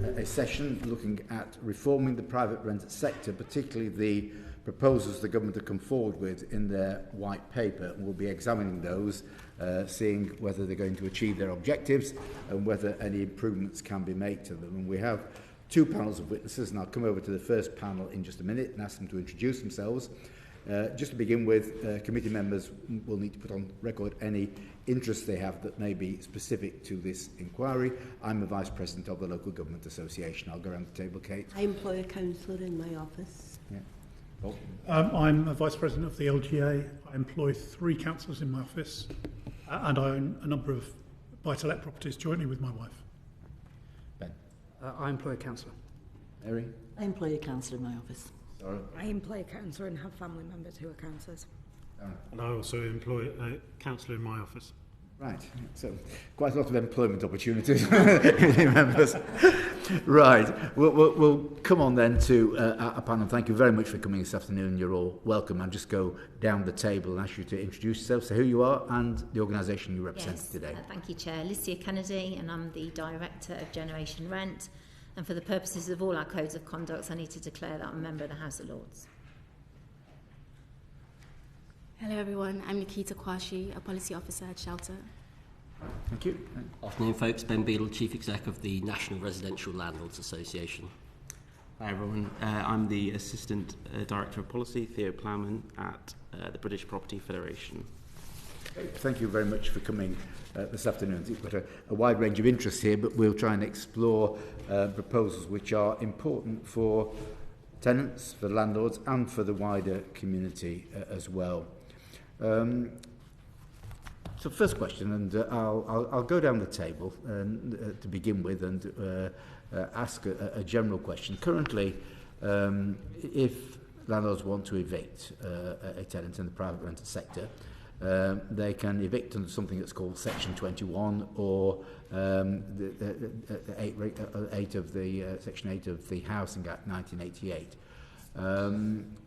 a session looking at reforming the private rent sector, particularly the proposals the government have come forward with in their white paper. And we'll be examining those, seeing whether they're going to achieve their objectives and whether any improvements can be made to them. And we have two panels of witnesses, and I'll come over to the first panel in just a minute and ask them to introduce themselves. Just to begin with, committee members will need to put on record any interest they have that may be specific to this inquiry. I'm a Vice President of the Local Government Association. I'll go around the table, Kate. I employ a councillor in my office. Yeah. Paul? I'm a Vice President of the LGA. I employ 3 councillors in my office and I own a number of buy-to-let properties jointly with my wife. Ben? I employ a councillor. Mary? I employ a councillor in my office. Sorry. I employ a councillor and have family members who are councillors. And I also employ a councillor in my office. Right, so quite a lot of employment opportunities, members. Right, we'll come on then to our panel. Thank you very much for coming this afternoon. You're all welcome. I'll just go down the table and ask you to introduce yourself, so who you are and the organisation you represent today. Thank you, Chair. Licia Kennedy, and I'm the Director of Regeneration Rent. And for the purposes of all our codes of conduct, I need to declare that I'm a member of the House of Lords. Hello everyone, I'm Nikita Quarshie, a policy officer at Shelter. Thank you. Afternoon folks, Ben Beadle, Chief Exec of the National Residential Landlords Association. Hi everyone, I'm the Assistant Director of Policy, Theo Plowman, at the British Property Federation. Thank you very much for coming this afternoon. You've got a wide range of interests here, but we'll try and explore proposals which are important for tenants, for landlords and for the wider community as well. So first question, and I'll go down the table to begin with and ask a general question. Currently, if landlords want to evict a tenant in the private rented sector, they can evict under something that's called Section 21 or Section 8 of the Housing Act 1988.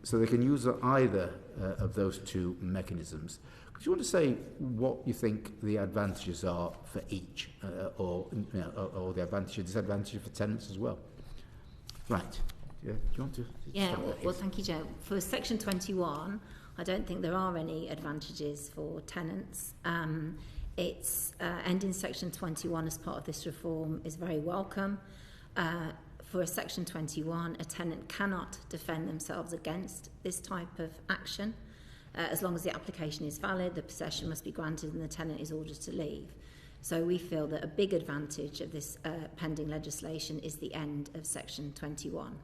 So they can use either of those two mechanisms. Do you want to say what you think the advantages are for each, or the advantage and disadvantage for tenants as well? Right. Yeah. Do you want to? Yeah. Well, thank you, Joe. For Section 21, I don't think there are any advantages for tenants. It's ending Section 21 as part of this reform is very welcome. For a Section 21, a tenant cannot defend themselves against this type of action. As long as the application is valid, the possession must be granted and the tenant is ordered to leave. So we feel that a big advantage of this pending legislation is the end of Section 21.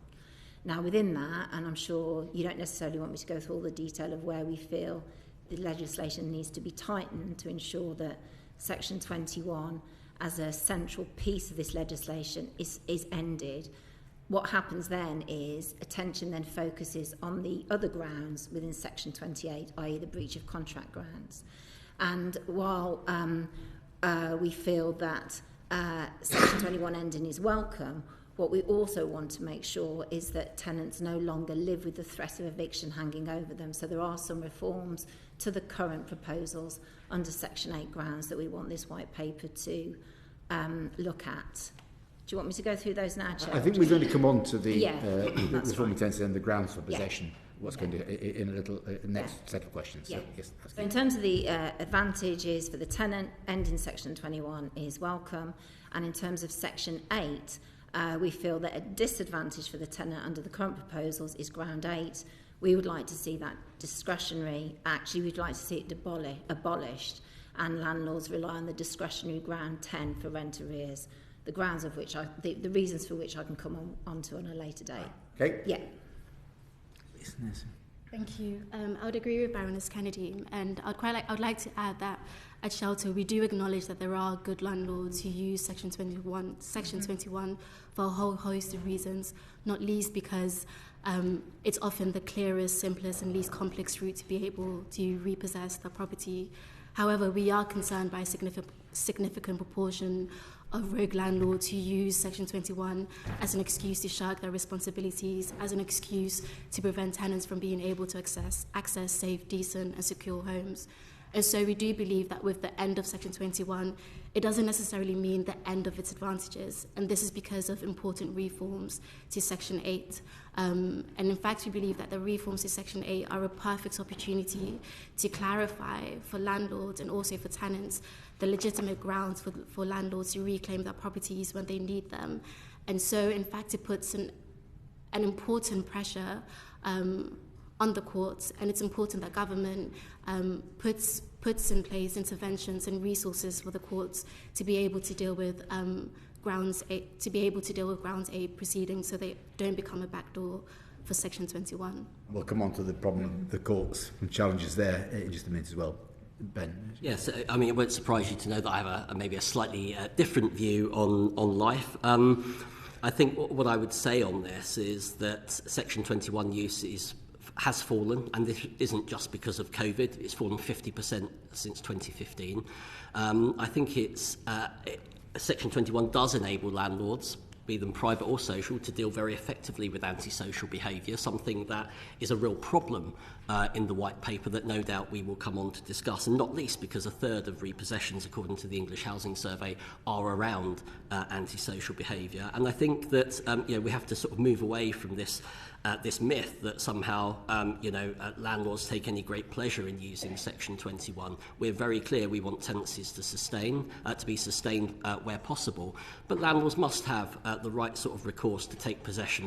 Now within that, and I'm sure you don't necessarily want me to go through all the detail of where we feel the legislation needs to be tightened to ensure that Section 21 as a central piece of this legislation is ended. What happens then is attention then focuses on the other grounds within Section 28, i.e. the breach of contract grounds. And while we feel that Section 21 ending is welcome, what we also want to make sure is that tenants no longer live with the threat of eviction hanging over them. So there are some reforms to the current proposals under Section 8 grounds that we want this white paper to look at. Do you want me to go through those now, Chair? I think we're going to come on to the reform intensity and the grounds for possession. What's going to in a little next set of questions. Yeah. So, yes, so in terms of the advantages for the tenant, ending Section 21 is welcome, and in terms of Section 8, we feel that a disadvantage for the tenant under the current proposals is ground 8. We would like to see that discretionary. Actually, we'd like to see it abolished, and landlords rely on the discretionary ground 10 for rent arrears. The grounds of which the reasons for which I can come on to on a later date. Okay. Yeah. Thank you. I would agree with Baroness Kennedy, and I'd like to add that at Shelter we do acknowledge that there are good landlords who use Section 21 for a whole host of reasons, not least because it's often the clearest, simplest, and least complex route to be able to repossess the property. However, we are concerned by a significant proportion of rogue landlords who use Section 21 as an excuse to shirk their responsibilities, as an excuse to prevent tenants from being able to access safe, decent and secure homes. And so we do believe that with the end of Section 21, it doesn't necessarily mean the end of its advantages. And this is because of important reforms to Section 8. And in fact, we believe that the reforms to Section 8 are a perfect opportunity to clarify for landlords and also for tenants the legitimate grounds for landlords to reclaim their properties when they need them. And so, in fact, it puts an important pressure on the courts, and it's important that government puts in place interventions and resources for the courts to be able to deal with grounds 8 proceedings, so they don't become a backdoor for Section 21. We'll come on to the problem of the courts and challenges there in just a minute as well. Ben? Yes, I mean, it won't surprise you to know that I have maybe a slightly different view on life. I think what I would say on this is that Section 21 use has fallen, and this isn't just because of COVID. It's fallen 50% since 2015. I think Section 21 does enable landlords, be them private or social, to deal very effectively with antisocial behaviour, something that is a real problem in the white paper that no doubt we will come on to discuss, and not least because a third of repossessions, according to the English Housing Survey, are around antisocial behaviour. And I think that we have to sort of move away from this myth that somehow landlords take any great pleasure in using Section 21. We're very clear we want tenancies to be sustained where possible, but landlords must have the right sort of recourse to take possession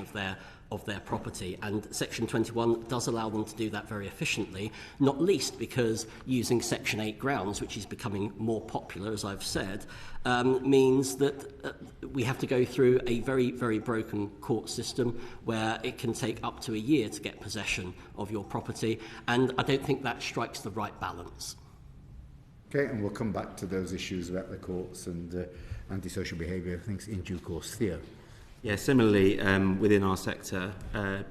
of their property, and Section 21 does allow them to do that very efficiently, not least because using Section 8 grounds, which is becoming more popular, as I've said, means that we have to go through a very, very broken court system where it can take up to a year to get possession of your property, and I don't think that strikes the right balance. Okay, and we'll come back to those issues about the courts and antisocial behaviour, things in due course. Theo? Yeah, similarly, within our sector,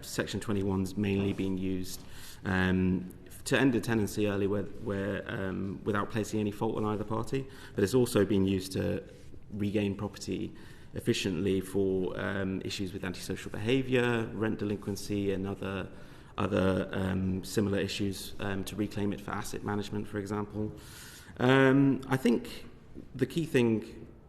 Section 21's mainly being used to end a tenancy early without placing any fault on either party, but it's also been used to regain property efficiently for issues with antisocial behaviour, rent delinquency and other similar issues, to reclaim it for asset management, for example. I think the key thing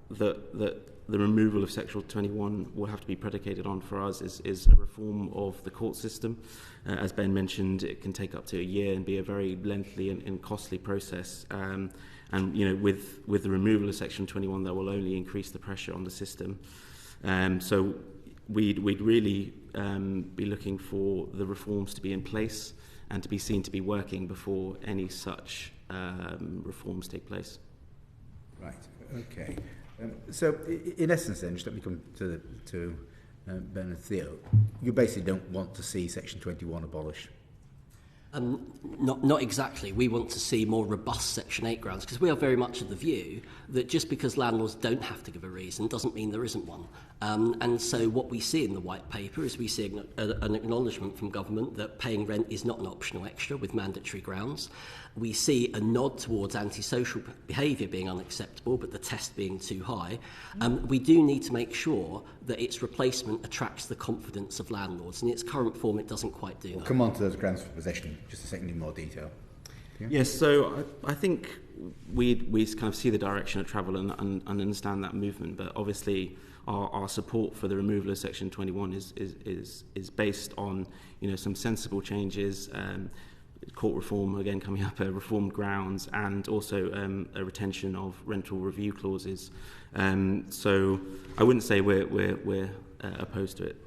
that the removal of Section 21 will have to be predicated on for us is a reform of the court system. As Ben mentioned, it can take up to a year and be a very lengthy and costly process. And with the removal of Section 21, that will only increase the pressure on the system. So we'd really be looking for the reforms to be in place and to be seen to be working before any such reforms take place. Right. Okay. So, in essence, then, just let me come to Ben and Theo. You basically don't want to see Section 21 abolished. Not exactly. We want to see more robust Section 8 grounds, because we are very much of the view that just because landlords don't have to give a reason doesn't mean there isn't one. And so what we see in the white paper is we see an acknowledgement from government that paying rent is not an optional extra with mandatory grounds. We see a nod towards antisocial behaviour being unacceptable, but the test being too high. We do need to make sure that its replacement attracts the confidence of landlords. In its current form, it doesn't quite do that. We'll come on to those grounds for possession just a second in more detail. Yeah? Yes, so I think we kind of see the direction of travel and understand that movement, but obviously our support for the removal of Section 21 is based on some sensible changes, court reform again coming up, reformed grounds, and also a retention of rental review clauses. So I wouldn't say we're opposed to it.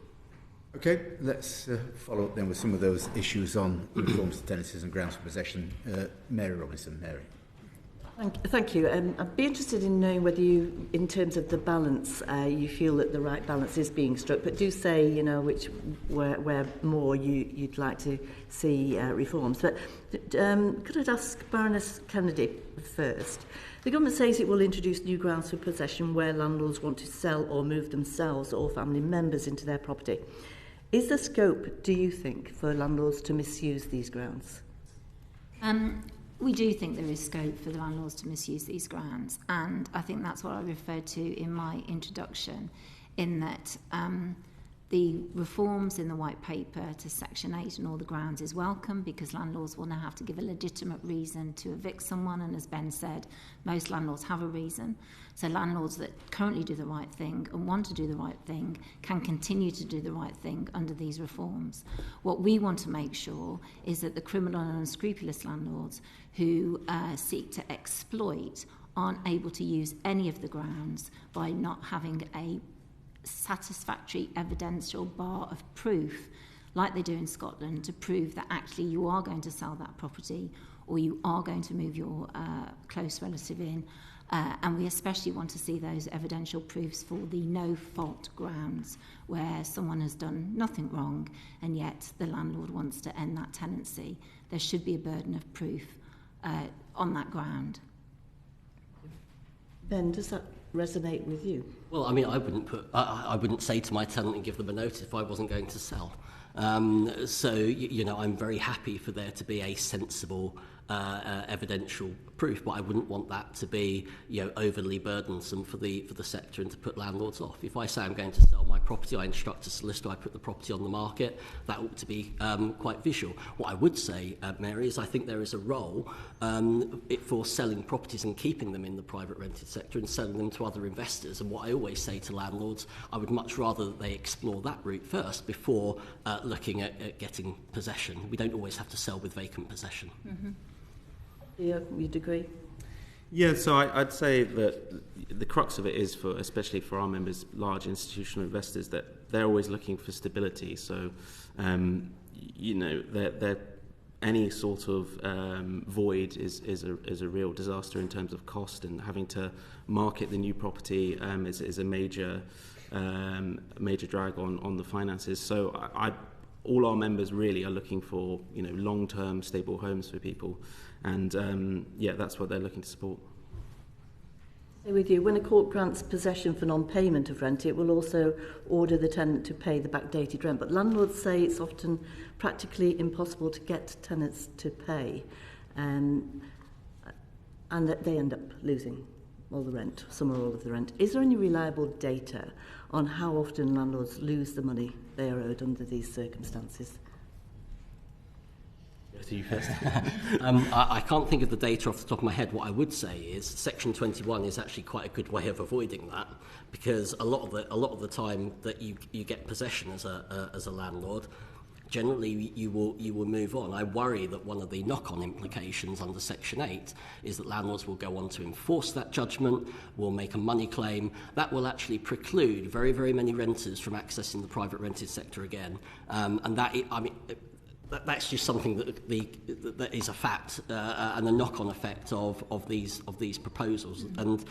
Okay, let's follow up then with some of those issues on reforms to tenancies and grounds for possession. Mary Robinson. Mary. Thank you. I'd be interested in knowing whether you, in terms of the balance, you feel that the right balance is being struck, but do say, where more you'd like to see reforms. But could I ask Baroness Kennedy first? The government says it will introduce new grounds for possession where landlords want to sell or move themselves or family members into their property. Is there scope, do you think, for landlords to misuse these grounds? We do think there is scope for the landlords to misuse these grounds, and I think that's what I referred to in my introduction, in that The reforms in the white paper to Section 8 and all the grounds is welcome, because landlords will now have to give a legitimate reason to evict someone, and as Ben said, most landlords have a reason. So landlords that currently do the right thing and want to do the right thing can continue to do the right thing under these reforms. What we want to make sure is that the criminal and unscrupulous landlords who seek to exploit aren't able to use any of the grounds by not having a satisfactory evidential bar of proof, like they do in Scotland, to prove that actually you are going to sell that property or you are going to move your close relative in. And we especially want to see those evidential proofs for the no-fault grounds, where someone has done nothing wrong and yet the landlord wants to end that tenancy. There should be a burden of proof on that ground. Ben, does that resonate with you? Well, I mean, I wouldn't say to my tenant and give them a notice if I wasn't going to sell. So, you know, I'm very happy for there to be a sensible evidential proof, but I wouldn't want that to be, you know, overly burdensome for the sector and to put landlords off. If I say I'm going to sell my property, I instruct a solicitor, I put the property on the market. That ought to be quite visual. What I would say, Mary, is I think there is a role for selling properties and keeping them in the private rented sector and selling them to other investors. And what I always say to landlords, I would much rather that they explore that route first before looking at getting possession. We don't always have to sell with vacant possession. Mm-hmm. Theo, you'd agree? Yeah, so I'd say that the crux of it is, for especially for our members, large institutional investors, that they're always looking for stability. So, you know, they're any sort of void is a real disaster in terms of cost, and having to market the new property is a major drag on the finances. So all our members really are looking for, you know, long-term stable homes for people, and yeah, that's what they're looking to support. So with you, when a court grants possession for non-payment of rent, it will also order the tenant to pay the backdated rent. But landlords say it's often practically impossible to get tenants to pay, and that they end up losing all the rent, some or all of the rent. Is there any reliable data on how often landlords lose the money they are owed under these circumstances? To you first. I can't think of the data off the top of my head. What I would say is Section 21 is actually quite a good way of avoiding that, because a lot of the time that you get possession as a landlord, generally you will move on. I worry that one of the knock-on implications under Section 8 is that landlords will go on to enforce that judgment, will make a money claim. That will actually preclude very, very many renters from accessing the private rented sector again. And that, I mean, that's just something that is a fact and a knock-on effect of these proposals. And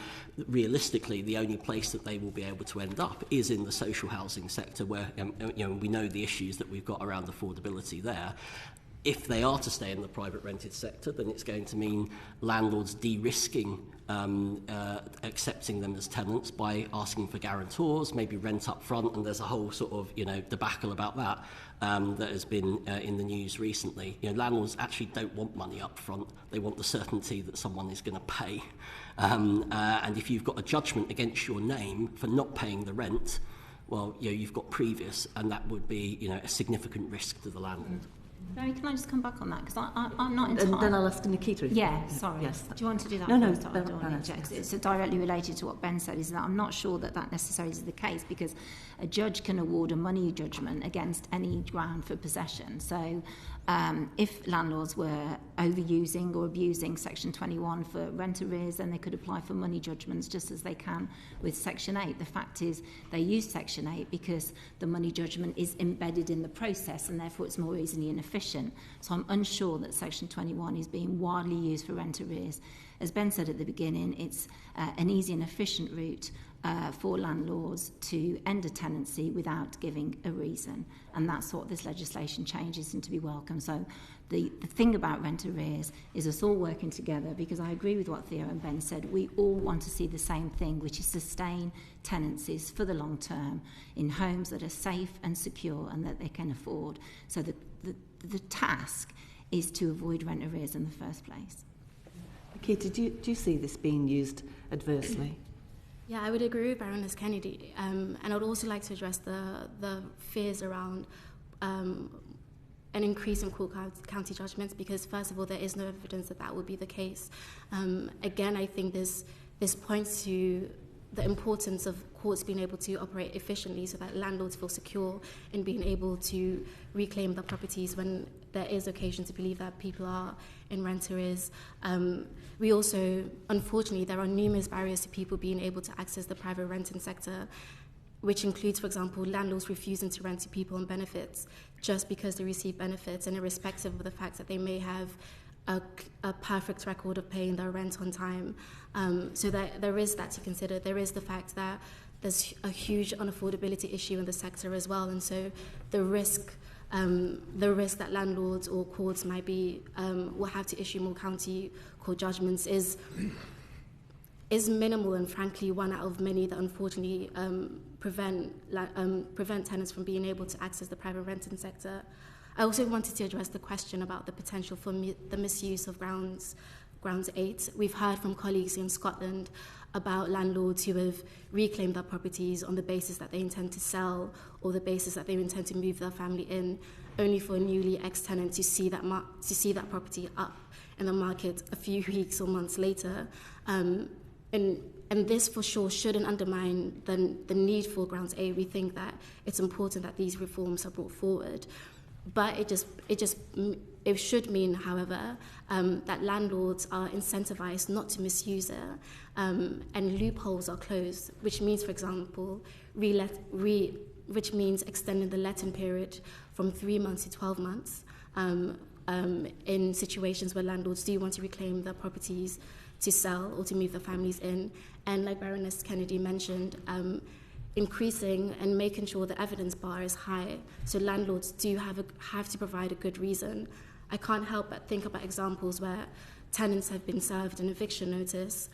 realistically, the only place that they will be able to end up is in the social housing sector, where you know, we know the issues that we've got around affordability there. If they are to stay in the private rented sector, then it's going to mean landlords de-risking accepting them as tenants by asking for guarantors, maybe rent up front, and there's a whole sort of, you know, debacle about that that has been in the news recently. You know, landlords actually don't want money up front. They want the certainty that someone is going to pay. And if you've got a judgment against your name for not paying the rent, well, you know, you've got previous, and that would be, you know, a significant risk to the landlord. Mary, can I just come back on that? Because I'm not entirely... And then I'll ask Nikita. Yeah, sorry. Yes. Do you want to do that first? I don't want to interject. It's directly related to what Ben said, is that I'm not sure that necessarily is the case, because a judge can award a money judgment against any ground for possession. So if landlords were overusing or abusing Section 21 for rent arrears, then they could apply for money judgments just as they can with Section 8. The fact is they use Section 8 because the money judgment is embedded in the process, and therefore it's more easily and efficient. So I'm unsure that Section 21 is being widely used for rent arrears. As Ben said at the beginning, it's an easy and efficient route for landlords to end a tenancy without giving a reason, and that's what this legislation changes, and to be welcome. So the thing about rent arrears is us all working together, because I agree with what Theo and Ben said. We all want to see the same thing, which is sustain tenancies for the long term in homes that are safe and secure and that they can afford. So the task is to avoid rent arrears in the first place. Nikita, do you see this being used adversely? Yeah, I would agree with Baroness Kennedy, and I'd also like to address the fears around an increase in county judgments, because first of all, there is no evidence that that would be the case. Again, I think this points to the importance of courts being able to operate efficiently so that landlords feel secure in being able to reclaim their properties when there is occasion to believe that people are in rent arrears. We also, unfortunately, there are numerous barriers to people being able to access the private renting sector, which includes, for example, landlords refusing to rent to people on benefits just because they receive benefits, and irrespective of the fact that they may have a perfect record of paying their rent on time. So there is that to consider. There is the fact that there's a huge unaffordability issue in the sector as well, and so the risk that landlords or courts might be will have to issue more county court judgments is minimal, and frankly one out of many that unfortunately prevent tenants from being able to access the private renting sector. I also wanted to address the question about the potential for the misuse of Grounds 8. We've heard from colleagues in Scotland about landlords who have reclaimed their properties on the basis that they intend to sell or the basis that they intend to move their family in, only for a newly ex-tenant to see that property up in the market a few weeks or months later. And this for sure shouldn't undermine the need for Grounds 8. We think that it's important that these reforms are brought forward. But it should mean, however, that landlords are incentivized not to misuse it, and loopholes are closed, which means, for example, which means extending the letting period from 3 months to 12 months in situations where landlords do want to reclaim their properties to sell or to move their families in. And like Baroness Kennedy mentioned, increasing and making sure the evidence bar is high, so landlords do have to provide a good reason. I can't help but think about examples where tenants have been served an eviction notice.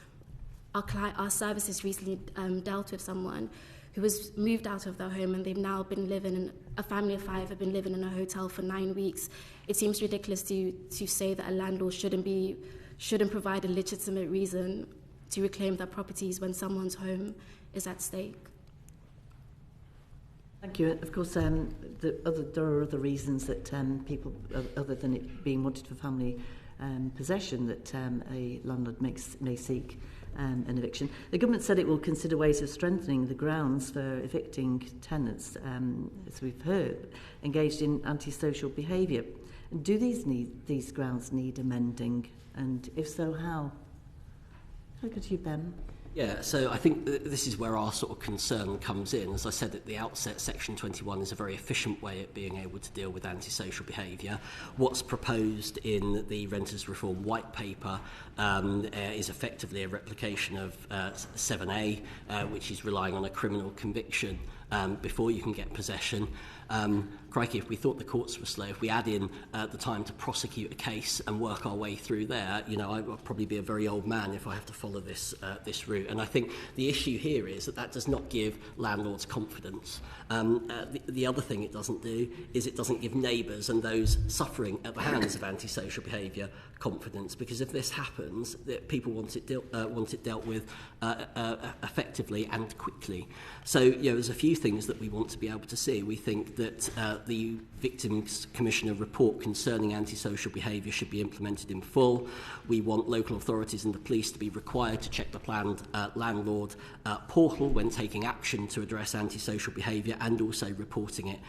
Our services recently dealt with someone who was moved out of their home, and they've now been living a family of 5 have been living in a hotel for 9 weeks. It seems ridiculous to say that a landlord shouldn't provide a legitimate reason to reclaim their properties when someone's home is at stake. Thank you. Of course, there are other reasons that people, other than it being wanted for family possession, that a landlord may seek an eviction. The government said it will consider ways of strengthening the grounds for evicting tenants, as we've heard, engaged in antisocial behaviour. Do these grounds need amending, and if so, how? How good to you, Ben? Yeah, so I think this is where our sort of concern comes in. As I said at the outset, Section 21 is a very efficient way of being able to deal with antisocial behaviour. What's proposed in the Renters Reform White Paper is effectively a replication of 7A, which is relying on a criminal conviction before you can get possession. Crikey, if we thought the courts were slow, if we add in the time to prosecute a case and work our way through there, I would probably be a very old man if I have to follow this route. And I think the issue here is that does not give landlords confidence. The other thing it doesn't do is it doesn't give neighbours and those suffering at the hands of antisocial behaviour confidence, because if this happens, people want it dealt with effectively and quickly. So there's a few things that we want to be able to see. We think that the Victims Commissioner report concerning antisocial behaviour should be implemented in full. We want local authorities and the police to be required to check the planned landlord portal when taking action to address antisocial behaviour, and also reporting it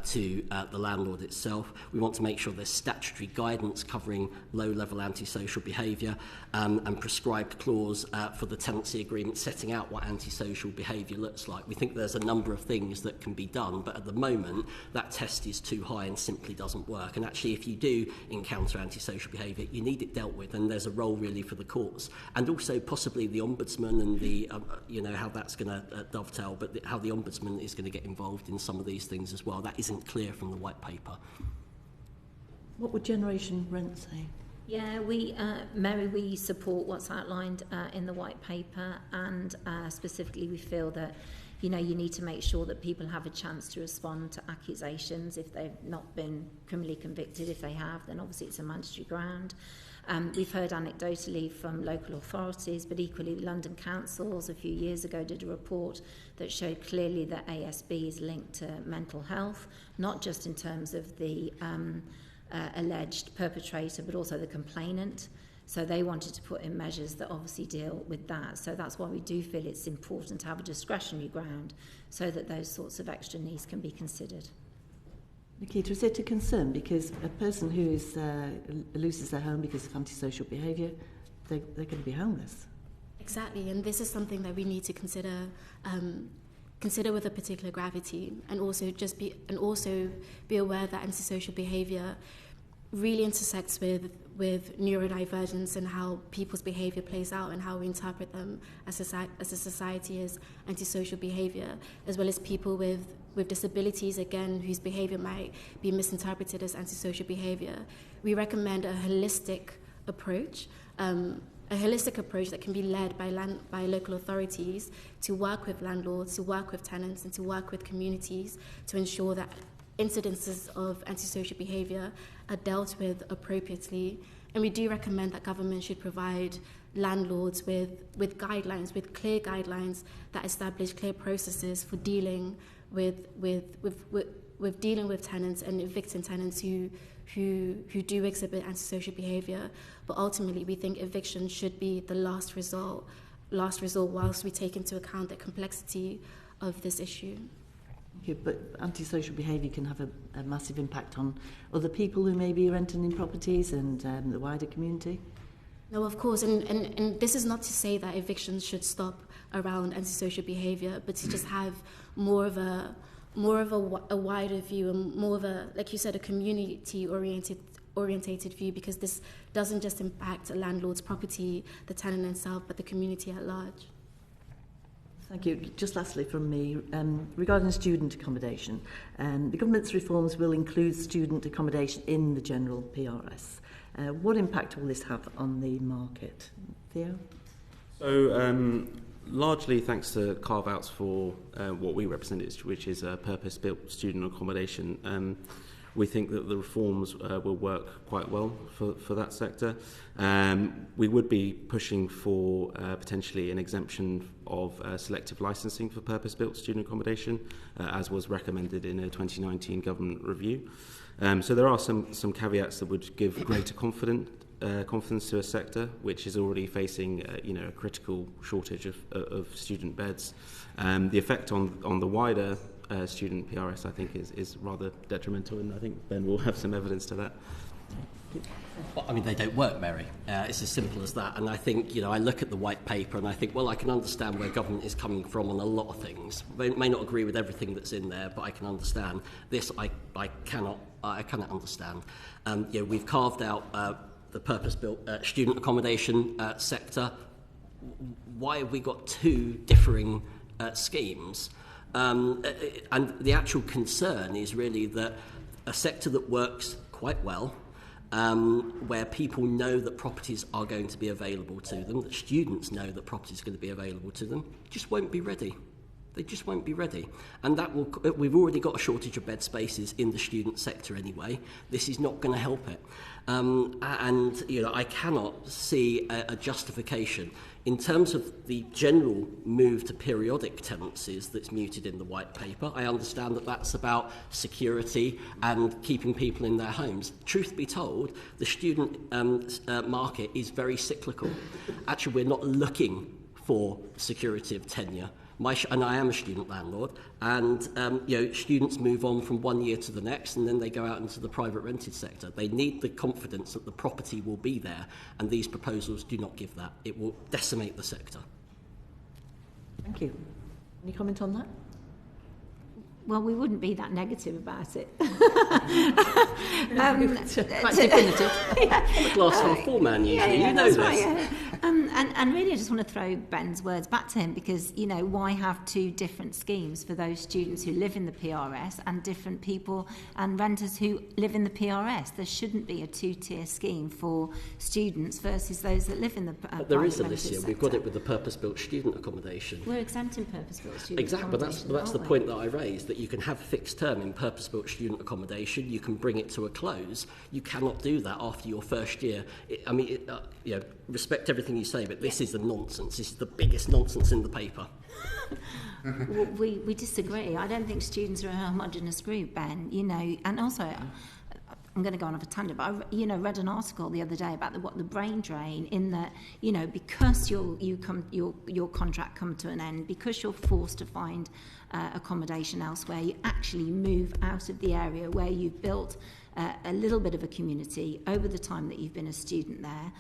to the landlord itself. We want to make sure there's statutory guidance covering low-level antisocial behaviour and prescribed clause for the tenancy agreement setting out what antisocial behaviour looks like. We think there's a number of things that can be done, but at the moment that test is too high and simply doesn't work. And actually, if you do encounter antisocial behaviour, you need it dealt with, and there's a role really for the courts and also possibly the Ombudsman and the how that's going to dovetail, but how the Ombudsman is going to get involved in some of these things as well. That isn't clear from the white paper. What would Generation Rent say? Yeah, Mary, we support what's outlined in the white paper, and specifically we feel that you need to make sure that people have a chance to respond to accusations if they've not been criminally convicted. If they have, then obviously it's a mandatory ground. We've heard anecdotally from local authorities, but equally London councils a few years ago did a report that showed clearly that ASB is linked to mental health, not just in terms of the alleged perpetrator, but also the complainant. So they wanted to put in measures that obviously deal with that. So that's why we do feel it's important to have a discretionary ground so that those sorts of extra needs can be considered. Nikita, is it a concern? Because a person who is, loses their home because of antisocial behaviour, they're going to be homeless. Exactly, and this is something that we need to consider with a particular gravity, and also be aware that antisocial behaviour really intersects with neurodivergence and how people's behaviour plays out and how we interpret them as a society as antisocial behaviour, as well as people with disabilities, again, whose behaviour might be misinterpreted as antisocial behaviour. We recommend a holistic approach that can be led by local authorities to work with landlords, to work with tenants, and to work with communities to ensure that incidences of antisocial behaviour are dealt with appropriately. And we do recommend that government should provide landlords with guidelines, with clear guidelines that establish clear processes for dealing with dealing with tenants and evicting tenants who do exhibit antisocial behaviour. But ultimately, we think eviction should be the last resort whilst we take into account the complexity of this issue. Okay, but antisocial behaviour can have a massive impact on other people who may be renting in properties and the wider community. No, of course, and this is not to say that evictions should stop around antisocial behaviour, but to just have more of a wider view and more of a, like you said, a community orientated view, because this doesn't just impact a landlord's property, the tenant itself, but the community at large. Thank you. Just lastly from me, regarding student accommodation, the government's reforms will include student accommodation in the general PRS. What impact will this have on the market? Theo? So, largely thanks to carve-outs for what we represent, which is purpose-built student accommodation. We think that the reforms will work quite well for that sector. We would be pushing for potentially an exemption of selective licensing for purpose-built student accommodation, as was recommended in a 2019 government review. So there are some caveats that would give greater confidence to a sector which is already facing a critical shortage of student beds. The effect on the wider student PRS, I think, is rather detrimental, and I think Ben will have some evidence to that. Well, I mean, they don't work, Mary. It's as simple as that. And I think, I look at the white paper and I think, well, I can understand where government is coming from on a lot of things. I may not agree with everything that's in there, but I can understand. This, I cannot understand. We've carved out the purpose-built student accommodation sector. Why have we got two differing schemes? And the actual concern is really that a sector that works quite well, where people know that properties are going to be available to them, that students know that properties are going to be available to them, just won't be ready. They just won't be ready. And we've already got a shortage of bed spaces in the student sector anyway. This is not going to help it. I cannot see a justification in terms of the general move to periodic tenancies that's mooted in the white paper. I understand that that's about security and keeping people in their homes. Truth be told, the student market is very cyclical. Actually, we're not looking for security of tenure. And I am a student landlord, and students move on from one year to the next, and then they go out into the private rented sector. They need the confidence that the property will be there, and these proposals do not give that. It will decimate the sector. Thank you. Any comment on that? Well, we wouldn't be that negative about it. Quite definitive. The glass half full man usually, you know this. Right, And really I just want to throw Ben's words back to him because, you know, why have two different schemes for those students who live in the PRS and different people and renters who live in the PRS? There shouldn't be a two-tier scheme for students versus those that live in the But there is, private Alicia. rented We've got sector. it with the purpose-built student accommodation. We're exempting purpose-built student Exactly, but accommodation, that's the aren't we? point that I raised, that you can have fixed term in purpose-built student accommodation, you can bring it to a close. You cannot do that after your first year. You know, respect everything you say, but this is a nonsense. This is the biggest nonsense in the paper. Well, we disagree. I don't think students are a homogenous group, Ben, you know, and also I'm going to go on a tangent, but I read an article the other day about the brain drain in that, you know, because your contract come to an end, because you're forced to find accommodation elsewhere, you actually move out of the area where you've built a little bit of a community over the time that you've been a student there.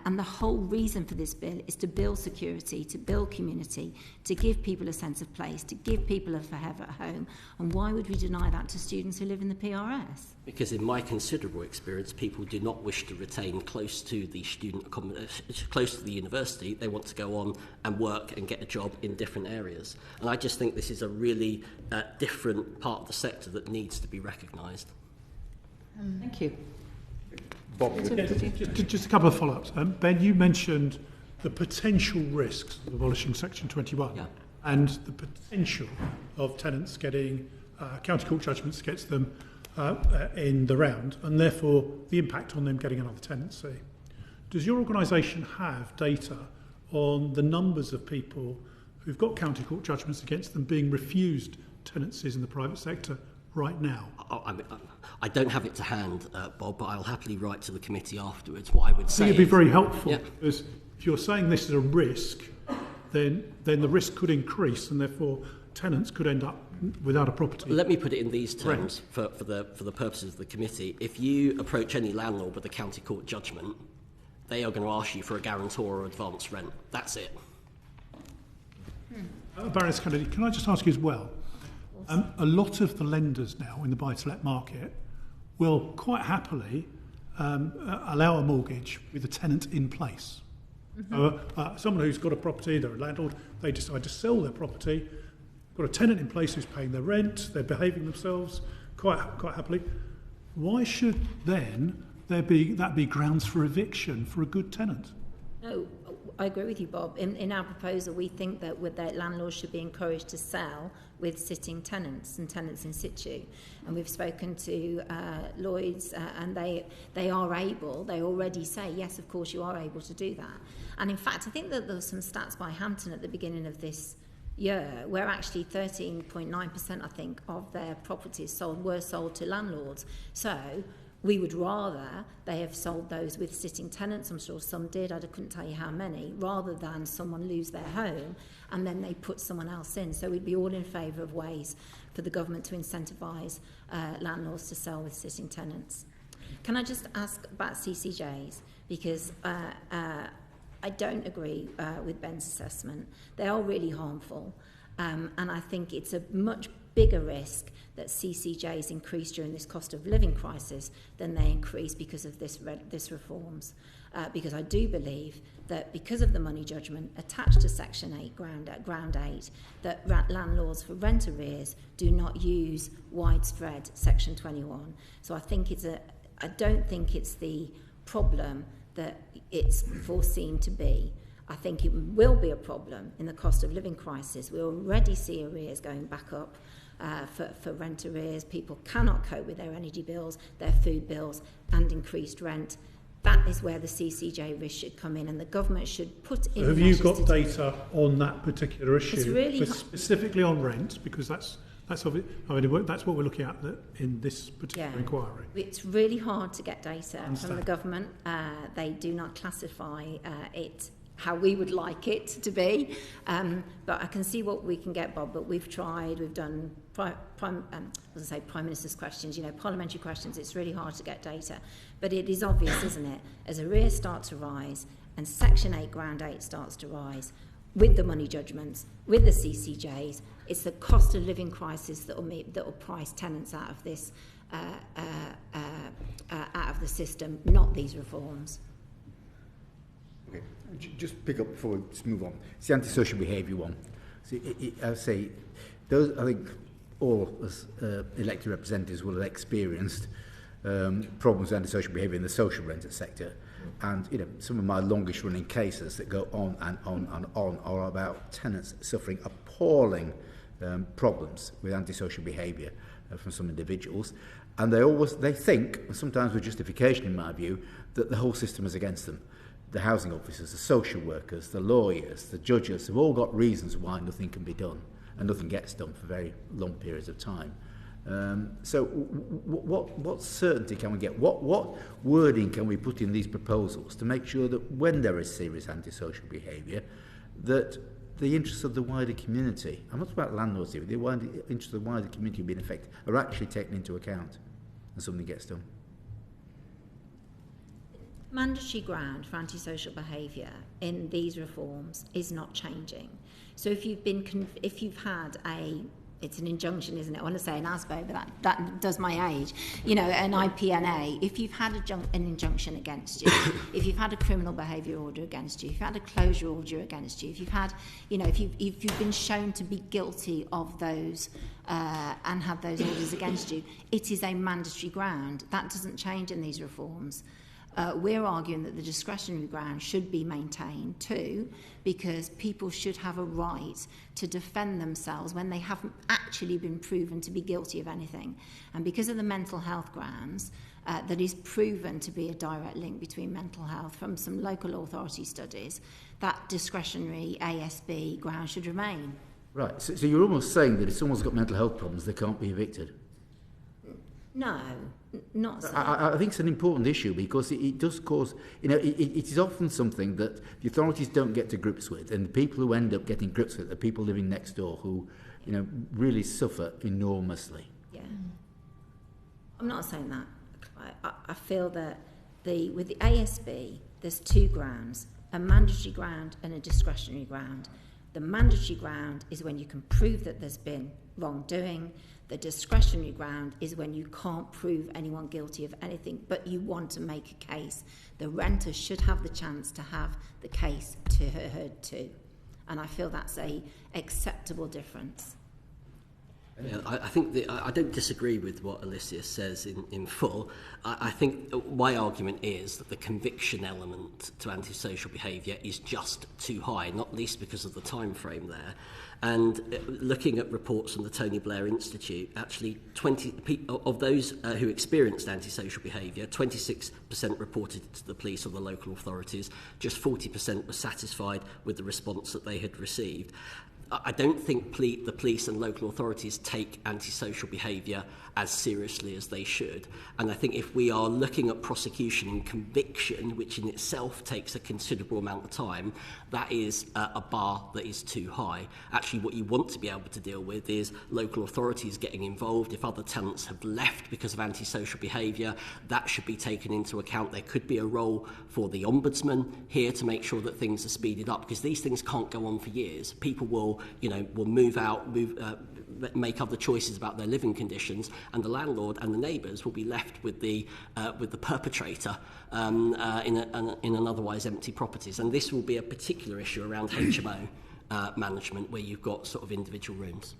And the whole reason for this bill is to build security, to build community, to give people a sense of place, to give people a forever home. And why would we deny that to students who live in the PRS? Because in my considerable experience, people do not wish to retain close to the student accommodation, close to the university. They want to go on and work and get a job in different areas. And I just think this is a really different part of the sector that needs to be recognised. Thank you. Bob. Just a couple of follow-ups. Ben, you mentioned the potential risks of abolishing Section 21 and the potential of tenants getting county court judgments against them in the round, and therefore the impact on them getting another tenancy. Does your organisation have data on the numbers of people who've got county court judgments against them being refused tenancies in the private sector right now? I don't have it to hand, Bob, but I'll happily write to the committee afterwards. What I would say I think it'd be very helpful, Yeah. because if you're saying this is a risk, then the risk could increase, and therefore tenants could end up without a property. Let me put it in these terms for the purposes of the committee. If you approach any landlord with a county court judgment, they are going to ask you for a guarantor or advance rent. That's it. Baroness Kennedy, can I just ask you as well? A lot of the lenders now in the buy-to-let market will quite happily allow a mortgage with a tenant in place. Someone who's got a property, they're a landlord, they decide to sell their property, got a tenant in place who's paying their rent, they're behaving themselves quite happily. Why should then that be grounds for eviction for a good tenant? No, I agree with you, Bob. In our proposal, we think that landlords should be encouraged to sell with sitting tenants and tenants in situ. And we've spoken to Eloise, and they are able, they already say, yes, of course, you are able to do that. And in fact, I think that there were some stats by Hampton at the beginning of this year where actually 13.9%, I think, of their properties were sold to landlords. So we would rather they have sold those with sitting tenants. I'm sure some did, I couldn't tell you how many, rather than someone lose their home and then they put someone else in. So we'd be all in favour of ways for the government to incentivise landlords to sell with sitting tenants. Can I just ask about CCJs? Because I don't agree with Ben's assessment. They are really harmful, and I think it's a much bigger risk that CCJs increase during this cost of living crisis than they increase because of this reforms. Because I do believe that because of the money judgment attached to Section 8, Ground 8, that landlords for rent arrears do not use widespread Section 21. So I don't think it's the problem that it's foreseen to be. I think it will be a problem in the cost of living crisis. We already see arrears going back up for rent arrears. People cannot cope with their energy bills, their food bills, and increased rent. That is where the CCJ risk should come in, and the government should put in. Have you got data on that particular issue, it's really specifically on rent? Because that's obvious. I mean, that's what we're looking at in this particular inquiry. It's really hard to get data from the government. They do not classify it how we would like it to be, but I can see what we can get, Bob. But we've tried. We've done Prime Minister's questions, parliamentary questions. It's really hard to get data, but it is obvious, isn't it? As arrears start to rise and Section 8, Ground 8 starts to rise, with the money judgments, with the CCJs, it's the cost of living crisis that will price tenants out of this, out of the system, not these reforms. Okay. Just pick up before we just move on. It's the antisocial behaviour one. See, I say, those, I think all us elected representatives will have experienced problems with antisocial behaviour in the social rented sector. And, you know, some of my longest running cases that go on and on and on are about tenants suffering appalling problems with antisocial behaviour from some individuals. And they think, and sometimes with justification in my view, that the whole system is against them. The housing officers, the social workers, the lawyers, the judges have all got reasons why nothing can be done, and nothing gets done for very long periods of time. So what certainty can we get? What wording can we put in these proposals to make sure that when there is serious antisocial behaviour, that the interests of the wider community, I'm not talking about landlords here, the interests of the wider community being affected, are actually taken into account and something gets done? Mandatory ground for antisocial behaviour in these reforms is not changing. So if you've had it's an injunction, isn't it? I want to say an ASBO, but that does my age. You know, an IPNA. If you've had an injunction against you, if you've had a criminal behaviour order against you, if you've had a closure order against you, if you've had, you know, if you've been shown to be guilty of those and have those orders against you, it is a mandatory ground. That doesn't change in these reforms. We're arguing that the discretionary ground should be maintained too, because people should have a right to defend themselves when they haven't actually been proven to be guilty of anything. And because of the mental health grounds, that is proven to be a direct link between mental health from some local authority studies, that discretionary ASB ground should remain. Right, so you're almost saying that if someone's got mental health problems, they can't be evicted? No, not so. I think it's an important issue because it does cause, you know, it is often something that the authorities don't get to grips with, and the people who end up getting grips with it are people living next door who, you know, really suffer enormously. Yeah. I'm not saying that. I feel that with the ASB, there's two grounds, a mandatory ground and a discretionary ground. The mandatory ground is when you can prove that there's been wrongdoing. The discretionary ground is when you can't prove anyone guilty of anything, but you want to make a case. The renter should have the chance to have the case heard too. And I feel that's a acceptable difference. Yeah, I think I don't disagree with what Alicia says in full. I think my argument is that the conviction element to antisocial behaviour is just too high, not least because of the time frame there. And looking at reports from the Tony Blair Institute, actually 20 of those who experienced antisocial behaviour, 26% reported it to the police or the local authorities, just 40% were satisfied with the response that they had received. I don't think the police and local authorities take antisocial behaviour as seriously as they should. And I think if we are looking at prosecution and conviction, which in itself takes a considerable amount of time, that is a bar that is too high. Actually, what you want to be able to deal with is local authorities getting involved. If other tenants have left because of antisocial behaviour, that should be taken into account. There could be a role for the Ombudsman here to make sure that things are speeded up, because these things can't go on for years. People will move out, make other choices about their living conditions, and the landlord and the neighbours will be left with the perpetrator in an otherwise empty properties. And this will be a particular issue around HMO management, where you've got sort of individual rooms.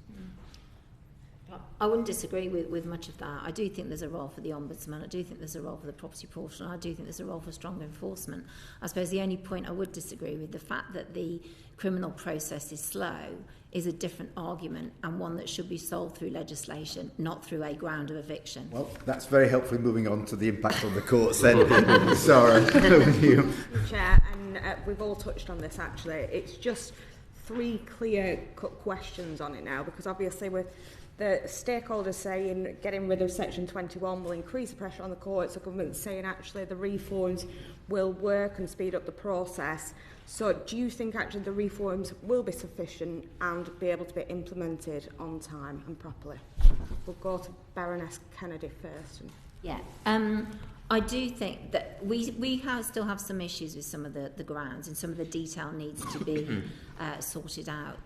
I wouldn't disagree with much of that. I do think there's a role for the Ombudsman. I do think there's a role for the property portal. I do think there's a role for stronger enforcement. I suppose the only point I would disagree with, the fact that the criminal process is slow, is a different argument, and one that should be solved through legislation, not through a ground of eviction. Well, that's very helpful. Moving on to the impact on the courts then. Sarah, over to you. Chair, and we've all touched on this actually. It's just three clear-cut questions on it now, because obviously with the stakeholders saying getting rid of Section 21 will increase the pressure on the courts, the government saying actually the reforms will work and speed up the process. So do you think actually the reforms will be sufficient and be able to be implemented on time and properly? We'll go to Baroness Kennedy first. Yeah. I do think that we still have some issues with some of the grounds, and some of the detail needs to be sorted out.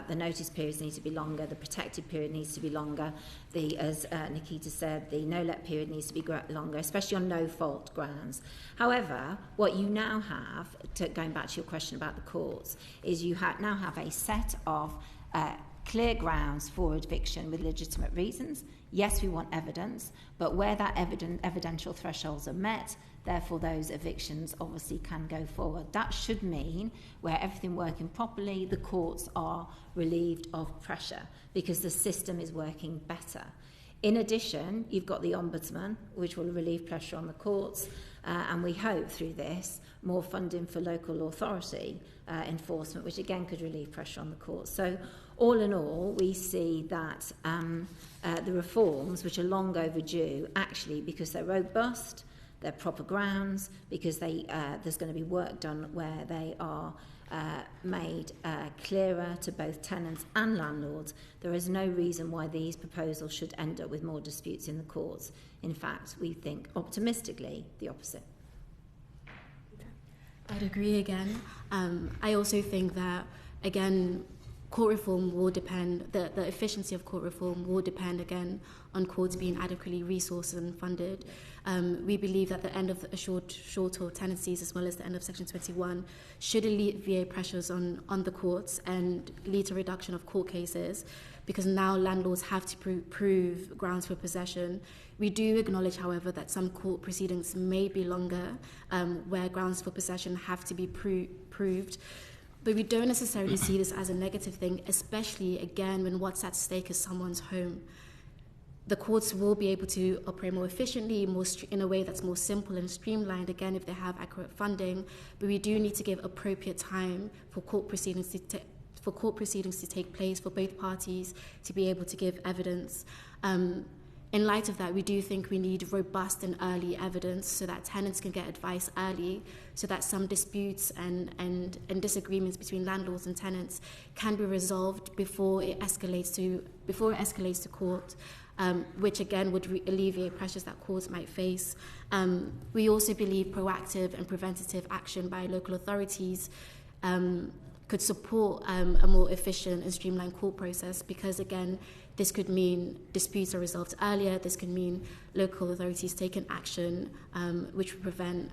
The notice periods need to be longer, the protected period needs to be longer, as Nikita said, the no-let period needs to be longer, especially on no-fault grounds. However, what you now have, going back to your question about the courts, is you now have a set of clear grounds for eviction with legitimate reasons. Yes, we want evidence, but where that evidential thresholds are met, therefore those evictions obviously can go forward. That should mean, where everything working properly, the courts are relieved of pressure because the system is working better. In addition, you've got the Ombudsman, which will relieve pressure on the courts, and we hope through this more funding for local authority enforcement, which again could relieve pressure on the courts. So all in all, we see that the reforms, which are long overdue, actually, because they're robust, they're proper grounds, because there's going to be work done where they are made clearer to both tenants and landlords, there is no reason why these proposals should end up with more disputes in the courts. In fact, we think optimistically the opposite. I'd agree again. I also think that, again, court reform will depend, the efficiency of court reform will depend again on courts being adequately resourced and funded. We believe that the end of a short-haul tenancies, as well as the end of Section 21, should alleviate pressures on the courts and lead to reduction of court cases, because now landlords have to prove grounds for possession. We do acknowledge, however, that some court proceedings may be longer, where grounds for possession have to be proved. But we don't necessarily see this as a negative thing, especially, again, when what's at stake is someone's home. The courts will be able to operate more efficiently, in a way that's more simple and streamlined, again, if they have accurate funding. But we do need to give appropriate time for court proceedings to take place, for both parties to be able to give evidence. In light of that, we do think we need robust and early evidence so that tenants can get advice early, so that some disputes and disagreements between landlords and tenants can be resolved before it escalates to court, which again would alleviate pressures that courts might face. We also believe proactive and preventative action by local authorities could support a more efficient and streamlined court process, because again, this could mean disputes are resolved earlier. This could mean local authorities taking action, which would prevent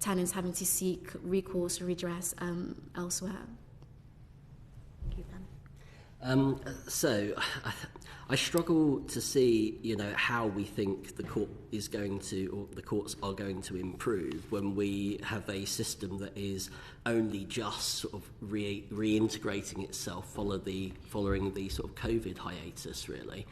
tenants having to seek recourse or redress elsewhere. Thank you, Ben. So I struggle to see, how we think the court is going to, or the courts are going to improve when we have a system that is only just sort of reintegrating itself following the sort of COVID hiatus, really.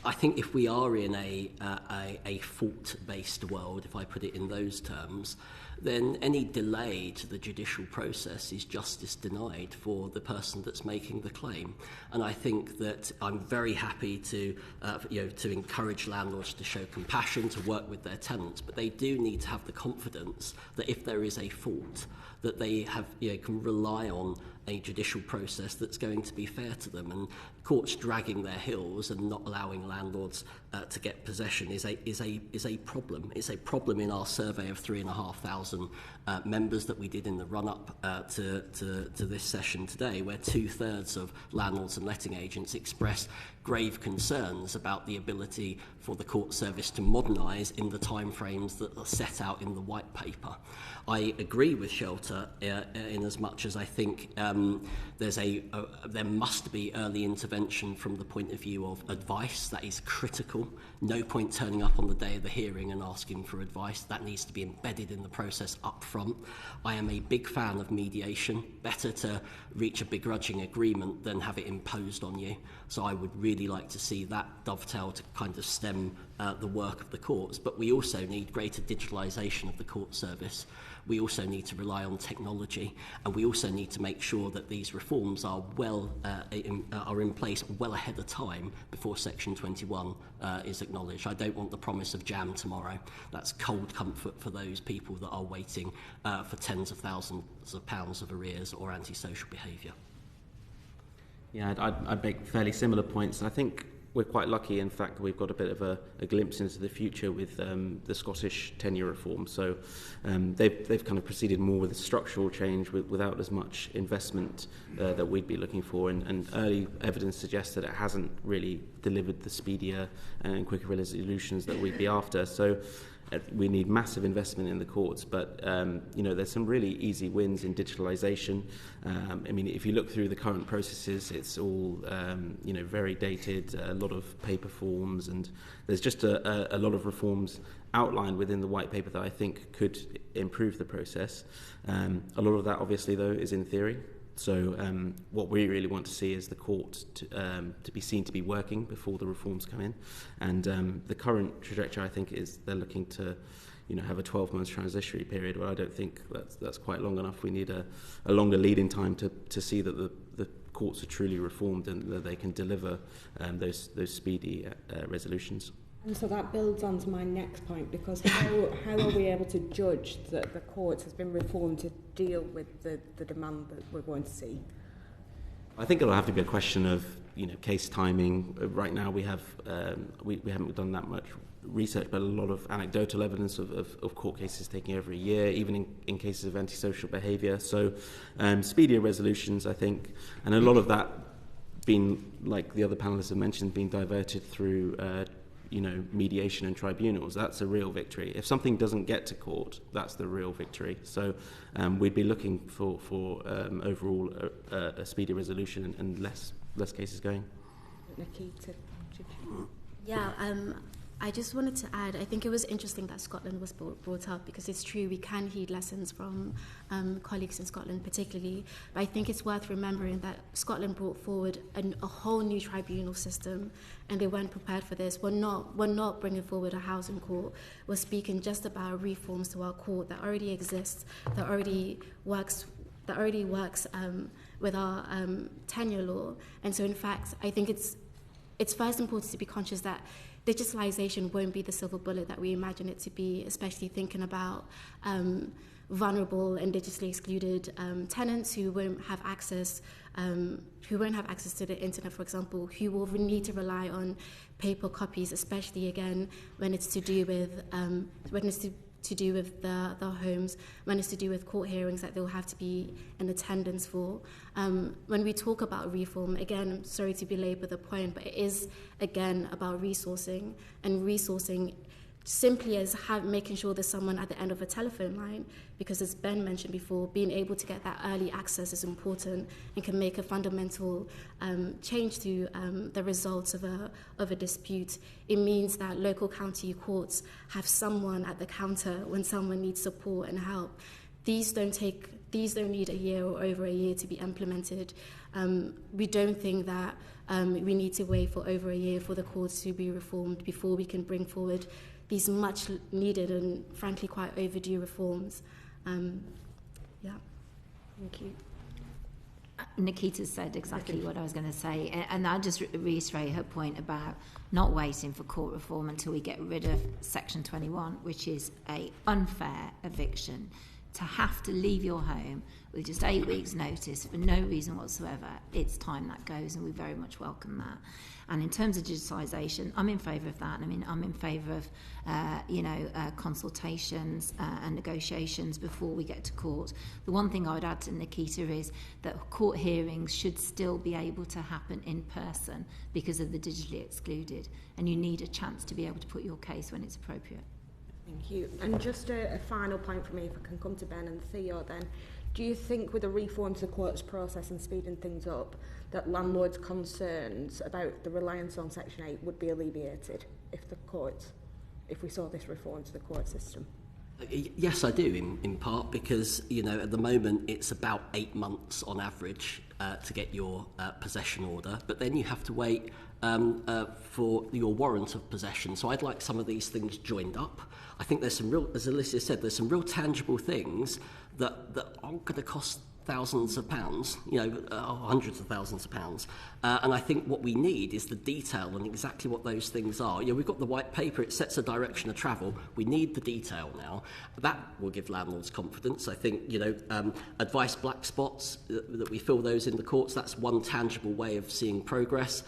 I think if we are in a fault-based world, if I put it in those terms, then any delay to the judicial process is justice denied for the person that's making the claim. And I think that I'm very happy to encourage landlords to show compassion, to work with their tenants, but they do need to have the confidence that if there is a fault, that they have can rely on a judicial process that's going to be fair to them. And courts dragging their heels and not allowing landlords to get possession is a problem. It's a problem in our survey of 3,500 members that we did in the run-up to this session today, where 2/3 of landlords and letting agents expressed grave concerns about the ability for the court service to modernise in the timeframes that are set out in the white paper. I agree with Shelter in as much as I think there must be early intervention from the point of view of advice. That is critical. No point turning up on the day of the hearing and asking for advice. That needs to be embedded in the process up front. I am a big fan of mediation. Better to reach a begrudging agreement than have it imposed on you. So I would really like to see that dovetail to kind of stem the work of the courts. But we also need greater digitalisation of the court service. We also need to rely on technology, and we also need to make sure that these reforms are in place well ahead of time before Section 21 is acknowledged. I don't want the promise of jam tomorrow. That's cold comfort for those people that are waiting for tens of thousands of pounds of arrears or antisocial behaviour. Yeah, I'd make fairly similar points. I think we're quite lucky, in fact, we've got a bit of a glimpse into the future with the Scottish tenure reform. So they've kind of proceeded more with a structural change without as much investment that we'd be looking for. And early evidence suggests that it hasn't really delivered the speedier and quicker resolutions that we'd be after. So we need massive investment in the courts, but there's some really easy wins in digitalisation. If you look through the current processes, it's all very dated, a lot of paper forms, and there's just a lot of reforms outlined within the white paper that I think could improve the process. A lot of that, obviously, though, is in theory. So what we really want to see is the court to be seen to be working before the reforms come in. And the current trajectory, I think, is they're looking to have a 12-month transitionary period. Well, I don't think that's quite long enough. We need a longer lead-in time to see that the courts are truly reformed and that they can deliver those speedy resolutions. And so that builds on to my next point, because how are we able to judge that the courts has been reformed to deal with the demand that we're going to see? I think it'll have to be a question of case timing. Right now we have we haven't done that much research, but a lot of anecdotal evidence of court cases taking over a year, even in cases of antisocial behaviour. So speedier resolutions, I think, and a lot of that being, like the other panellists have mentioned, being diverted through mediation and tribunals. That's a real victory. If something doesn't get to court, that's the real victory. So we'd be looking for overall a speedy resolution and less cases going. Nikita. Yeah, I just wanted to add, I think it was interesting that Scotland was brought up, because it's true we can heed lessons from colleagues in Scotland particularly, but I think it's worth remembering that Scotland brought forward a whole new tribunal system, and they weren't prepared for this. We're not bringing forward a housing court. We're speaking just about reforms to our court that already exists, that already works with our tenure law. And so in fact, I think it's first important to be conscious that digitalisation won't be the silver bullet that we imagine it to be, especially thinking about vulnerable and digitally excluded tenants who won't have access to the internet, for example, who will need to rely on paper copies, especially again when it's to do with the homes, when it's to do with court hearings that they'll have to be in attendance for. When we talk about reform, again, I'm sorry to belabor the point, but it is, again, about resourcing, and resourcing simply as making sure there's someone at the end of a telephone line, because as Ben mentioned before, being able to get that early access is important and can make a fundamental change to the results of a dispute. It means that local county courts have someone at the counter when someone needs support and help. These don't need a year or over a year to be implemented. We don't think that we need to wait for over a year for the courts to be reformed before we can bring forward these much needed and frankly quite overdue reforms. Yeah. Thank you. Nikita said exactly what I was going to say, and I'll just reiterate her point about not waiting for court reform until we get rid of Section 21, which is an unfair eviction. To have to leave your home with just 8 weeks' notice for no reason whatsoever, it's time that goes, and we very much welcome that. And in terms of digitalisation, I'm in favour of that. I mean, I'm in favour of, consultations and negotiations before we get to court. The one thing I would add to Nikita is that court hearings should still be able to happen in person because of the digitally excluded, and you need a chance to be able to put your case when it's appropriate. Thank you. And just a final point for me, if I can come to Ben and Theo then. Do you think with a reform to the courts process and speeding things up, that landlords' concerns about the reliance on Section 8 would be alleviated if we saw this reform to the court system? Yes, I do, in part, because, at the moment it's about 8 months on average to get your possession order, but then you have to wait for your warrant of possession. So I'd like some of these things joined up. I think there's some real, as Alicia said, there's some real tangible things that aren't going to cost thousands of pounds, hundreds of thousands of pounds. And I think what we need is the detail on exactly what those things are. We've got the white paper, it sets a direction of travel. We need the detail now. That will give landlords confidence. I think, advice black spots, that we fill those in the courts, that's one tangible way of seeing progress.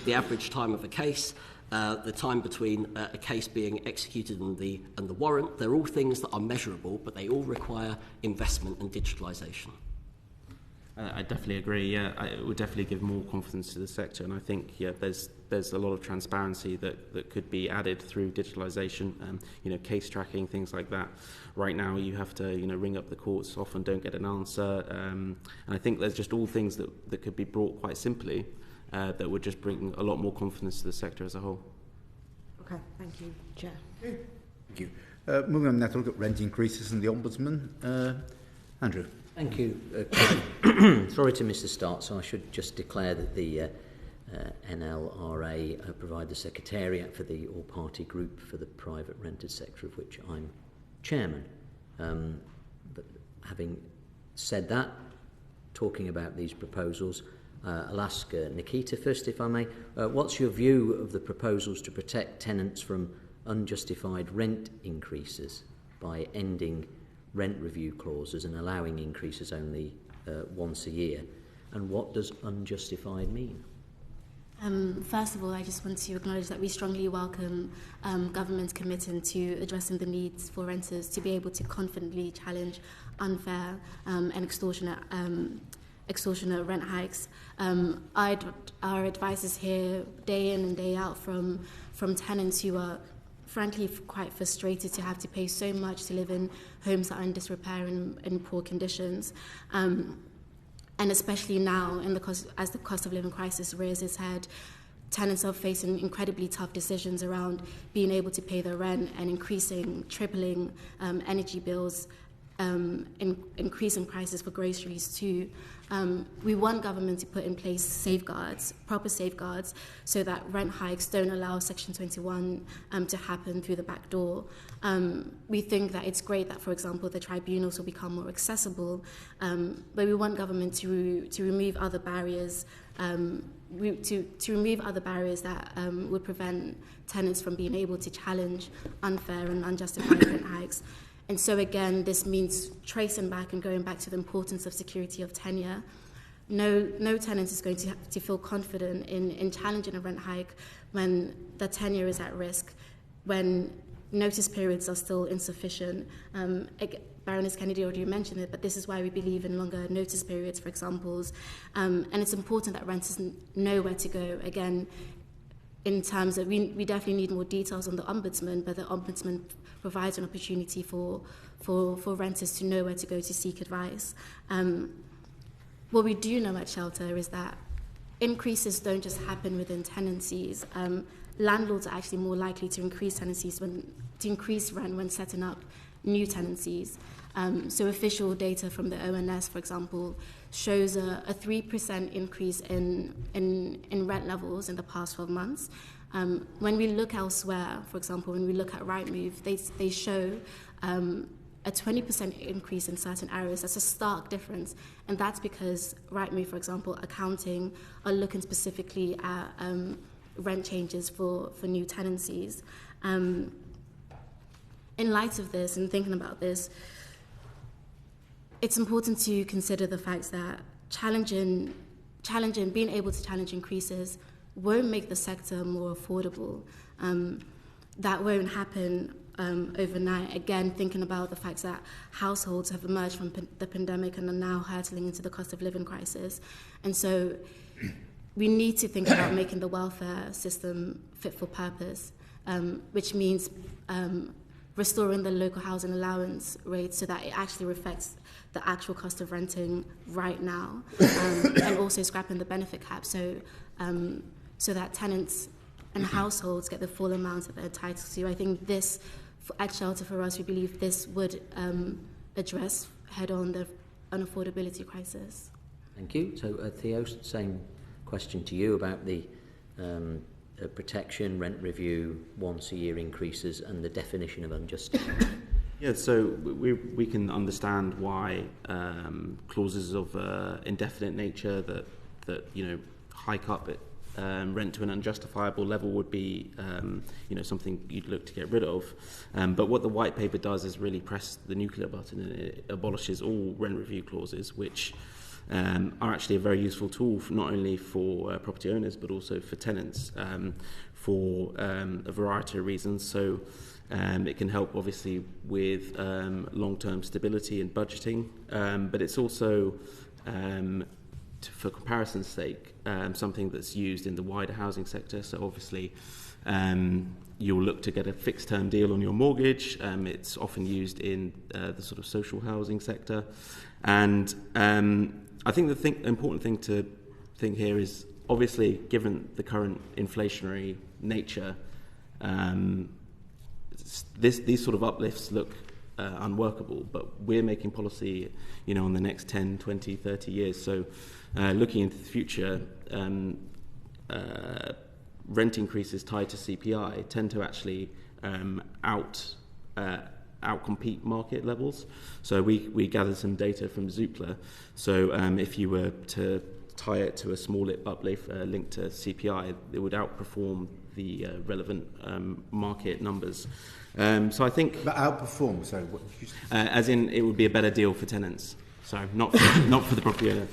The average time of a case, the time between a case being executed and the warrant, they're all things that are measurable, but they all require investment and digitalisation. I definitely agree. It would definitely give more confidence to the sector, and I think there's a lot of transparency that could be added through digitalisation, case tracking, things like that. Right now, you have to ring up the courts, often don't get an answer, and I think there's just all things that could be brought quite simply that would just bring a lot more confidence to the sector as a whole. Okay, thank you, Chair. Okay. Thank you. Moving on now to look at rent increases and the Ombudsman. Andrew. Thank you. Sorry to miss the start, so I should just declare that the NRLA provide the Secretariat for the all-party group for the private rented sector, of which I'm chairman. But having said that, talking about these proposals, I'll ask Nikita first, if I may. What's your view of the proposals to protect tenants from unjustified rent increases by ending rent review clauses and allowing increases only once a year? And what does unjustified mean? First of all, I just want to acknowledge that we strongly welcome government committing to addressing the needs for renters to be able to confidently challenge unfair and extortionate rent hikes. Our advice is here day in and day out from tenants who are frankly quite frustrated to have to pay so much to live in homes that are in disrepair and in poor conditions. And especially now, as the cost of living crisis rears its head, tenants are facing incredibly tough decisions around being able to pay their rent and tripling energy bills, increasing prices for groceries too. We want government to put in place proper safeguards, so that rent hikes don't allow Section 21 to happen through the back door. We think that it's great that, for example, the tribunals will become more accessible, but we want government to remove other barriers, to remove other barriers that would prevent tenants from being able to challenge unfair and unjustified rent hikes. And so again, this means tracing back and going back to the importance of security of tenure. No tenant is going to have to feel confident in challenging a rent hike when the tenure is at risk, when notice periods are still insufficient. Baroness Kennedy already mentioned it, but this is why we believe in longer notice periods, for examples. And it's important that renters know where to go. Again, in terms of, we definitely need more details on the Ombudsman, but the Ombudsman provides an opportunity for renters to know where to go to seek advice. What we do know at Shelter is that increases don't just happen within tenancies. Landlords are actually more likely to increase rent when setting up new tenancies. So official data from the ONS, for example, shows a 3% increase in rent levels in the past 12 months. When we look elsewhere, for example, when we look at Rightmove, they show a 20% increase in certain areas. That's a stark difference, and that's because Rightmove, for example, accounting are looking specifically at rent changes for new tenancies. In light of this and thinking about this, it's important to consider the fact that being able to challenge increases won't make the sector more affordable. That won't happen overnight. Again, thinking about the fact that households have emerged from the pandemic and are now hurtling into the cost of living crisis. And so we need to think about making the welfare system fit for purpose, which means restoring the local housing allowance rate so that it actually reflects the actual cost of renting right now, and also scrapping the benefit cap so that tenants and households get the full amount that they're entitled to. I think this, at Shelter for us, we believe this would address head-on the unaffordability crisis. Thank you. So Theo, same question to you about the protection, rent review, once a year increases and the definition of unjustified. Yeah, so we can understand why clauses of indefinite nature that hike up rent to an unjustifiable level would be something you'd look to get rid of. But what the white paper does is really press the nuclear button, and it abolishes all rent review clauses, which are actually a very useful tool not only for property owners but also for tenants for a variety of reasons. So it can help obviously with long-term stability and budgeting, but it's also, for comparison's sake, something that's used in the wider housing sector. So obviously you'll look to get a fixed term deal on your mortgage. It's often used in the sort of social housing sector. And I think the important thing to think here is, obviously, given the current inflationary nature, these sort of uplifts look unworkable, but we're making policy, on the next 10, 20, 30 years. So looking into the future, rent increases tied to CPI tend to actually outcompete market levels. So we gathered some data from Zoopla. So if you were to tie it to a small uplift linked to CPI, it would outperform the relevant market numbers. So I think... But outperform, sorry, what did you say? As in, it would be a better deal for tenants. So not for the property owner.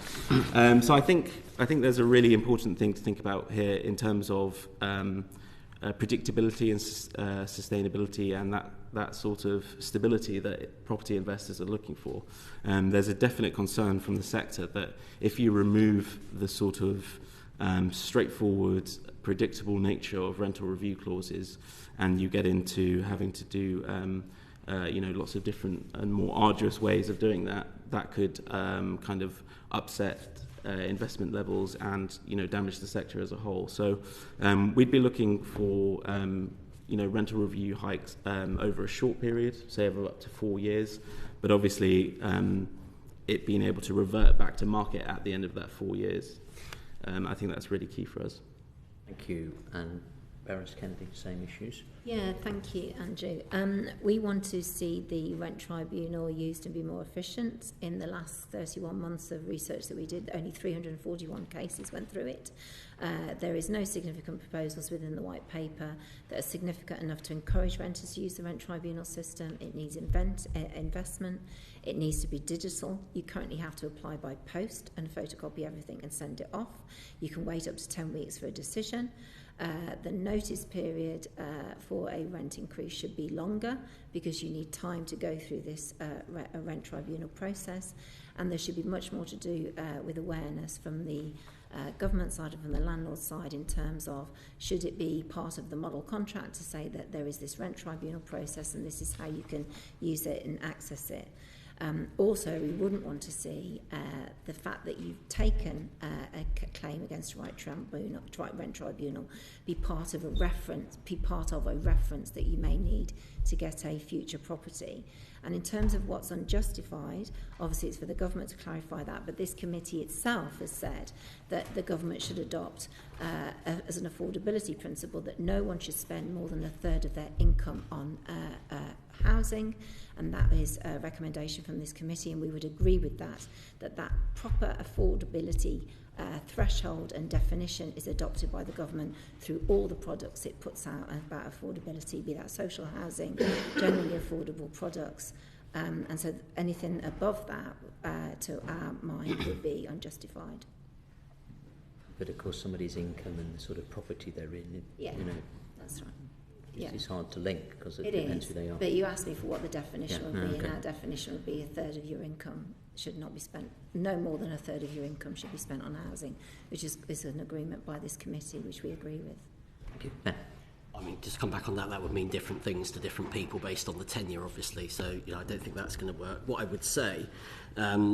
So I think there's a really important thing to think about here in terms of predictability and sustainability, and that sort of stability that property investors are looking for. There's a definite concern from the sector that if you remove the sort of straightforward, predictable nature of rental review clauses, and you get into having to do lots of different and more arduous ways of doing that could kind of upset investment levels and damage the sector as a whole. So we'd be looking for rental review hikes over a short period, say over up to 4 years, but obviously it being able to revert back to market at the end of that 4 years. I think that's really key for us. Thank you. And Baroness Kennedy, same issues. Yeah, thank you, Andrew. We want to see the rent tribunal used to be more efficient. In the last 31 months of research that we did, only 341 cases went through it. There is no significant proposals within the white paper that are significant enough to encourage renters to use the rent tribunal system. It needs investment. It needs to be digital. You currently have to apply by post and photocopy everything and send it off. You can wait up to 10 weeks for a decision. The notice period for a rent increase should be longer because you need time to go through this rent tribunal process, and there should be much more to do with awareness from the government side and from the landlord side in terms of should it be part of the model contract to say that there is this rent tribunal process and this is how you can use it and access it. Also, we wouldn't want to see the fact that you've taken a claim against rent tribunal be part of a reference that you may need to get a future property. And in terms of what's unjustified, obviously it's for the government to clarify that, but this committee itself has said that the government should adopt as an affordability principle that no one should spend more than a third of their income on housing, and that is a recommendation from this committee, and we would agree with that proper affordability threshold and definition is adopted by the government through all the products it puts out about affordability, be that social housing, generally affordable products, and so anything above that, to our mind, would be unjustified. But of course, somebody's income and the sort of property they're in, that's right. It's hard to link because it depends who they are. But you asked me for what the definition would be, and our definition would be a third of your income should not be spent, no more than a third of your income should be spent on housing, which is an agreement by this committee, which we agree with. Thank you. Ben? I mean, just come back on that would mean different things to different people based on the tenure, obviously. So, I don't think that's going to work. What I would say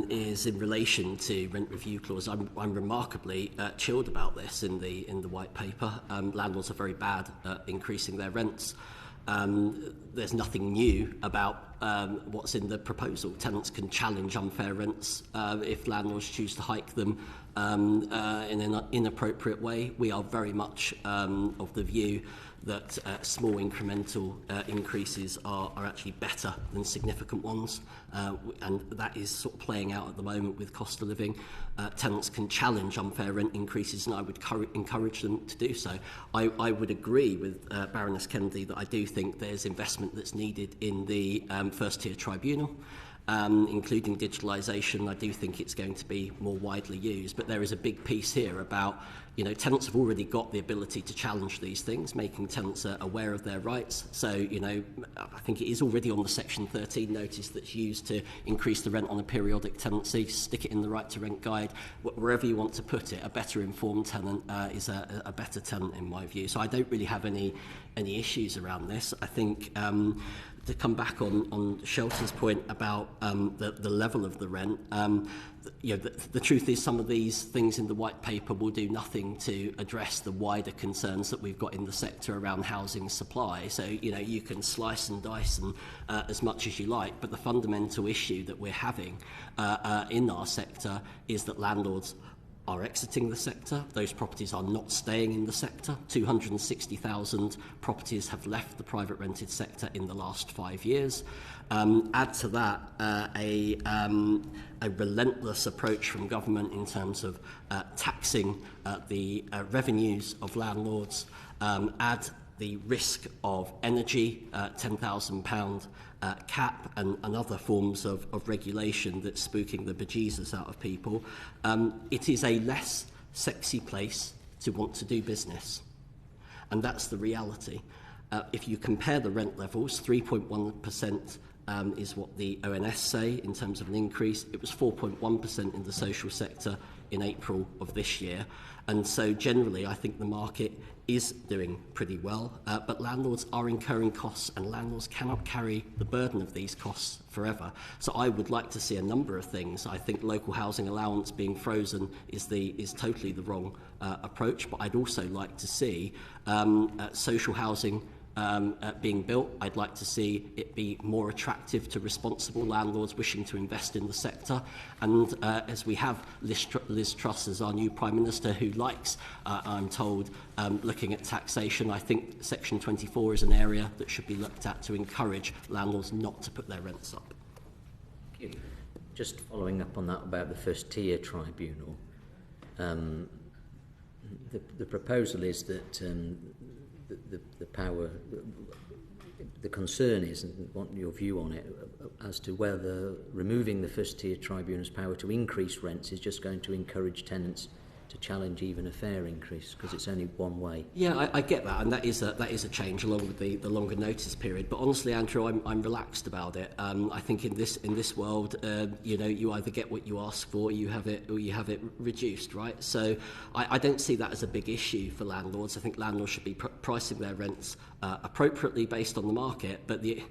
is in relation to rent review clause, I'm remarkably chilled about this in the white paper. Landlords are very bad at increasing their rents. There's nothing new about what's in the proposal. Tenants can challenge unfair rents if landlords choose to hike them in an inappropriate way. We are very much of the view that small incremental increases are actually better than significant ones, and that is sort of playing out at the moment with cost of living. Tenants can challenge unfair rent increases, and I would encourage them to do so. I would agree with Baroness Kennedy that I do think there's investment that's needed in the first tier tribunal. Including digitalisation. I do think it's going to be more widely used, but there is a big piece here about, tenants have already got the ability to challenge these things, making tenants aware of their rights. So, I think it is already on the Section 13 notice that's used to increase the rent on a periodic tenancy, stick it in the right to rent guide, wherever you want to put it. A better informed tenant is a better tenant in my view. So I don't really have any issues around this. I think to come back on Shelton's point about the level of the rent, the truth is some of these things in the white paper will do nothing to address the wider concerns that we've got in the sector around housing supply. So, you can slice and dice and, as much as you like, but the fundamental issue that we're having in our sector is that landlords are exiting the sector. Those properties are not staying in the sector. 260,000 properties have left the private rented sector in the last 5 years. Add to that a relentless approach from government in terms of taxing the revenues of landlords. Add the risk of energy, £10,000 cap and other forms of regulation that's spooking the bejesus out of people. It is a less sexy place to want to do business. And that's the reality. If you compare the rent levels, 3.1% is what the ONS say in terms of an increase. It was 4.1% in the social sector in April of this year. And so generally, I think the market is doing pretty well, but landlords are incurring costs and landlords cannot carry the burden of these costs forever. So I would like to see a number of things. I think local housing allowance being frozen is totally the wrong approach, but I'd also like to see social housing being built. I'd like to see it be more attractive to responsible landlords wishing to invest in the sector. And as we have Liz Truss as our new Prime Minister, who likes, I'm told, looking at taxation, I think Section 24 is an area that should be looked at to encourage landlords not to put their rents up. Thank you. Just following up on that about the first tier tribunal, the proposal is that the power, the concern is, and want your view on it, as to whether removing the first tier tribunal's power to increase rents is just going to encourage tenants to challenge even a fair increase, because it's only one way. Yeah, I get that, and that is a change along with the longer notice period. But honestly, Andrew, I'm relaxed about it. I think in this world, you either get what you ask for, or you have it reduced, right? So I don't see that as a big issue for landlords. I think landlords should be pricing their rents appropriately based on the market. But the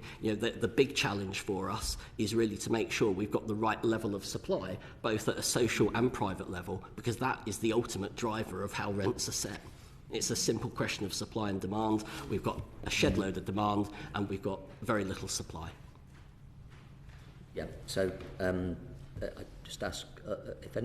big challenge for us is really to make sure we've got the right level of supply, both at a social and private level, because that is the ultimate driver of how rents are set. It's a simple question of supply and demand. We've got a shed load of demand and we've got very little supply. Yeah, so I just ask,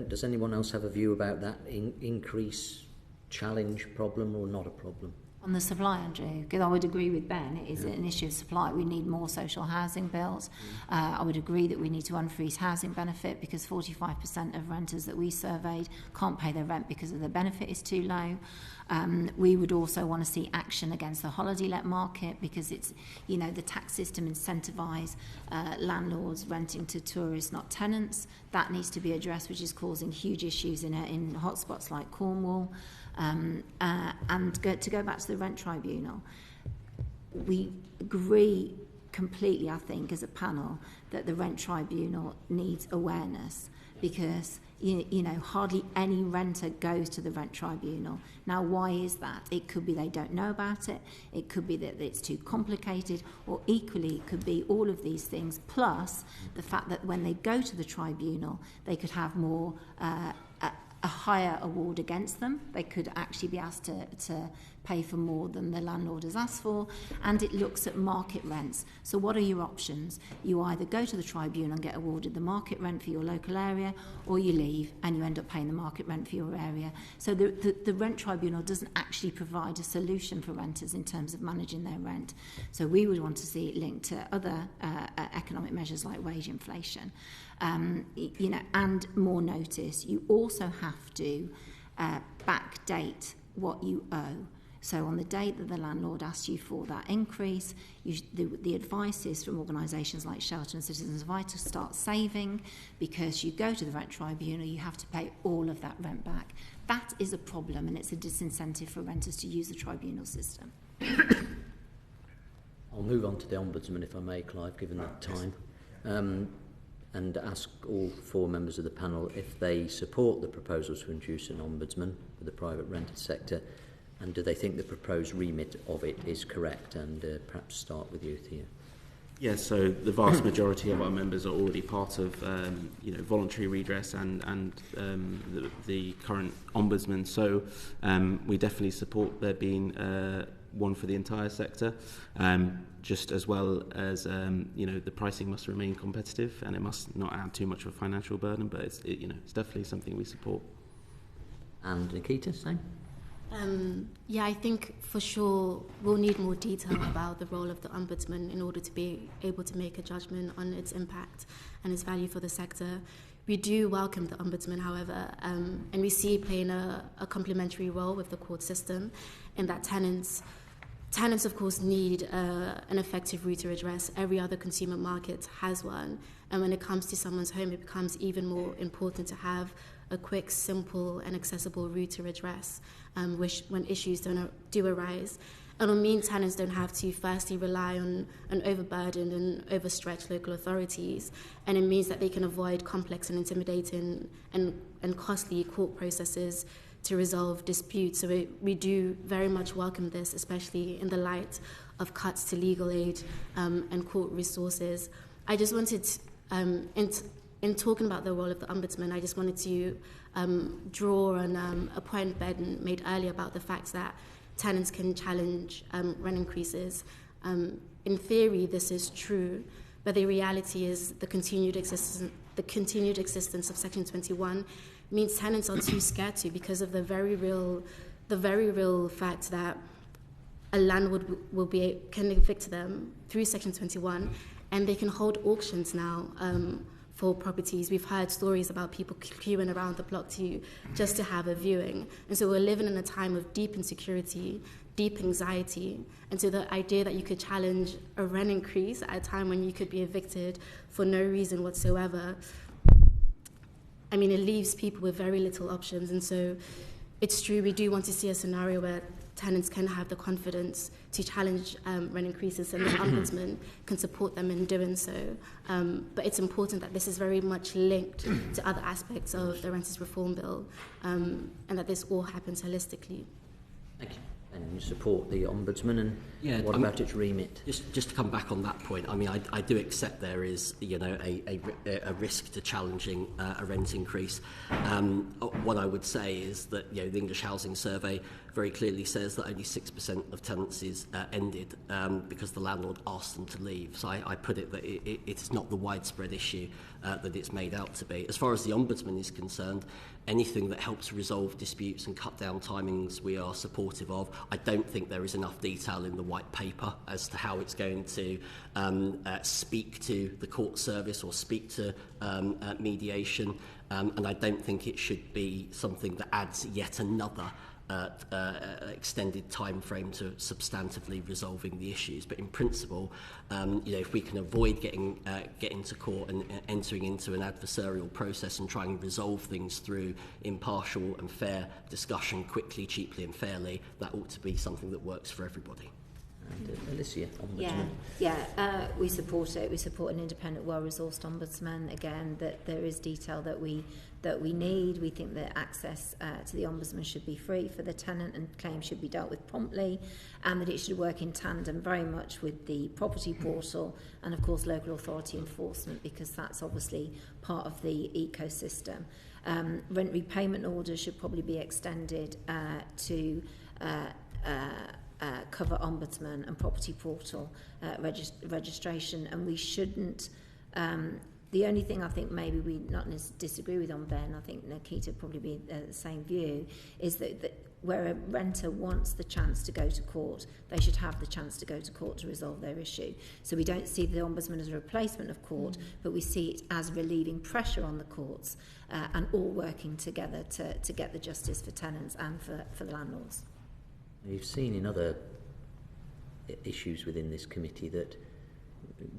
does anyone else have a view about that increase, challenge, problem or not a problem? On the supply, Andrew, because I would agree with Ben, it is an issue of supply. We need more social housing built. I would agree that we need to unfreeze housing benefit, because 45% of renters that we surveyed can't pay their rent because of the benefit is too low. We would also want to see action against the holiday let market, because it's, the tax system incentivise landlords renting to tourists, not tenants. That needs to be addressed, which is causing huge issues in hotspots like Cornwall. And to go back to the rent tribunal, we agree completely, I think, as a panel, that the rent tribunal needs awareness, because hardly any renter goes to the rent tribunal. Now, why is that? It could be they don't know about it, it could be that it's too complicated, or equally it could be all of these things, plus the fact that when they go to the tribunal, they could have more a higher award against them. They could actually be asked to pay for more than the landlord has asked for, and it looks at market rents. So what are your options? You either go to the tribunal and get awarded the market rent for your local area, or you leave and you end up paying the market rent for your area. So the rent tribunal doesn't actually provide a solution for renters in terms of managing their rent. So we would want to see it linked to other economic measures like wage inflation, and more notice. You also have to backdate what you owe. So on the date that the landlord asks you for that increase, the advice is from organisations like Shelter and Citizens Advice to start saving, because you go to the rent tribunal, you have to pay all of that rent back. That is a problem, and it's a disincentive for renters to use the tribunal system. I'll move on to the Ombudsman, if I may, Clive, given that time, and ask all 4 members of the panel if they support the proposals to introduce an Ombudsman for the private rented sector, and do they think the proposed remit of it is correct? And perhaps start with you, Theo. Yes, so the vast majority of our members are already part of voluntary redress and the current Ombudsman. So we definitely support there being one for the entire sector, just as well as the pricing must remain competitive and it must not add too much of a financial burden. But it's definitely something we support. And Nikita, same. I think for sure we'll need more detail about the role of the Ombudsman in order to be able to make a judgment on its impact and its value for the sector. We do welcome the Ombudsman, however, and we see it playing a complementary role with the court system, in that tenants, of course, need an effective route to redress. Every other consumer market has one, and when it comes to someone's home, it becomes even more important to have a quick, simple and accessible route to redress when issues do arise. And it means tenants don't have to firstly rely on an overburdened and overstretched local authorities, and it means that they can avoid complex and intimidating and costly court processes to resolve disputes. So we do very much welcome this, especially in the light of cuts to legal aid and court resources. I just wanted, in talking about the role of the Ombudsman, I just wanted to draw on a point Ben made earlier about the fact that tenants can challenge rent increases. In theory, this is true, but the reality is the continued existence of Section 21 means tenants are too scared to, because of the very real fact that a landlord can evict them through Section 21, and they can hold auctions now for properties. We've heard stories about people queuing around the block just to have a viewing. And so we're living in a time of deep insecurity, deep anxiety. And so the idea that you could challenge a rent increase at a time when you could be evicted for no reason whatsoever, it leaves people with very little options. And so it's true, we do want to see a scenario where tenants can have the confidence to challenge rent increases, and the Ombudsman can support them in doing so. But it's important that this is very much linked to other aspects of the Renters Reform Bill, and that this all happens holistically. Thank you. And you support the Ombudsman, and what about its remit? Just to come back on that point, I do accept there is a risk to challenging a rent increase. What I would say is that the English Housing Survey very clearly says that only 6% of tenancies ended because the landlord asked them to leave. So I put it that it is not the widespread issue that it's made out to be. As far as the Ombudsman is concerned, anything that helps resolve disputes and cut down timings we are supportive of. I don't think there is enough detail in the white paper as to how it's going to speak to the court service or speak to mediation, and I don't think it should be something that adds yet another extended time frame to substantively resolving the issues. But in principle, if we can avoid getting to court and entering into an adversarial process and trying to resolve things through impartial and fair discussion quickly, cheaply and fairly, that ought to be something that works for everybody. And this year, Ombudsman? We support it. We support an independent, well-resourced Ombudsman. Again, that there is detail that we need. We think that access to the Ombudsman should be free for the tenant and claims should be dealt with promptly, and that it should work in tandem very much with the property portal and, of course, local authority enforcement, because that's obviously part of the ecosystem. Rent repayment orders should probably be extended to cover Ombudsman and property portal registration, and we shouldn't. The only thing I think maybe we not disagree with on Ben, I think Nikita would probably be the same view, is that where a renter wants the chance to go to court, they should have the chance to go to court to resolve their issue. So we don't see the Ombudsman as a replacement of court, but we see it as relieving pressure on the courts and all working together to get the justice for tenants and for the landlords. You've seen in other issues within this committee that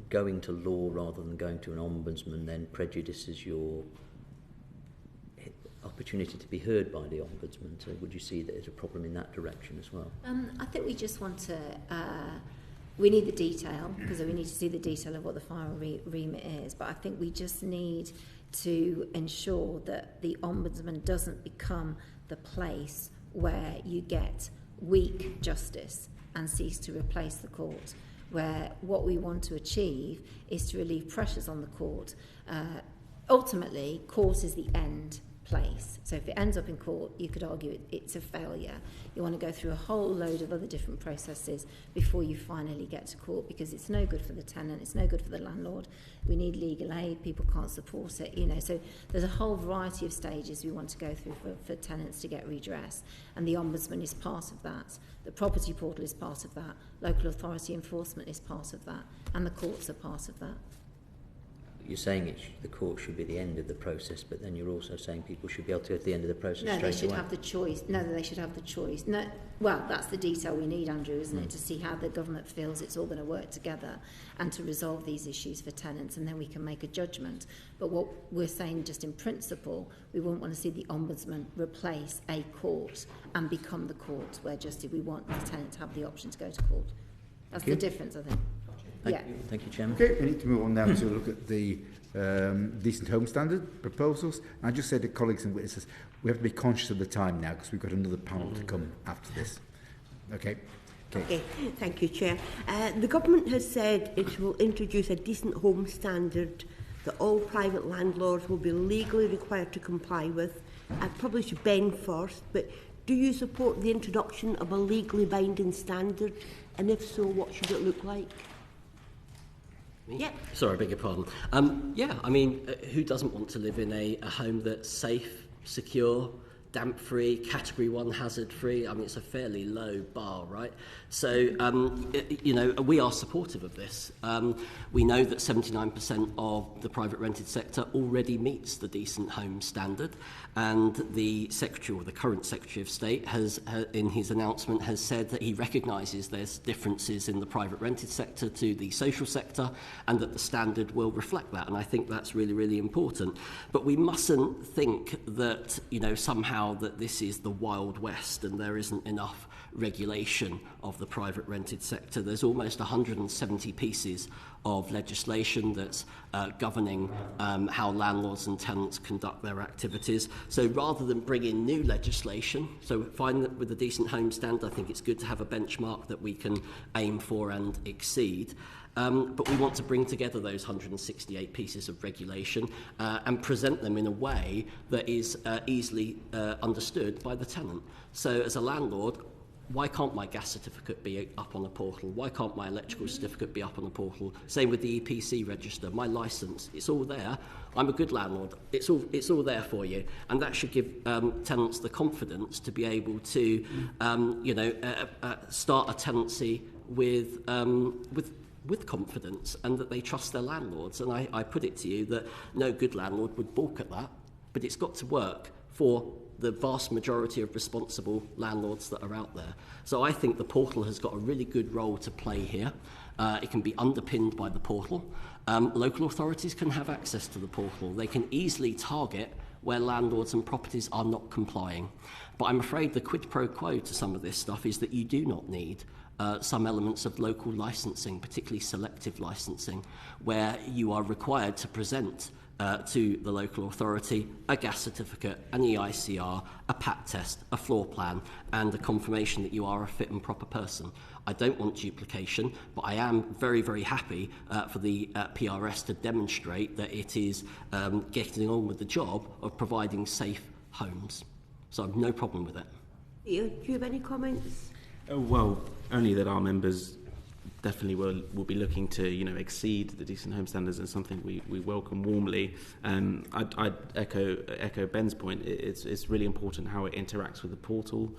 going to law rather than going to an ombudsman then prejudices your opportunity to be heard by the ombudsman. So would you see that there's a problem in that direction as well? I think we just want to... we need the detail, because we need to see the detail of what the final remit is, but I think we just need to ensure that the ombudsman doesn't become the place where you get weak justice and cease to replace the court, where what we want to achieve is to relieve pressures on the court. Ultimately, court is the end place. So if it ends up in court, you could argue it's a failure. You want to go through a whole load of other different processes before you finally get to court, because it's no good for the tenant, it's no good for the landlord. We need legal aid, people can't support it, so there's a whole variety of stages we want to go through for tenants to get redress, and the Ombudsman is part of that. The property portal is part of that, local authority enforcement is part of that, and the courts are part of that. You're saying the court should be the end of the process, but then you're also saying people should be able to go to the end of the process straight away. No, they should have the choice. No, they should have the choice. No, well, that's the detail we need, Andrew, isn't it? To see how the government feels it's all going to work together and to resolve these issues for tenants, and then we can make a judgment. But what we're saying, just in principle, we wouldn't want to see the Ombudsman replace a court and become the court where we want the tenant to have the option to go to court. That's the difference, I think. Thank you, Chairman. Okay, we need to move on now to look at the decent home standard proposals. And I just said to colleagues and witnesses, we have to be conscious of the time now because we've got another panel to come after this. Okay. Okay, thank you, Chair. The government has said it will introduce a decent home standard that all private landlords will be legally required to comply with. I probably should Ben first, but do you support the introduction of a legally binding standard? And if so, what should it look like? Yeah. Sorry, I beg your pardon. Who doesn't want to live in a home that's safe, secure, damp-free, Category 1 hazard-free? I mean, it's a fairly low bar, right? So, we are supportive of this. We know that 79% of the private rented sector already meets the decent home standard, and the Secretary, or the current Secretary of State, has in his announcement has said that he recognises there's differences in the private rented sector to the social sector, and that the standard will reflect that, and I think that's really, really important. But we mustn't think that, somehow that this is the Wild West and there isn't enough regulation of the private rented sector. There's almost 170 pieces of legislation that's governing how landlords and tenants conduct their activities. So rather than bring in new legislation, so fine that with the decent home standard, I think it's good to have a benchmark that we can aim for and exceed. But we want to bring together those 168 pieces of regulation and present them in a way that is easily understood by the tenant. So as a landlord, why can't my gas certificate be up on a portal? Why can't my electrical certificate be up on a portal? Same with the EPC register, my licence, it's all there. I'm a good landlord. It's all there for you, and that should give tenants the confidence to be able to, start a tenancy with confidence, and that they trust their landlords. And I put it to you that no good landlord would balk at that, but it's got to work for the vast majority of responsible landlords that are out there. So I think the portal has got a really good role to play here. It can be underpinned by the portal. Local authorities can have access to the portal. They can easily target where landlords and properties are not complying. But I'm afraid the quid pro quo to some of this stuff is that you do not need some elements of local licensing, particularly selective licensing, where you are required to present to the local authority a gas certificate, an EICR, a PAT test, a floor plan, and a confirmation that you are a fit and proper person. I don't want duplication, but I am very, very happy for the PRS to demonstrate that it is getting on with the job of providing safe homes. So I've no problem with it. Theo, do you have any comments? Well, only that our members definitely will be looking to, exceed the decent home standards, and something we welcome warmly. I'd echo Ben's point. It's really important how it interacts with the portal.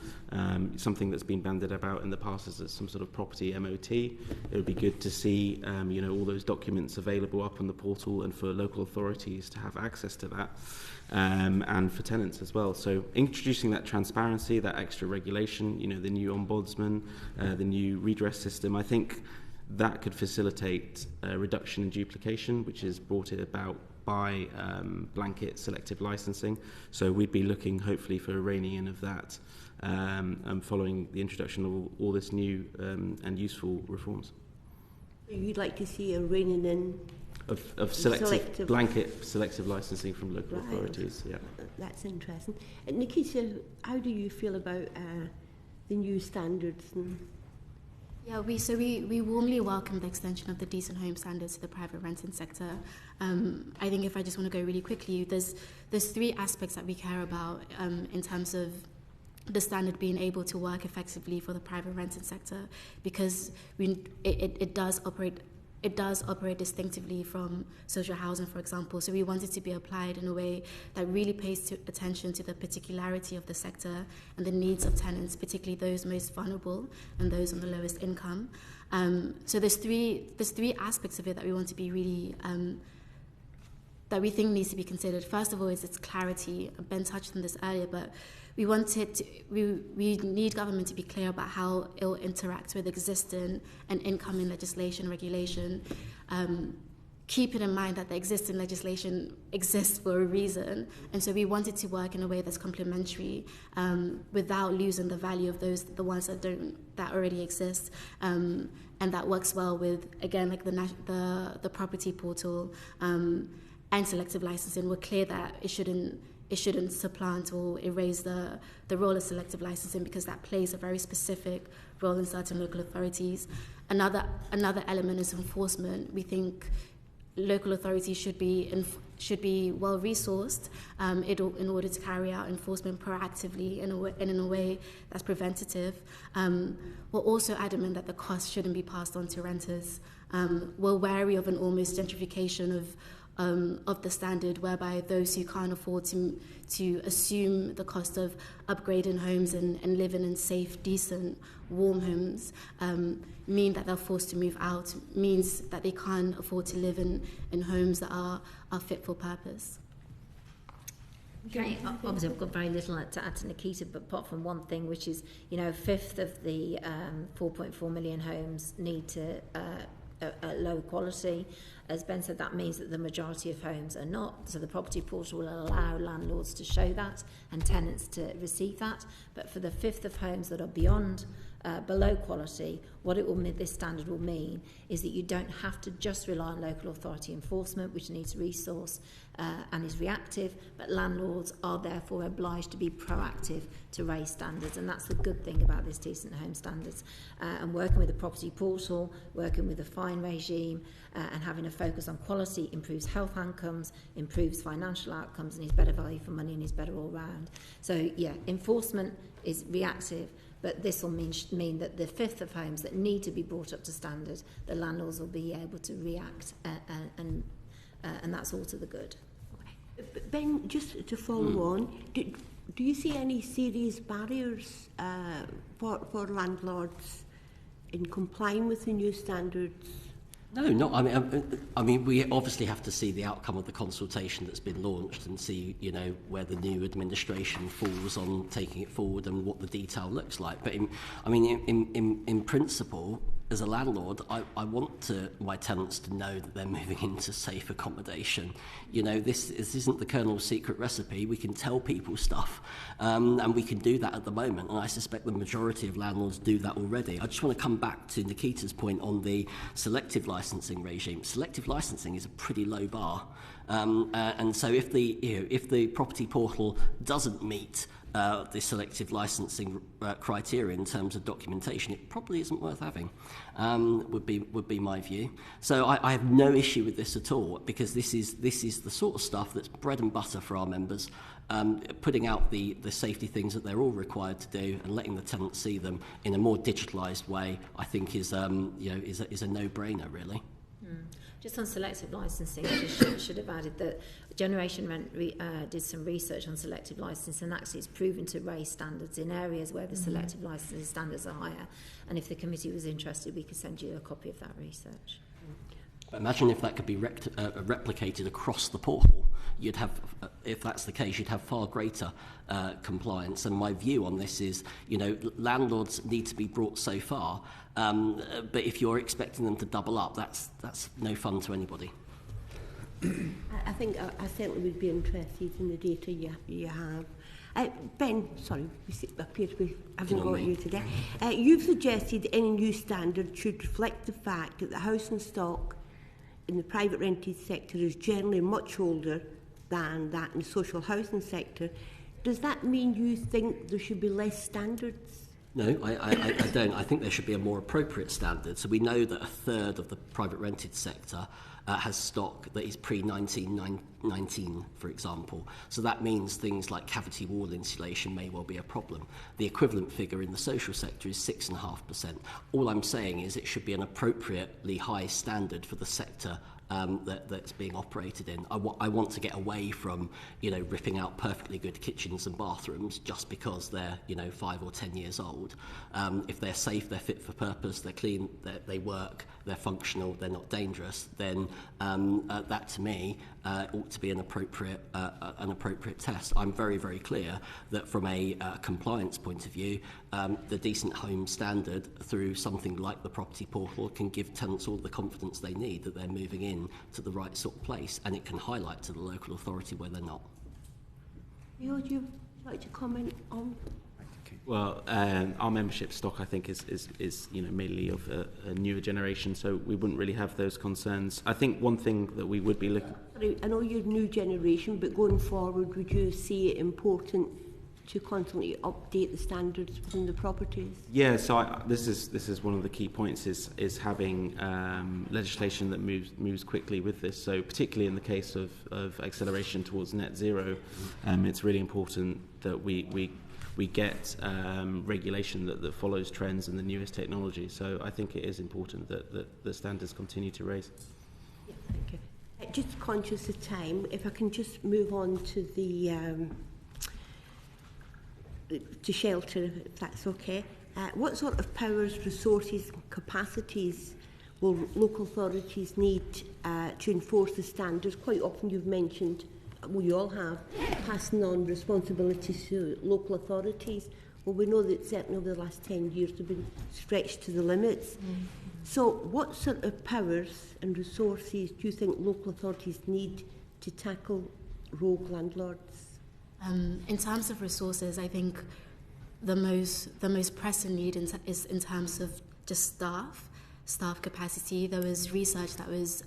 Something that's been bandied about in the past is some sort of property MOT. It would be good to see, all those documents available up on the portal, and for local authorities to have access to that. And for tenants as well. So introducing that transparency, that extra regulation, the new ombudsman, the new redress system, I think that could facilitate a reduction in duplication, which is brought about by blanket selective licensing. So we'd be looking hopefully for a reining in of that following the introduction of all this new and useful reforms. You'd like to see a reining in of selective blanket selective licensing from local authorities. Yeah, that's interesting. Nikita, how do you feel about the new standards? Yeah, we warmly welcome the extension of the decent home standards to the private renting sector. I think if I just want to go really quickly, there's three aspects that we care about in terms of the standard being able to work effectively for the private renting sector, because it does operate distinctively from social housing, for example. So we want it to be applied in a way that really pays attention to the particularity of the sector and the needs of tenants, particularly those most vulnerable and those on the lowest income. So there's three aspects of it that we want to be really that we think needs to be considered. First of all is its clarity. Ben touched on this earlier, but we need government to be clear about how it will interact with existing and incoming legislation, regulation. Keeping in mind that the existing legislation exists for a reason, and so we want it to work in a way that's complementary, without losing the value of the ones that already exist, and that works well with, again, like the property portal and selective licensing. We're clear that it shouldn't supplant or erase the role of selective licensing, because that plays a very specific role in certain local authorities. Another element is enforcement. We think local authorities should be well resourced in order to carry out enforcement proactively and in a way that's preventative. We're also adamant that the cost shouldn't be passed on to renters. We're wary of an almost gentrification of the standard, whereby those who can't afford to assume the cost of upgrading homes and living in safe, decent, warm homes mean that they're forced to move out, means that they can't afford to live in homes that are fit for purpose. Okay, obviously I've got very little to add to Nikita, but apart from one thing, which is, a fifth of the 4.4 million homes need to a low quality. As Ben said, that means that the majority of homes are not. So the property portal will allow landlords to show that and tenants to receive that. But for the fifth of homes that are below quality, what this standard will mean is that you don't have to just rely on local authority enforcement, which needs resource and is reactive, but landlords are therefore obliged to be proactive to raise standards, and that's the good thing about this decent home standards. And working with the property portal, working with the fine regime, and having a focus on quality improves health outcomes, improves financial outcomes, and is better value for money and is better all round. So yeah, enforcement is reactive, but this will mean that the fifth of homes that need to be brought up to standard, the landlords will be able to react, and that's all to the good. Ben, just to follow on, do you see any serious barriers for landlords in complying with the new standards? No, not. I mean, we obviously have to see the outcome of the consultation that's been launched and see, where the new administration falls on taking it forward and what the detail looks like. But in principle, as a landlord, I want my tenants to know that they're moving into safe accommodation. You know, this isn't the Colonel's secret recipe. We can tell people stuff, and we can do that at the moment, and I suspect the majority of landlords do that already. I just want to come back to Nikita's point on the selective licensing regime. Selective licensing is a pretty low bar, and so if the property portal doesn't meet the selective licensing criteria in terms of documentation, it probably isn't worth having, would be my view. So I have no issue with this at all, because this is the sort of stuff that's bread and butter for our members. Putting out the safety things that they're all required to do and letting the tenants see them in a more digitalised way, I think is a no-brainer, really. Just on selective licensing, I just should have added that Regeneration did some research on selective licensing, and actually it's proven to raise standards in areas where the selective licensing standards are higher. And if the committee was interested, we could send you a copy of that research. Imagine if that could be replicated across the portal. You'd have, if that's the case, you'd have far greater compliance. And my view on this is, you know, landlords need to be brought so far, but if you're expecting them to double up, that's no fun to anybody. I think I certainly would be interested in the data you have. Ben, sorry, we appear to be having got you today. You've suggested any new standard should reflect the fact that the housing stock in the private rented sector is generally much older than that in the social housing sector. Does that mean you think there should be less standards? No, I don't. I think there should be a more appropriate standard. So we know that a third of the private rented sector has stock that is pre-1919, for example. So that means things like cavity wall insulation may well be a problem. The equivalent figure in the social sector is 6.5%. All I'm saying is it should be an appropriately high standard for the sector that's being operated in. I want to get away from, you know, ripping out perfectly good kitchens and bathrooms just because they're, you know, 5 or 10 years old. If they're safe, they're fit for purpose, they're clean, they work, they're functional, they're not dangerous, then that to me ought to be an appropriate test. I'm very, very clear that from a compliance point of view, the decent home standard through something like the property portal can give tenants all the confidence they need that they're moving in to the right sort of place, and it can highlight to the local authority where they're not. Theo, would you like to comment on? Well, our membership stock, I think, is you know, mainly of a newer generation, so we wouldn't really have those concerns. I think one thing that we would be looking... Sorry, I know you're new generation, but going forward, would you see it important to constantly update the standards within the properties? Yeah, so this is one of the key points is having legislation that moves quickly with this. So particularly in the case of acceleration towards net zero, it's really important that we get regulation that follows trends and the newest technology. So I think it is important that the standards continue to raise. Yeah, thank you. Just conscious of time, if I can just move on to the to shelter, if that's okay. What sort of powers, resources, capacities will local authorities need to enforce the standards? Quite often you've mentioned, well, you all have, passing on responsibilities to local authorities. Well, we know that certainly over the last 10 years they've been stretched to the limits. Mm-hmm. So what sort of powers and resources do you think local authorities need to tackle rogue landlords? In terms of resources, I think the most pressing need is in terms of just staff capacity. There was research that was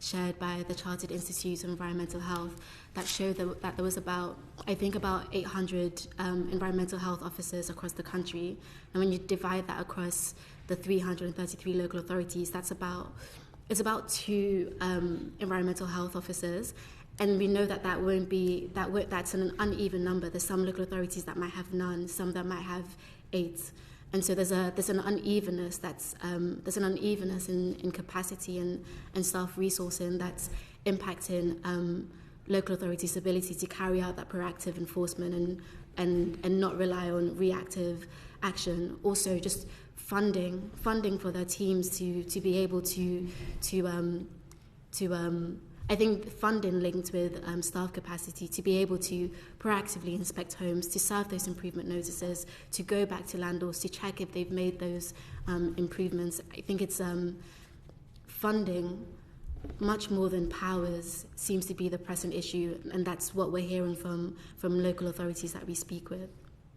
shared by the Chartered Institute of Environmental Health that showed that there was about 800 environmental health officers across the country, and when you divide that across the 333 local authorities, it's about 2 environmental health officers. And we know that's an uneven number. There's some local authorities that might have none, some that might have 8. And so there's an unevenness in capacity and staff resourcing that's impacting local authorities' ability to carry out that proactive enforcement and not rely on reactive action. Also, just funding for their teams to be able to I think funding linked with staff capacity to be able to proactively inspect homes, to serve those improvement notices, to go back to landlords to check if they've made those improvements. I think it's funding, much more than powers, seems to be the present issue, and that's what we're hearing from local authorities that we speak with.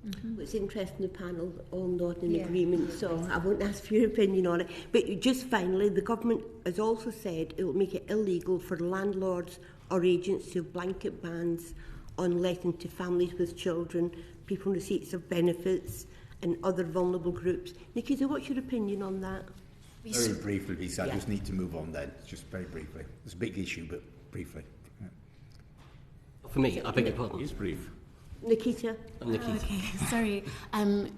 Mm-hmm. It's interesting, the panel all nodding in agreement, so I won't ask for your opinion on it. But just finally, the government has also said it will make it illegal for landlords or agents to have blanket bans on letting to families with children, people on receipts of benefits and other vulnerable groups. Nikita, what's your opinion on that? Very briefly, because I just need to move on then, just very briefly. It's a big issue, but briefly. Yeah. For me, I beg your pardon. It's brief. Nikita. Okay, sorry.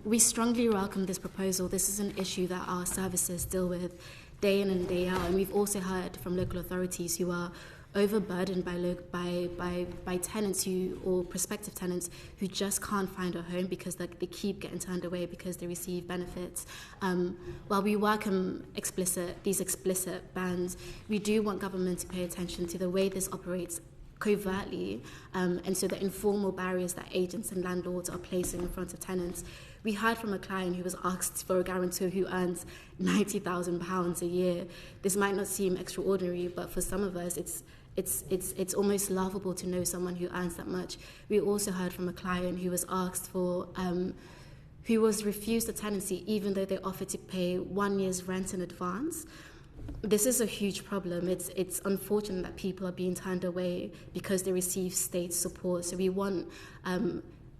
We strongly welcome this proposal. This is an issue that our services deal with day in and day out, and we've also heard from local authorities who are overburdened by tenants or prospective tenants who just can't find a home because they keep getting turned away because they receive benefits. While we welcome these explicit bans, we do want government to pay attention to the way this operates covertly, and so the informal barriers that agents and landlords are placing in front of tenants. We heard from a client who was asked for a guarantor who earns £90,000 a year. This might not seem extraordinary, but for some of us, it's almost laughable to know someone who earns that much. We also heard from a client who was asked for, who was refused a tenancy even though they offered to pay 1 year's rent in advance. This is a huge problem. It's unfortunate that people are being turned away because they receive state support. So we want,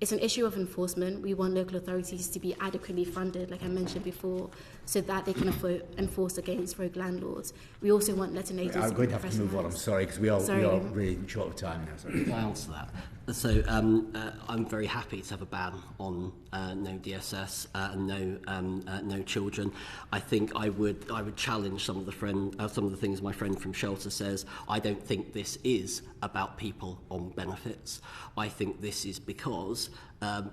it's an issue of enforcement. We want local authorities to be adequately funded, like I mentioned before, so that they can enforce against rogue landlords. We also want letting agents. I'm going to have to move on. I'm sorry, because we are really short of time now. Sorry. Can I answer that? So I'm very happy to have a ban on no DSS and no children. I think I would challenge some of the things my friend from Shelter says. I don't think this is about people on benefits. I think this is because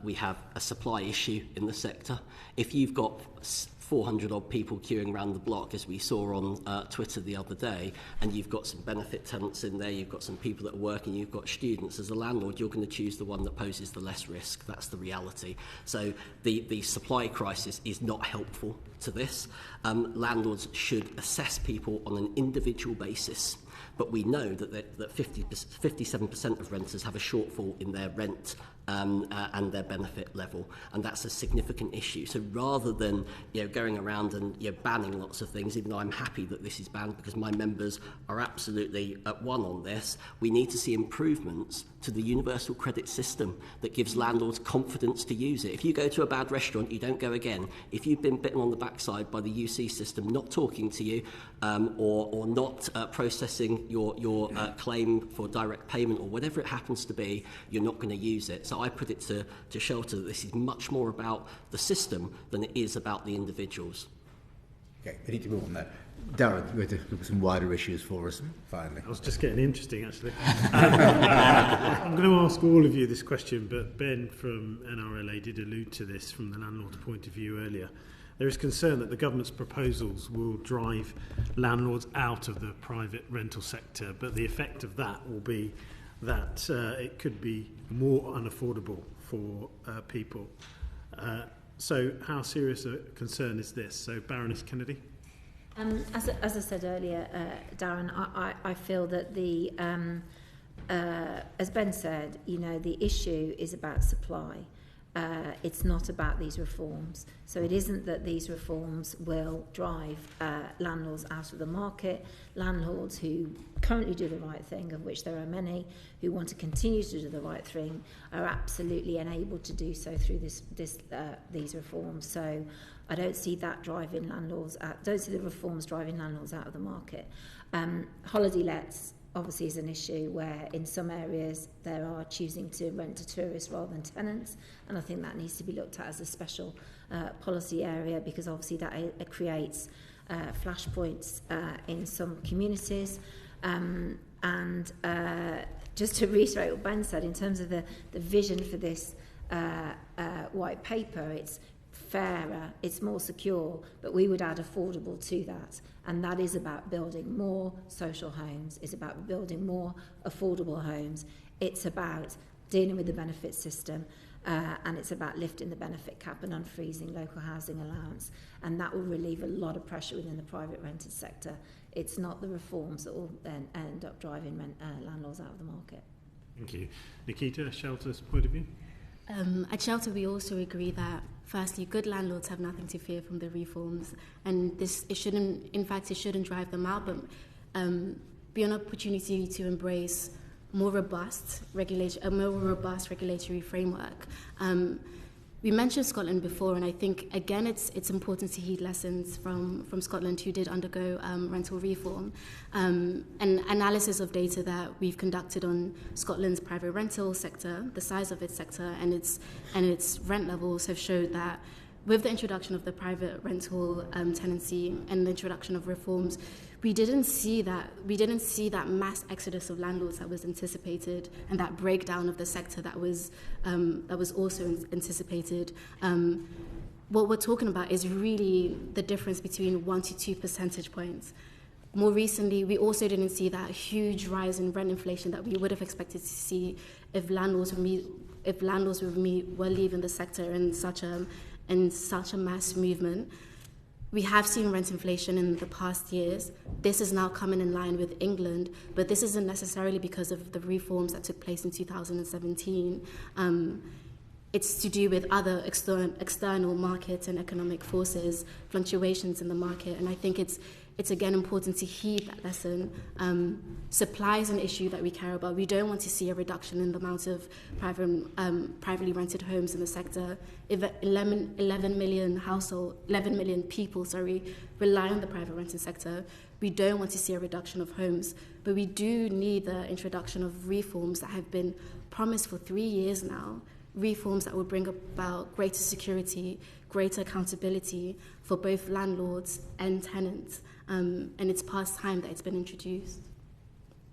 we have a supply issue in the sector. If you've got 400 odd people queuing around the block, as we saw on Twitter the other day, and you've got some benefit tenants in there, you've got some people that are working, you've got students, as a landlord you're going to choose the one that poses the less risk. That's the reality. So the supply crisis is not helpful to this. Landlords should assess people on an individual basis, but we know that 57% of renters have a shortfall in their rent and their benefit level, and that's a significant issue. So rather than going around and banning lots of things, even though I'm happy that this is banned because my members are absolutely at one on this, we need to see improvements to the universal credit system that gives landlords confidence to use it. If you go to a bad restaurant, you don't go again. If you've been bitten on the backside by the UC system not talking to you or not processing your claim for direct payment or whatever it happens to be, you're not going to use it. So I put it to Shelter that this is much more about the system than it is about the individuals. Okay, we need to move on there. Darren, you're going to look at some wider issues for us, finally. I was just getting interesting, actually. I'm going to ask all of you this question, but Ben from NRLA did allude to this from the landlord's point of view earlier. There is concern that the government's proposals will drive landlords out of the private rental sector, but the effect of that will be that it could be more unaffordable for people. So how serious a concern is this? So Baroness Kennedy? As I said earlier, Darren, I feel that as Ben said, the issue is about supply. It's not about these reforms. So it isn't that these reforms will drive landlords out of the market. Landlords who currently do the right thing, of which there are many, who want to continue to do the right thing, are absolutely enabled to do so through these reforms. So I don't see that driving landlords out. Don't see the reforms driving landlords out of the market. Holiday lets obviously is an issue where in some areas there are choosing to rent to tourists rather than tenants, and I think that needs to be looked at as a special policy area, because obviously that it creates flashpoints in some communities. And just to reiterate what Ben said, in terms of the vision for this white paper, it's fairer, it's more secure, but we would add affordable to that. And that is about building more social homes, it's about building more affordable homes, it's about dealing with the benefit system, and it's about lifting the benefit cap and unfreezing local housing allowance. And that will relieve a lot of pressure within the private rented sector. It's not the reforms that will then end up driving landlords out of the market. Thank you. Nikita, Shelter's point of view? At Shelter, we also agree that, firstly, good landlords have nothing to fear from the reforms, and it shouldn't drive them out, but be an opportunity to embrace a more robust regulatory framework. We mentioned Scotland before, and I think, again, it's important to heed lessons from Scotland, who did undergo rental reform. An analysis of data that we've conducted on Scotland's private rental sector, the size of its sector, and its rent levels have showed that with the introduction of the private rental tenancy and the introduction of reforms, we didn't see that mass exodus of landlords that was anticipated, and that breakdown of the sector that was also anticipated. What we're talking about is really the difference between 1 to 2 percentage points. More recently, we also didn't see that huge rise in rent inflation that we would have expected to see if landlords were leaving the sector in such a mass movement. We have seen rent inflation in the past years. This is now coming in line with England, but this isn't necessarily because of the reforms that took place in 2017. It's to do with other external market and economic forces, fluctuations in the market, and I think it's again important to heed that lesson. Supply is an issue that we care about. We don't want to see a reduction in the amount of privately rented homes in the sector. If 11 million people rely on the private rented sector, we don't want to see a reduction of homes. But we do need the introduction of reforms that have been promised for 3 years now, reforms that will bring about greater security, greater accountability for both landlords and tenants. And it's past time that it's been introduced.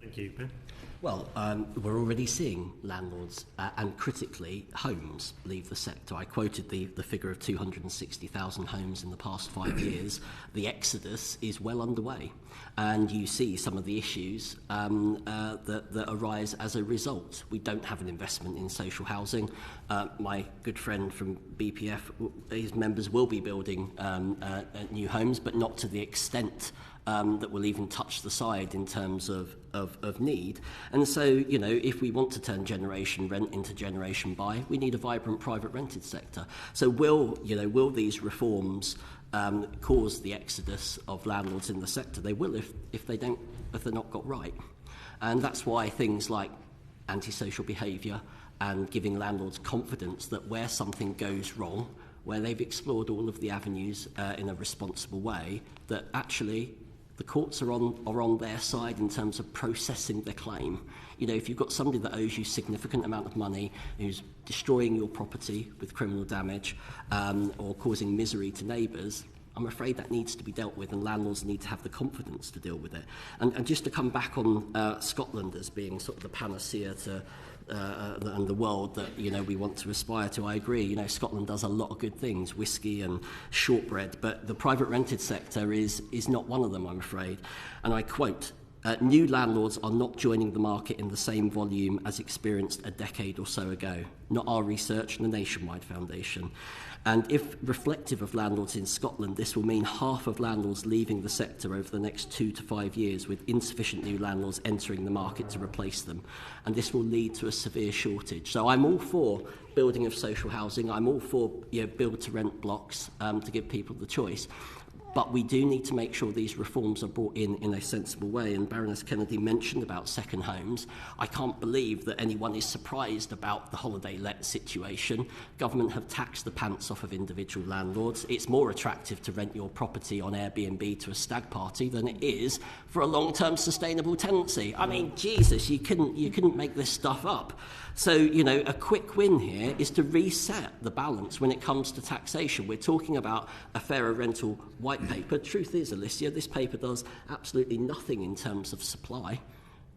Thank you, Ben. Well, we're already seeing landlords and critically homes leave the sector. I quoted the figure of 260,000 homes in the past 5 years. The exodus is well underway, and you see some of the issues that arise as a result. We don't have an investment in social housing. My good friend from BPF, his members will be building new homes, but not to the extent that will even touch the side in terms of need. And so, if we want to turn generation rent into generation buy, we need a vibrant private rented sector. So will these reforms cause the exodus of landlords in the sector? They will if they're not got right. And that's why things like antisocial behaviour and giving landlords confidence that where something goes wrong, where they've explored all of the avenues in a responsible way, that actually the courts are on their side in terms of processing the claim. If you've got somebody that owes you significant amount of money, who's destroying your property with criminal damage or causing misery to neighbours, I'm afraid that needs to be dealt with, and landlords need to have the confidence to deal with it. And just to come back on Scotland as being sort of the panacea to and the world that we want to aspire to, I agree. Scotland does a lot of good things, whiskey and shortbread, but the private rented sector is not one of them, I'm afraid. And I quote, new landlords are not joining the market in the same volume as experienced a decade or so ago. Not our research, the Nationwide Foundation. And if reflective of landlords in Scotland, this will mean half of landlords leaving the sector over the next 2 to 5 years, with insufficient new landlords entering the market to replace them. And this will lead to a severe shortage. So I'm all for building of social housing. I'm all for build-to-rent blocks to give people the choice. But we do need to make sure these reforms are brought in a sensible way. And Baroness Kennedy mentioned about second homes. I can't believe that anyone is surprised about the holiday let situation. Government have taxed the pants off of individual landlords. It's more attractive to rent your property on Airbnb to a stag party than it is for a long-term sustainable tenancy. I mean, Jesus, you couldn't make this stuff up. So, a quick win here is to reset the balance when it comes to taxation. We're talking about a fairer rental white paper. Truth is, Alicia, this paper does absolutely nothing in terms of supply.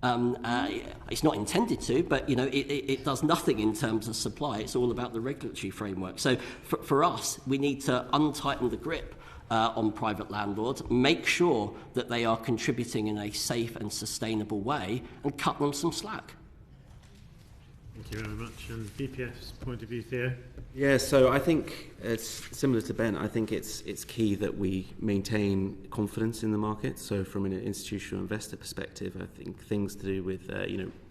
It's not intended to, but it does nothing in terms of supply. It's all about the regulatory framework. So for us, we need to untighten the grip on private landlords, make sure that they are contributing in a safe and sustainable way, and cut them some slack. Thank you very much. And BPF's point of view, Theo? Yeah, so I think it's similar to Ben. I think it's key that we maintain confidence in the market. So from an institutional investor perspective, I think things to do with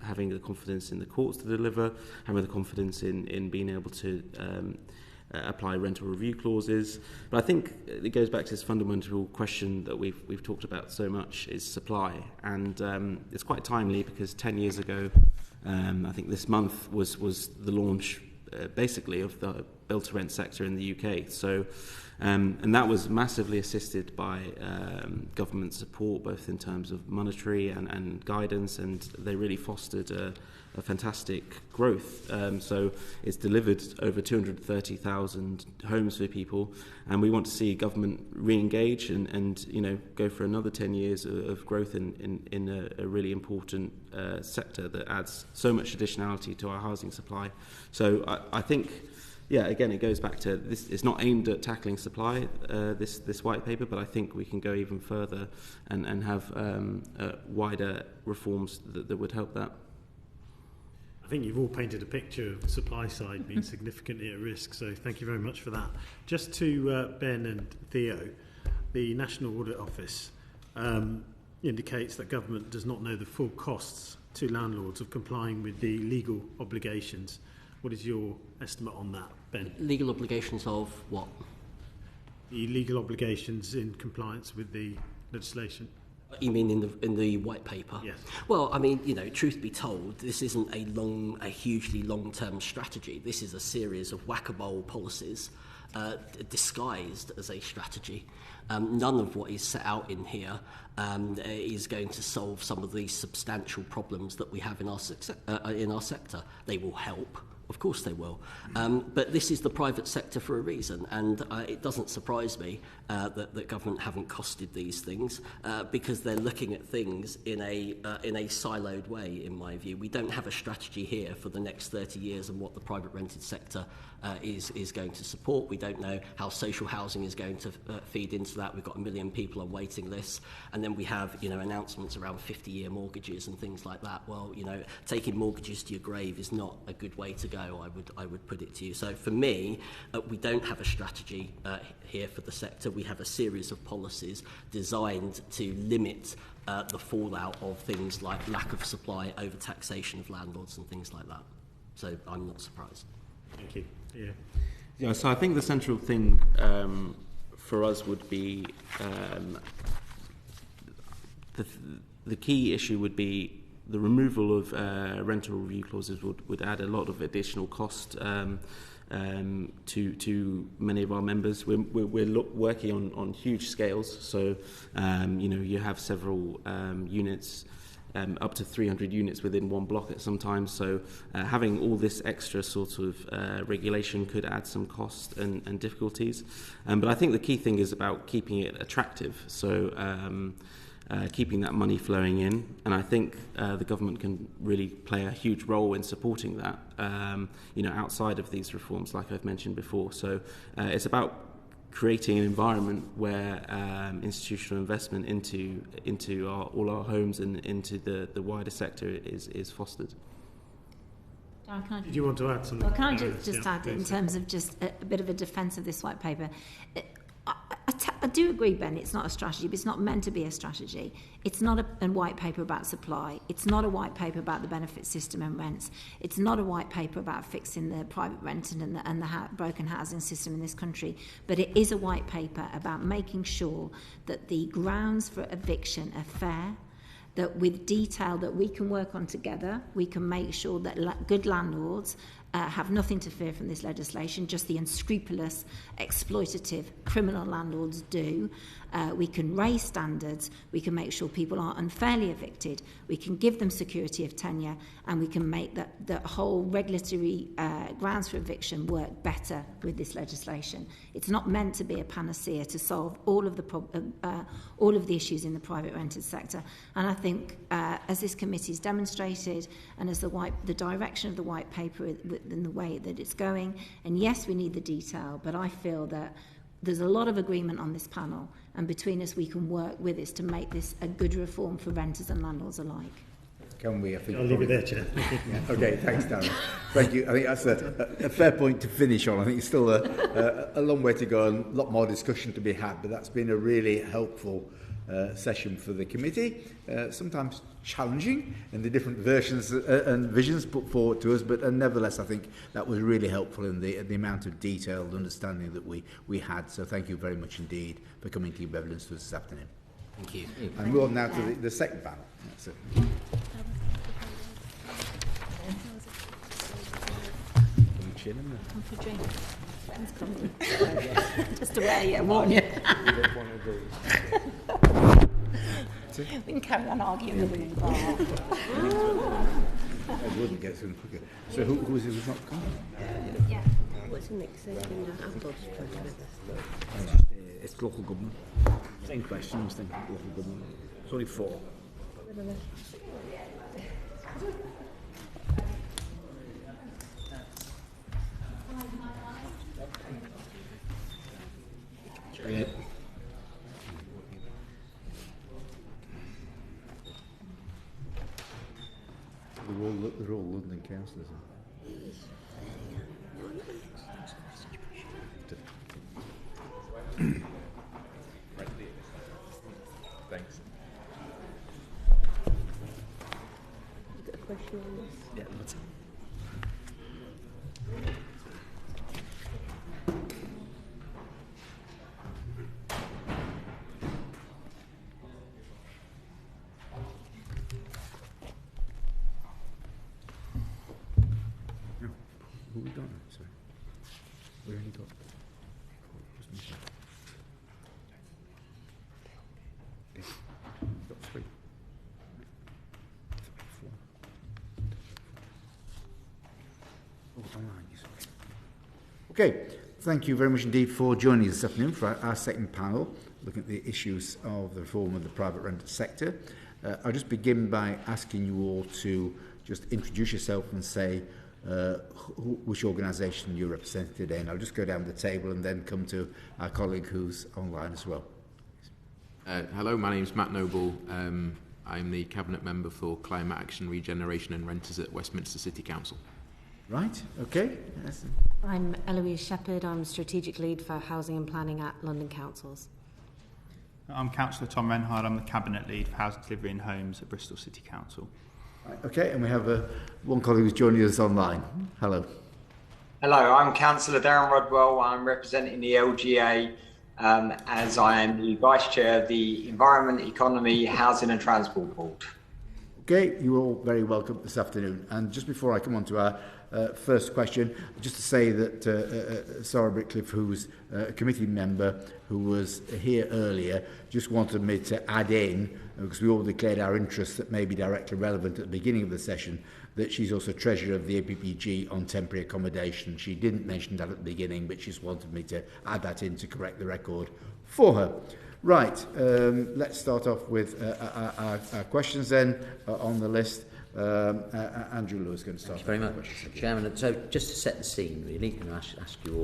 having the confidence in the courts to deliver, having the confidence in being able to apply rental review clauses. But I think it goes back to this fundamental question that we've talked about so much, is supply. And it's quite timely because 10 years ago, I think this month was the launch basically of the build-to-rent sector in the UK. So, and that was massively assisted by government support, both in terms of monetary and guidance, and they really fostered a fantastic growth. So it's delivered over 230,000 homes for people, and we want to see government re-engage and go for another 10 years of growth in a really important sector that adds so much additionality to our housing supply. So I think, yeah, again, it goes back to this. It's not aimed at tackling supply, this white paper, but I think we can go even further and have wider reforms that would help that. I think you've all painted a picture of the supply side being significantly at risk, so thank you very much for that. Just to Ben and Theo, the National Audit Office indicates that government does not know the full costs to landlords of complying with the legal obligations. What is your estimate on that, Ben? Legal obligations of what? The legal obligations in compliance with the legislation. You mean in the white paper? Yes. Well, I mean, truth be told, this isn't a hugely long-term strategy. This is a series of whack-a-mole policies disguised as a strategy. None of what is set out in here is going to solve some of these substantial problems that we have in our sector. They will help. Of course they will. But this is the private sector for a reason, and it doesn't surprise me that government haven't costed these things because they're looking at things in a siloed way, in my view. We don't have a strategy here for the next 30 years and what the private rented sector is going to support. We don't know how social housing is going to feed into that. We've got 1 million people on waiting lists, and then we have announcements around 50-year mortgages and things like that. Well, taking mortgages to your grave is not a good way to go. I would put it to you. So for me, we don't have a strategy here for the sector. We have a series of policies designed to limit the fallout of things like lack of supply, over-taxation of landlords and things like that. So I'm not surprised. Thank you. Yeah. Yeah, so I think the central thing for us would be the key issue would be the removal of rental review clauses would add a lot of additional cost to many of our members. We're working on huge scales, so you have several units, up to 300 units within one block at some times. So having all this extra sort of regulation could add some cost and difficulties. But I think the key thing is about keeping it attractive. So keeping that money flowing in, and I think the government can really play a huge role in supporting that, outside of these reforms, like I've mentioned before. So it's about creating an environment where institutional investment into all our homes and into the wider sector is fostered. Darren, Did you want to add something? Well, can I just add, in terms of just a bit of a defence of this white paper? I do agree, Ben, it's not a strategy, but it's not meant to be a strategy. It's not a white paper about supply. It's not a white paper about the benefit system and rents. It's not a white paper about fixing the private rent and the broken housing system in this country. But it is a white paper about making sure that the grounds for eviction are fair, that with detail that we can work on together, we can make sure that good landlords have nothing to fear from this legislation, just the unscrupulous, exploitative, criminal landlords do. We can raise standards, we can make sure people aren't unfairly evicted, we can give them security of tenure, and we can make the whole regulatory grounds for eviction work better with this legislation. It's not meant to be a panacea to solve all of the issues in the private rented sector. And I think, as this committee has demonstrated, and as the direction of the white paper in the way that it's going, and yes, we need the detail, but I feel that there's a lot of agreement on this panel, and between us we can work with this to make this a good reform for renters and landlords alike. Can we? I think I'll leave it there, Chair. Yeah. Okay, thanks, Darren. Thank you. I think that's a fair point to finish on. I think it's still a long way to go and a lot more discussion to be had, but that's been a really helpful session for the committee. Sometimes challenging in the different versions and visions put forward to us, but nevertheless, I think that was really helpful in the amount of detailed understanding that we had. So thank you very much indeed for coming to give evidence to us this afternoon. Thank you. And we're on now to the second panel. That's it. Come for a drink. Ben's coming. Just to wear you, warn you. We can carry on arguing in the bar. I wouldn't get some quicker. So who is it who's not coming? Yeah. What's the next thing? It's local government. Same questions, then local government. It's only 4. Yeah. They're all London councillors. Thanks. You've got a question on this? Yeah, what's Who we got? Sorry. We only got. Got 3. 4. Oh, online, yes. Okay, thank you very much indeed for joining us this afternoon for our second panel, looking at the issues of the reform of the private rented sector. I'll just begin by asking you all to just introduce yourself and say which organisation you're represented today, and I'll just go down the table and then come to our colleague who's online as well. Hello, my name's Matt Noble. I'm the Cabinet Member for Climate Action, Regeneration and Renters at Westminster City Council. Right, okay. Yes. I'm Eloise Shepherd. I'm Strategic Lead for Housing and Planning at London Councils. I'm Councillor Tom Renhard. I'm the Cabinet Lead for Housing Delivery and Homes at Bristol City Council. Right, okay, and we have one colleague who's joining us online. Hello. Hello, I'm Councillor Darren Rodwell. I'm representing the LGA as I am the Vice Chair of the Environment, Economy, Housing and Transport Board. Okay, you're all very welcome this afternoon. And just before I come on to our first question, just to say that Sarah Brickliffe, who's a committee member who was here earlier, just wanted me to add in, because we all declared our interests that may be directly relevant at the beginning of the session, that she's also Treasurer of the APPG on temporary accommodation. She didn't mention that at the beginning, but she just wanted me to add that in to correct the record for her. Right, let's start off with our questions then on the list. Andrew Lewis is going to start. Thank you very much, Chairman. So just to set the scene, really, and ask you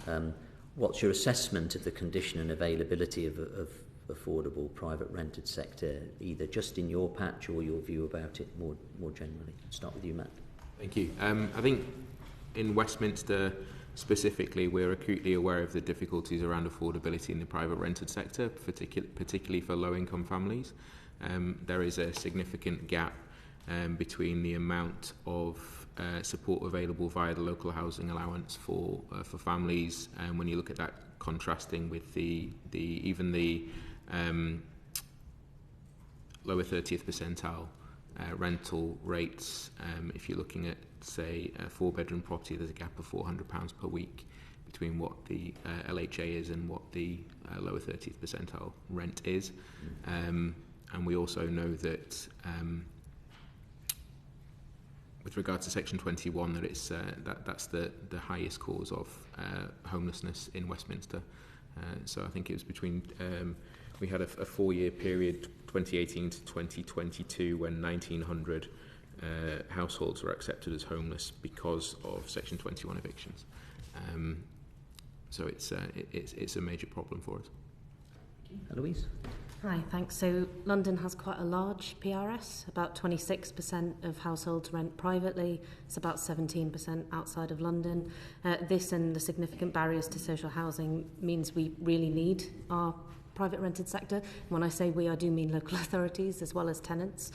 all, what's your assessment of the condition and availability of affordable private rented sector, either just in your patch or your view about it more generally? I'll start with you, Matt. Thank you. I think in Westminster specifically, we're acutely aware of the difficulties around affordability in the private rented sector, particularly for low-income families. There is a significant gap between the amount of support available via the local housing allowance for families, and when you look at that contrasting with the lower 30th percentile rental rates. If you're looking at, say, a 4-bedroom property, there's a gap of £400 per week between what the LHA is and what the lower 30th percentile rent is. And we also know that with regard to Section 21, that it's that's the highest cause of homelessness in Westminster. So I think it was between we had a 4-year period, 2018 to 2022, when 1,900 households were accepted as homeless because of Section 21 evictions. So it's a major problem for us. Eloise? Hi, thanks. So London has quite a large PRS. About 26% of households rent privately. It's about 17% outside of London. This and the significant barriers to social housing means we really need our private rented sector. When I say we, I do mean local authorities as well as tenants.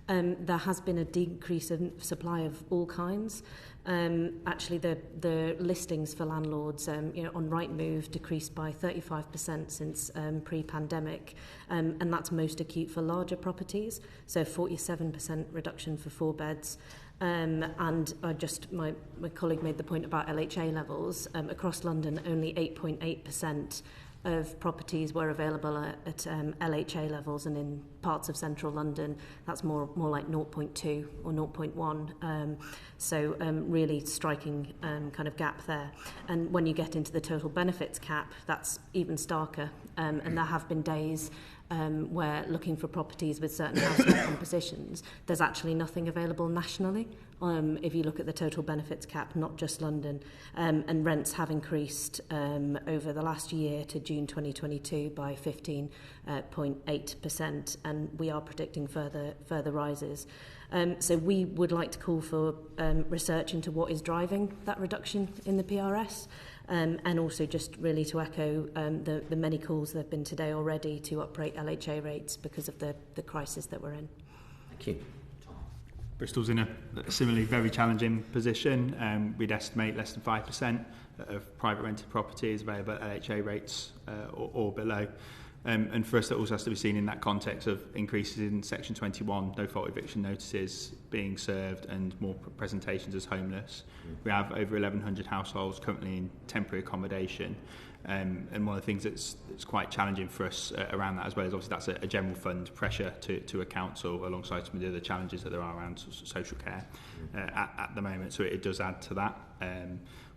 There has been a decrease in supply of all kinds. Actually, the listings for landlords on Rightmove decreased by 35% since pre-pandemic, and that's most acute for larger properties, so 47% reduction for 4 beds. And my colleague made the point about LHA levels. Across London, only 8.8% of properties were available at LHA levels, and in parts of central London that's more like 0.2 or 0.1, so really striking kind of gap there. And when you get into the total benefits cap, that's even starker, and there have been days where looking for properties with certain household compositions, there's actually nothing available nationally. If you look at the total benefits cap, not just London, and rents have increased over the last year to June 2022 by 15.8%, and we are predicting further rises. So we would like to call for research into what is driving that reduction in the PRS, and also just really to echo the many calls that have been today already to uprate LHA rates because of the crisis that we're in. Thank you. Bristol's in a similarly very challenging position. We'd estimate less than 5% of private rented properties available at LHA rates or below. And for us, that also has to be seen in that context of increases in Section 21, no-fault eviction notices being served and more presentations as homeless. We have over 1,100 households currently in temporary accommodation. And one of the things that's quite challenging for us around that as well is obviously that's a general fund pressure to a council alongside some of the other challenges that there are around social care at the moment. So it does add to that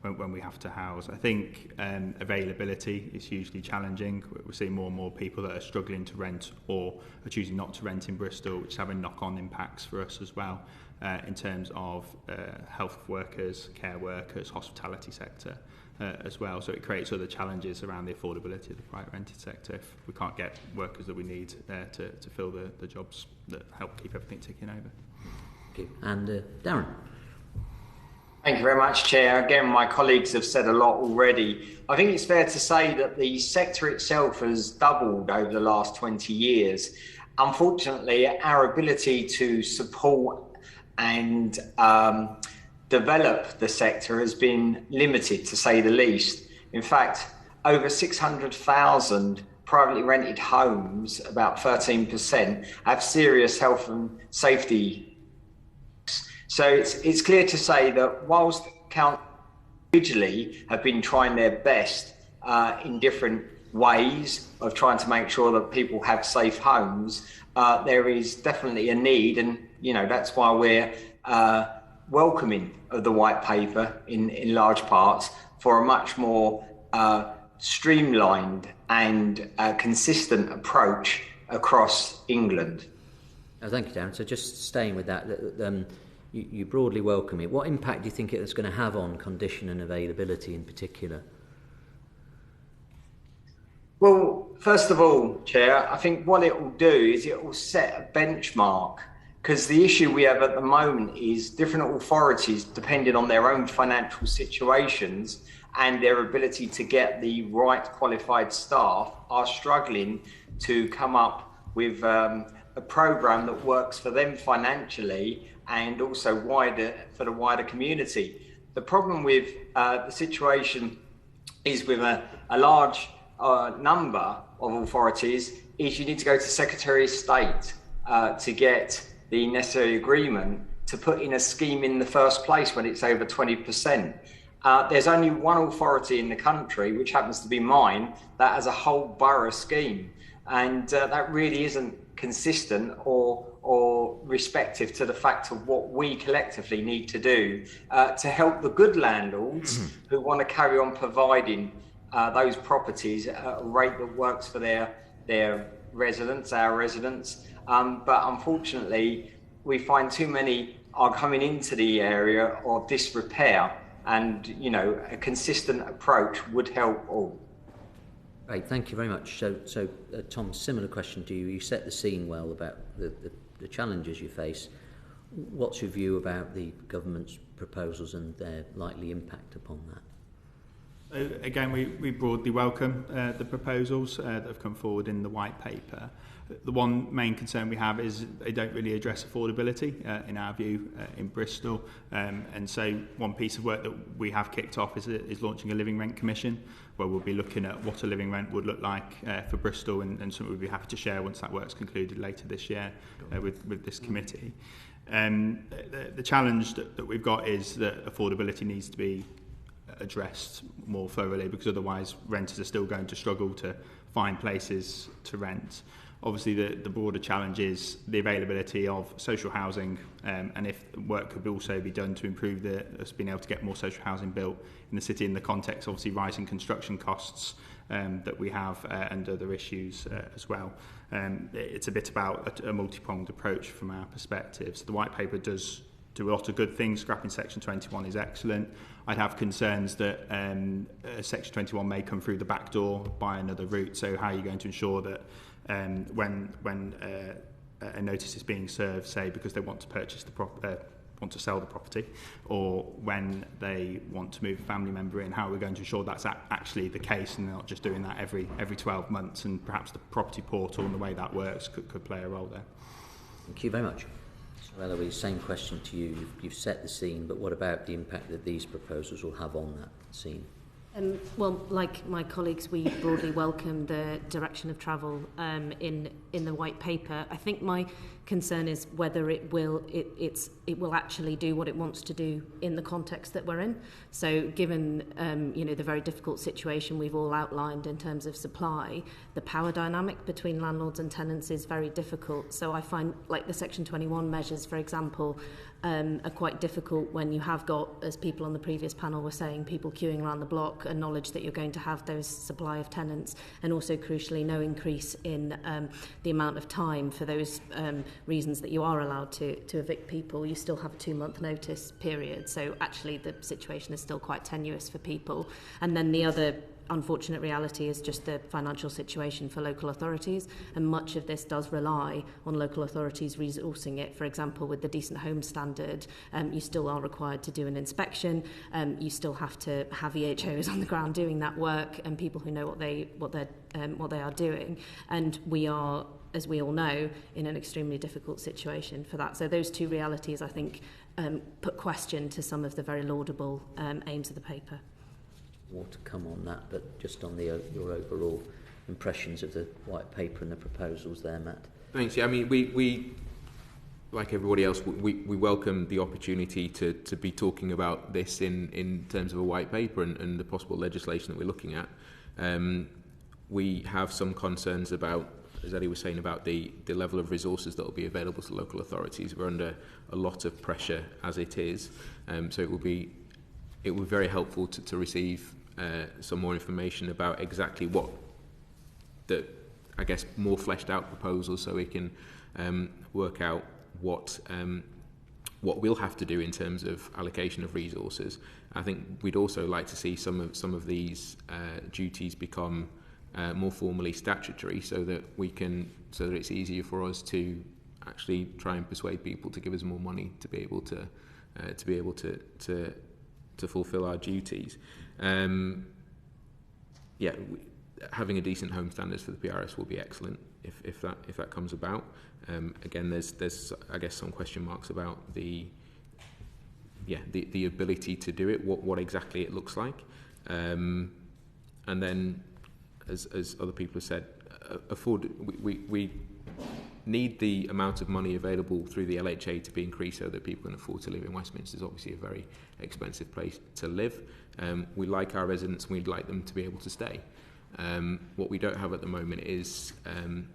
when we have to house. I think availability is hugely challenging. We're seeing more and more people that are struggling to rent or are choosing not to rent in Bristol, which is having knock-on impacts for us as well in terms of health workers, care workers, hospitality sector. As well, so it creates other challenges around the affordability of the private rented sector if we can't get workers that we need there to fill the jobs that help keep everything ticking over. Okay. And Darren. Thank you very much, Chair. Again, my colleagues have said a lot already. I think it's fair to say that the sector itself has doubled over the last 20 years. Unfortunately, our ability to support and develop the sector has been limited, to say the least. In fact, over 600,000 privately rented homes, about 13%, have serious health and safety. So it's clear to say that whilst councils individually have been trying their best in different ways of trying to make sure that people have safe homes, there is definitely a need, and that's why we're welcoming of the white paper in large parts for a much more streamlined and consistent approach across England. Thank you, Darren. So just staying with that, you broadly welcome it. What impact do you think it's going to have on condition and availability in particular? Well, first of all, Chair, I think what it will do is it will set a benchmark, because the issue we have at the moment is different authorities, depending on their own financial situations and their ability to get the right qualified staff, are struggling to come up with a programme that works for them financially and also for the wider community. The problem with the situation is with a large number of authorities is you need to go to Secretary of State to get the necessary agreement to put in a scheme in the first place when it's over 20%. There's only one authority in the country, which happens to be mine, that has a whole borough scheme. And that really isn't consistent or respective to the fact of what we collectively need to do to help the good landlords who want to carry on providing those properties at a rate that works for their residents, our residents. But unfortunately, we find too many are coming into the area of disrepair, and a consistent approach would help all. Right, thank you very much. So Tom, similar question to you. You set the scene well about the challenges you face. What's your view about the government's proposals and their likely impact upon that? So again, we broadly welcome the proposals that have come forward in the white paper. The one main concern we have is they don't really address affordability, in our view, in Bristol. And so one piece of work that we have kicked off is launching a living rent commission, where we'll be looking at what a living rent would look like for Bristol, and something we'd be happy to share once that work's concluded later this year with this committee. The challenge that we've got is that affordability needs to be addressed more thoroughly, because otherwise renters are still going to struggle to find places to rent. Obviously, the broader challenge is the availability of social housing, and if work could also be done to improve us being able to get more social housing built in the city, in the context, obviously, rising construction costs that we have and other issues as well. It's a bit about a multi-pronged approach from our perspective. So the white paper does do a lot of good things. Scrapping Section 21 is excellent. I'd have concerns that Section 21 may come through the back door by another route. So how are you going to ensure that when a notice is being served, say because they want to purchase want to sell the property, or when they want to move a family member in, how are we going to ensure that's actually the case and they're not just doing that every 12 months? And perhaps the property portal and the way that works could play a role there. Thank you very much. So Eloise, same question to you. You've set the scene, but what about the impact that these proposals will have on that scene? Well, like my colleagues, we broadly welcome the direction of travel in the white paper. I think my concern is whether it will actually do what it wants to do in the context that we're in. So, given the very difficult situation we've all outlined in terms of supply, the power dynamic between landlords and tenants is very difficult. So, I find like the Section 21 measures, for example, are quite difficult when you have got, as people on the previous panel were saying, people queuing around the block, a knowledge that you're going to have those supply of tenants, and also crucially no increase in the amount of time for those reasons that you are allowed to evict people. You still have a 2-month notice period, so actually the situation is still quite tenuous for people. And then the other unfortunate reality is just the financial situation for local authorities, and much of this does rely on local authorities resourcing it. For example, with the Decent Home Standard, you still are required to do an inspection, you still have to have EHOs on the ground doing that work, and people who know what they are doing, and we are, as we all know, in an extremely difficult situation for that. So those two realities, I think, put question to some of the very laudable aims of the paper. More to come on that, but just on your overall impressions of the white paper and the proposals there, Matt. Thanks. Yeah, I mean, we like everybody else, we welcome the opportunity to be talking about this in terms of a white paper and the possible legislation that we're looking at. We have some concerns about, as Eddie was saying, about the level of resources that will be available to local authorities. We're under a lot of pressure as it is, so it would be very helpful to receive some more information about exactly what the, I guess, more fleshed out proposals, so we can work out what we'll have to do in terms of allocation of resources. I think we'd also like to see some of these duties become more formally statutory, so that it's easier for us to actually try and persuade people to give us more money to be able to fulfil our duties. Having a decent home standards for the PRS will be excellent if that comes about. Again, there's I guess some question marks about the ability to do it, what exactly it looks like, and then as other people have said, need the amount of money available through the LHA to be increased so that people can afford to live in Westminster. Is obviously a very expensive place to live. We like our residents and we'd like them to be able to stay. What we don't have at the moment is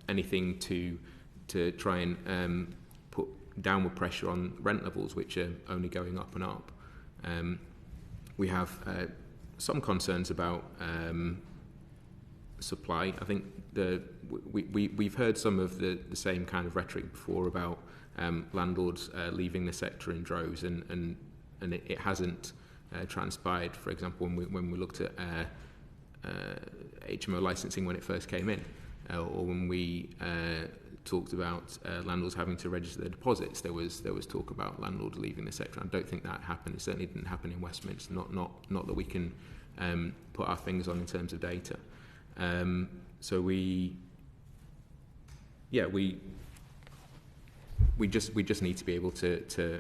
anything to try and put downward pressure on rent levels, which are only going up and up. We have some concerns about supply. I think we've heard some of the same kind of rhetoric before about landlords leaving the sector in droves, and it hasn't transpired. For example, when we looked at HMO licensing when it first came in, or when we talked about landlords having to register their deposits, there was talk about landlords leaving the sector. I don't think that happened. It certainly didn't happen in Westminster. Not that we can put our fingers on in terms of data. So we just need to be able to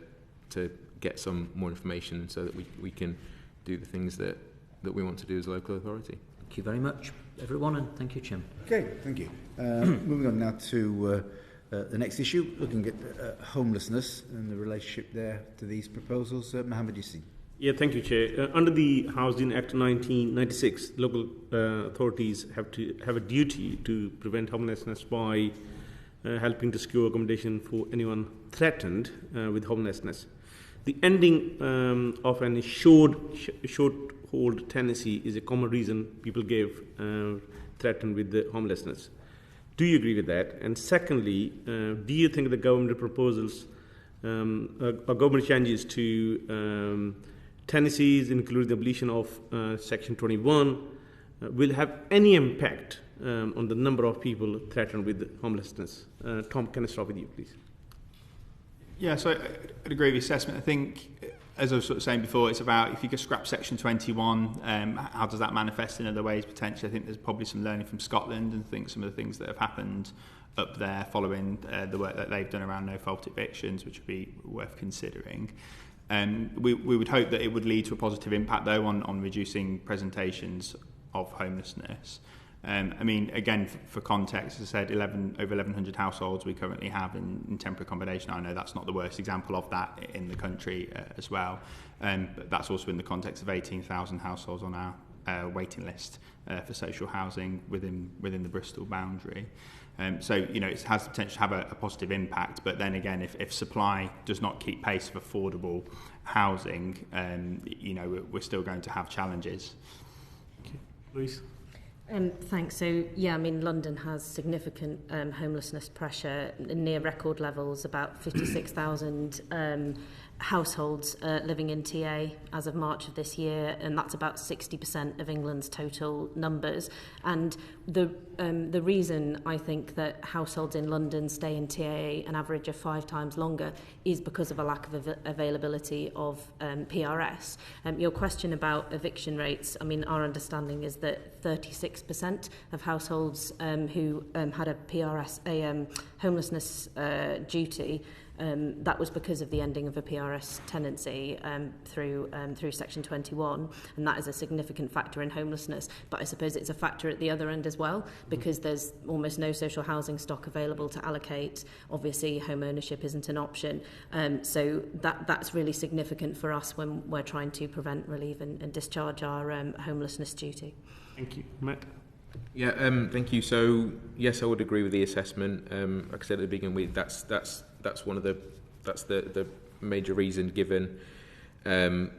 get some more information so that we can do the things that we want to do as a local authority. Thank you very much, everyone, and thank you, Chairman. Okay, thank you. Moving on now to the next issue, looking at homelessness and the relationship there to these proposals. Mohammed Yassin. Yeah, thank you, Chair. Under the Housing Act 1996, local authorities have a duty to prevent homelessness by helping to secure accommodation for anyone threatened with homelessness. The ending of an short-hold tenancy is a common reason people give threatened with the homelessness. Do you agree with that? And secondly, do you think the government proposals or government changes to tenancies, including the abolition of Section 21, will have any impact on the number of people threatened with homelessness? Tom, can I start with you, please? Yeah, so I'd agree with the assessment. I think, as I was sort of saying before, it's about if you could scrap Section 21, how does that manifest in other ways potentially? I think there's probably some learning from Scotland, and I think some of the things that have happened up there following the work that they've done around no-fault evictions, which would be worth considering. We would hope that it would lead to a positive impact, though, on reducing presentations of homelessness. I mean, again, for context, as I said, over 1,100 households we currently have in temporary accommodation. I know that's not the worst example of that in the country as well, but that's also in the context of 18,000 households on our waiting list for social housing within the Bristol boundary. So, you know, it has the potential to have a positive impact, but then again, if supply does not keep pace of affordable housing, you know, we're still going to have challenges. Okay. Eloise? Thanks. So, yeah, I mean, London has significant homelessness pressure, near record levels, about 56,000 households living in TA as of March of this year, and that's about 60% of England's total numbers. And the reason I think that households in London stay in TA an average of 5 times longer is because of a lack of availability of PRS. Your question about eviction rates, I mean, our understanding is that 36% of households who had a PRS, homelessness duty, that was because of the ending of a PRS tenancy through Section 21, and that is a significant factor in homelessness. But I suppose it's a factor at the other end as well, because there's almost no social housing stock available to allocate. Obviously, home ownership isn't an option. So that's really significant for us when we're trying to prevent, relieve and discharge our homelessness duty. Thank you. Matt? Yeah, thank you. So, yes, I would agree with the assessment. Like I said at the beginning, that's one of the major reason given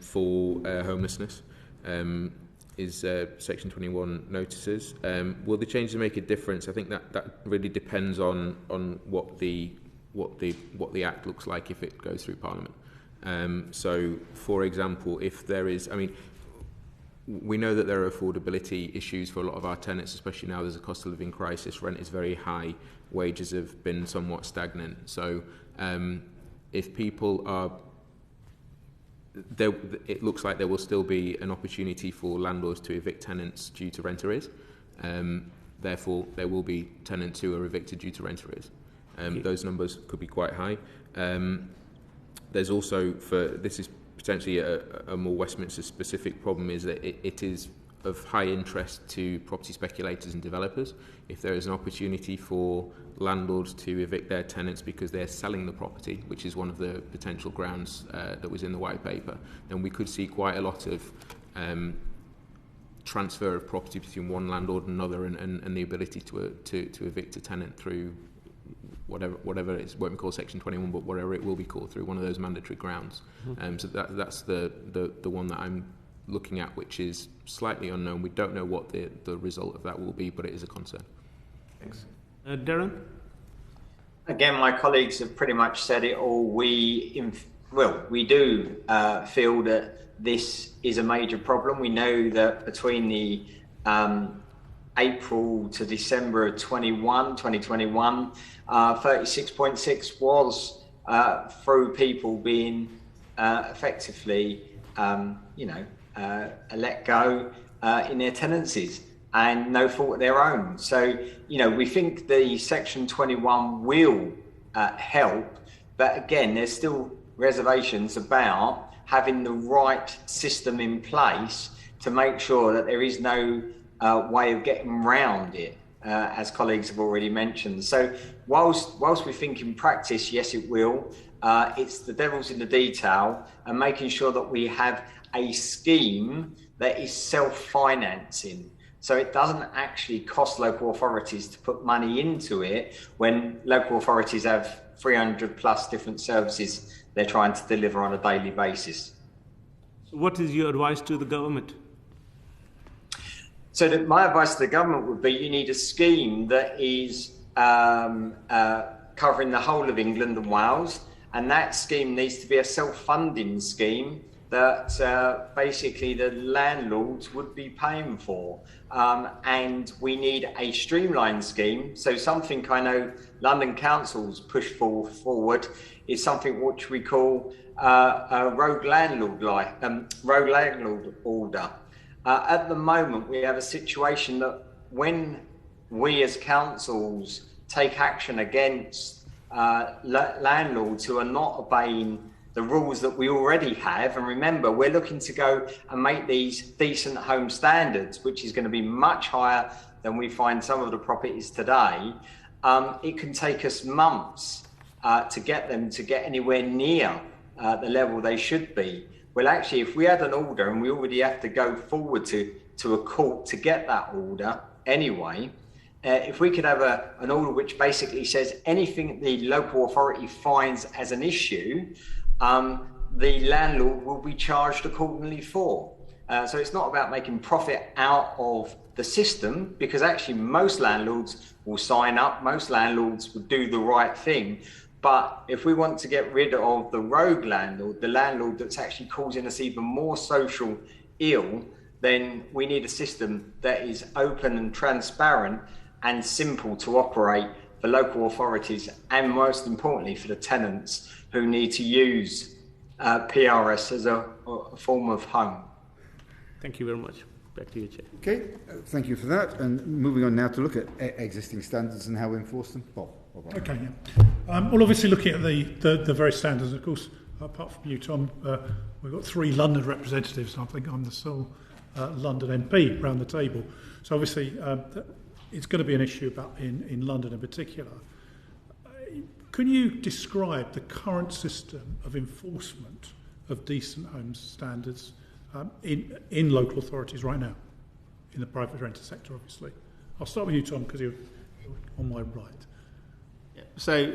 for homelessness is Section 21 notices. Will the changes make a difference? I think that really depends on what the Act looks like if it goes through Parliament. So, for example, if there is, I mean, we know that there are affordability issues for a lot of our tenants, especially now there's a cost of living crisis. Rent is very high. Wages have been somewhat stagnant. So if people are... it looks like there will still be an opportunity for landlords to evict tenants due to rent arrears. Therefore, there will be tenants who are evicted due to rent arrears. Those numbers could be quite high. There's also, this is potentially a more Westminster specific problem, is that it is of high interest to property speculators and developers. If there is an opportunity for landlords to evict their tenants because they're selling the property, which is one of the potential grounds that was in the white paper, then we could see quite a lot of transfer of property between one landlord and another, and the ability to evict a tenant through whatever it won't be called Section 21, but whatever it will be called, through one of those mandatory grounds. So that's the one that I'm looking at, which is slightly unknown. We don't know what the result of that will be, but it is a concern. Thanks. Darren? Again, my colleagues have pretty much said it all. We do feel that this is a major problem. We know that between the April to December of 2021, 36.6 was through people being effectively, let go in their tenancies and no fault of their own. So, we think the Section 21 will help, but again, there's still reservations about having the right system in place to make sure that there is no way of getting around it, as colleagues have already mentioned. So whilst we think in practice, yes, it will, it's the devil's in the detail, and making sure that we have a scheme that is self-financing. So it doesn't actually cost local authorities to put money into it when local authorities have 300 plus different services they're trying to deliver on a daily basis. So what is your advice to the government? So my advice to the government would be you need a scheme that is covering the whole of England and Wales, and that scheme needs to be a self-funding scheme that basically the landlords would be paying for. And we need a streamlined scheme. So something I know London Council's pushed forward is something which we call a rogue landlord order. At the moment, we have a situation that when we as councils take action against landlords who are not obeying the rules that we already have, and remember, we're looking to go and make these decent home standards, which is going to be much higher than we find some of the properties today. It can take us months to get them to get anywhere near the level they should be. Well, actually, if we had an order and we already have to go forward to a court to get that order anyway, if we could have an order which basically says anything the local authority finds as an issue, the landlord will be charged accordingly for. So it's not about making profit out of the system, because actually most landlords will sign up, most landlords will do the right thing. But if we want to get rid of the rogue landlord, the landlord that's actually causing us even more social ill, then we need a system that is open and transparent and simple to operate for local authorities, and most importantly for the tenants who need to use PRS as a form of home. Thank you very much. Back to you, Chair. Okay, thank you for that. And moving on now to look at existing standards and how we enforce them. Bob. Okay, yeah. Well, obviously looking at the various standards, of course, apart from you, Tom, we've got 3 London representatives. I think I'm the sole London MP around the table. So obviously it's going to be an issue about in London in particular. Can you describe the current system of enforcement of decent homes standards in local authorities right now, in the private rented sector, obviously? I'll start with you, Tom, because you're on my right. So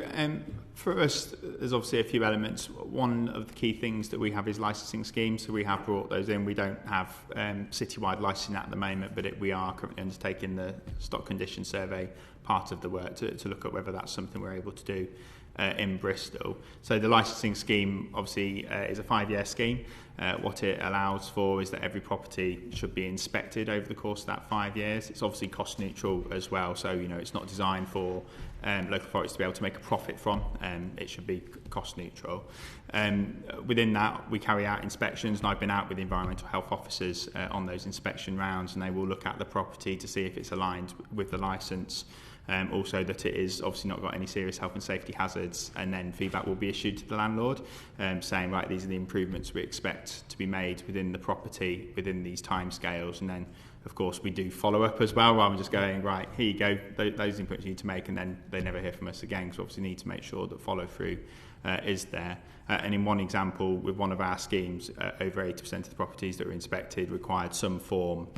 for us, there's obviously a few elements. One of the key things that we have is licensing schemes, so we have brought those in. We don't have citywide licensing at the moment, but we are currently undertaking the stock condition survey part of the work to look at whether that's something we're able to do in Bristol. So the licensing scheme obviously is a 5-year scheme. What it allows for is that every property should be inspected over the course of that 5 years. It's obviously cost neutral as well, so it's not designed for local authorities to be able to make a profit from. It should be cost neutral. Within that, we carry out inspections, and I've been out with the environmental health officers on those inspection rounds, and they will look at the property to see if it's aligned with the licence. Also that it is obviously not got any serious health and safety hazards, and then feedback will be issued to the landlord saying, right, these are the improvements we expect to be made within the property within these timescales. And then of course we do follow up as well, rather than just going, right, here you go, those inputs you need to make, and then they never hear from us again, because obviously need to make sure that follow through is there. And in one example, with one of our schemes, over 80% of the properties that were inspected required some form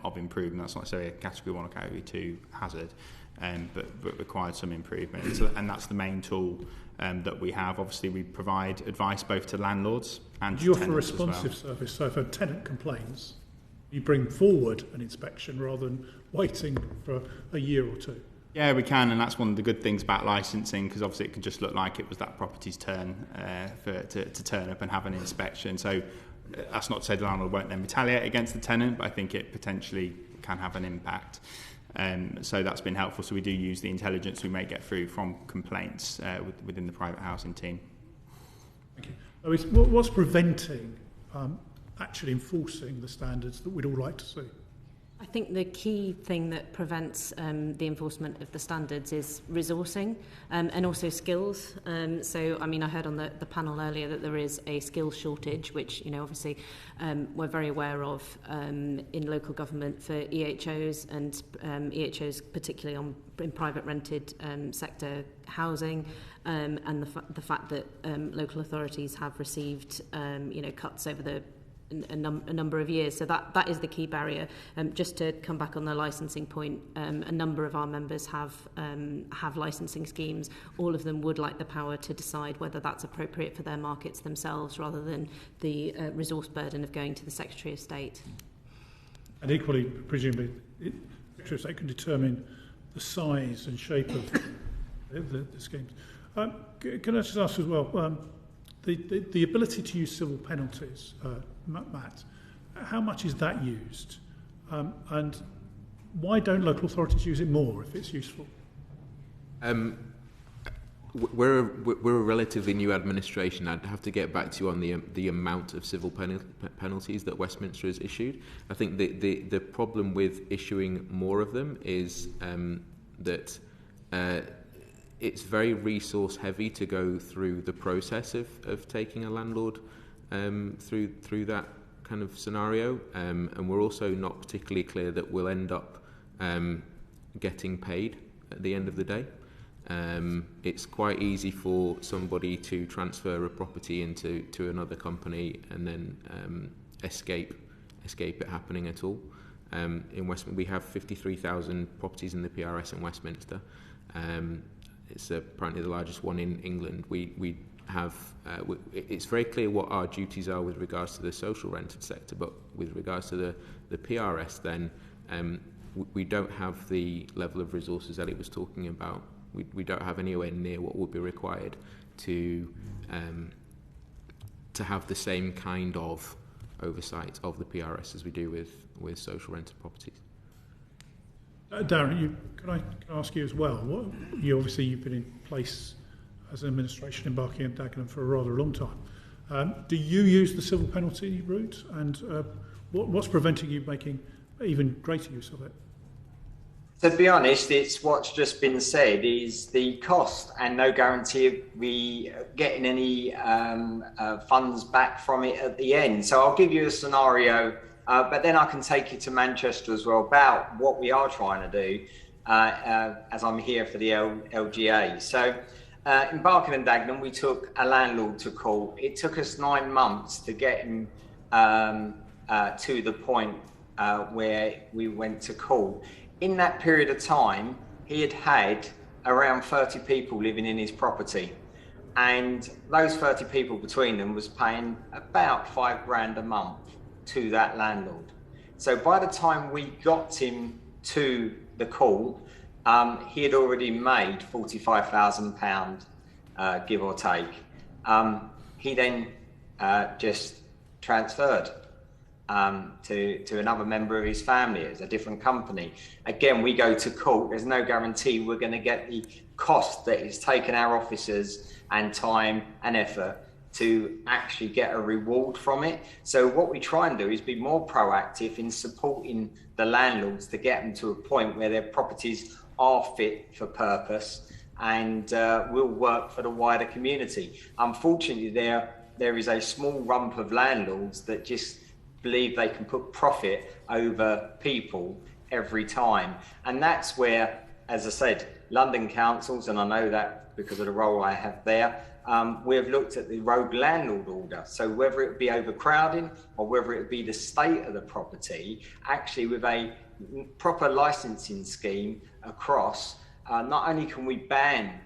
of improvement. That's not necessarily a category 1 or category 2 hazard, but required some improvement. So, and that's the main tool that we have. Obviously, we provide advice both to landlords and to tenants as well. You offer a responsive service, so if a tenant complains, you bring forward an inspection rather than waiting for a year or two. Yeah, we can, and that's one of the good things about licensing, because obviously it can just look like it was that property's turn to turn up and have an inspection. So that's not to say the landlord won't then retaliate against the tenant, but I think it potentially can have an impact. So that's been helpful. So we do use the intelligence we may get through from complaints within the private housing team. Thank you. Eloise, what's preventing actually enforcing the standards that we'd all like to see? I think the key thing that prevents the enforcement of the standards is resourcing and also skills. So, I mean, I heard on the panel earlier that there is a skills shortage, which, you know, obviously we're very aware of in local government for EHOs and EHOs particularly in private rented sector housing, and the fact that local authorities have received, cuts over a number of years. So that is the key barrier. Just to come back on the licensing point, a number of our members have licensing schemes. All of them would like the power to decide whether that's appropriate for their markets themselves, rather than the resource burden of going to the Secretary of State. And equally, presumably, the Secretary of State can determine the size and shape of the schemes. Can I just ask as well, the ability to use civil penalties, Matt, how much is that used? And why don't local authorities use it more if it's useful? We're a relatively new administration. I'd have to get back to you on the amount of civil penalties that Westminster has issued. I think the problem with issuing more of them is that it's very resource heavy to go through the process of taking a landlord through that kind of scenario, and we're also not particularly clear that we'll end up getting paid at the end of the day. It's quite easy for somebody to transfer a property to another company and then escape it happening at all. In Westminster, we have 53,000 properties in the PRS in Westminster. It's apparently the largest one in England. We have. It's very clear what our duties are with regards to the social rented sector, but with regards to the PRS, then we don't have the level of resources that it was talking about. We don't have anywhere near what would be required to have the same kind of oversight of the PRS as we do with social rented properties. Darren, can I ask you as well? You've been in place as an administration in Barking and Dagenham for a rather long time. Do you use the civil penalty route, and what's preventing you making even greater use of it? To be honest, it's what's just been said is the cost, and no guarantee of we getting any funds back from it at the end. So I'll give you a scenario, but then I can take you to Manchester as well about what we are trying to do as I'm here for the LGA. So in Barking and Dagenham, we took a landlord to court. It took us 9 months to get him to the point where we went to court. In that period of time, he had around 30 people living in his property. And those 30 people between them was paying about £5,000 a month to that landlord. So by the time we got him to the court, he had already made £45,000, give or take. He then just transferred to another member of his family as a different company. Again, we go to court. There's no guarantee we're going to get the cost that it's taken our officers and time and effort to actually get a reward from it. So what we try and do is be more proactive in supporting the landlords to get them to a point where their properties are fit for purpose and will work for the wider community. Unfortunately, there is a small rump of landlords that just believe they can put profit over people every time. And that's where, as I said, London councils, and I know that because of the role I have there, we have looked at the rogue landlord order. So whether it be overcrowding or whether it be the state of the property, actually with a proper licensing scheme across, not only can we ban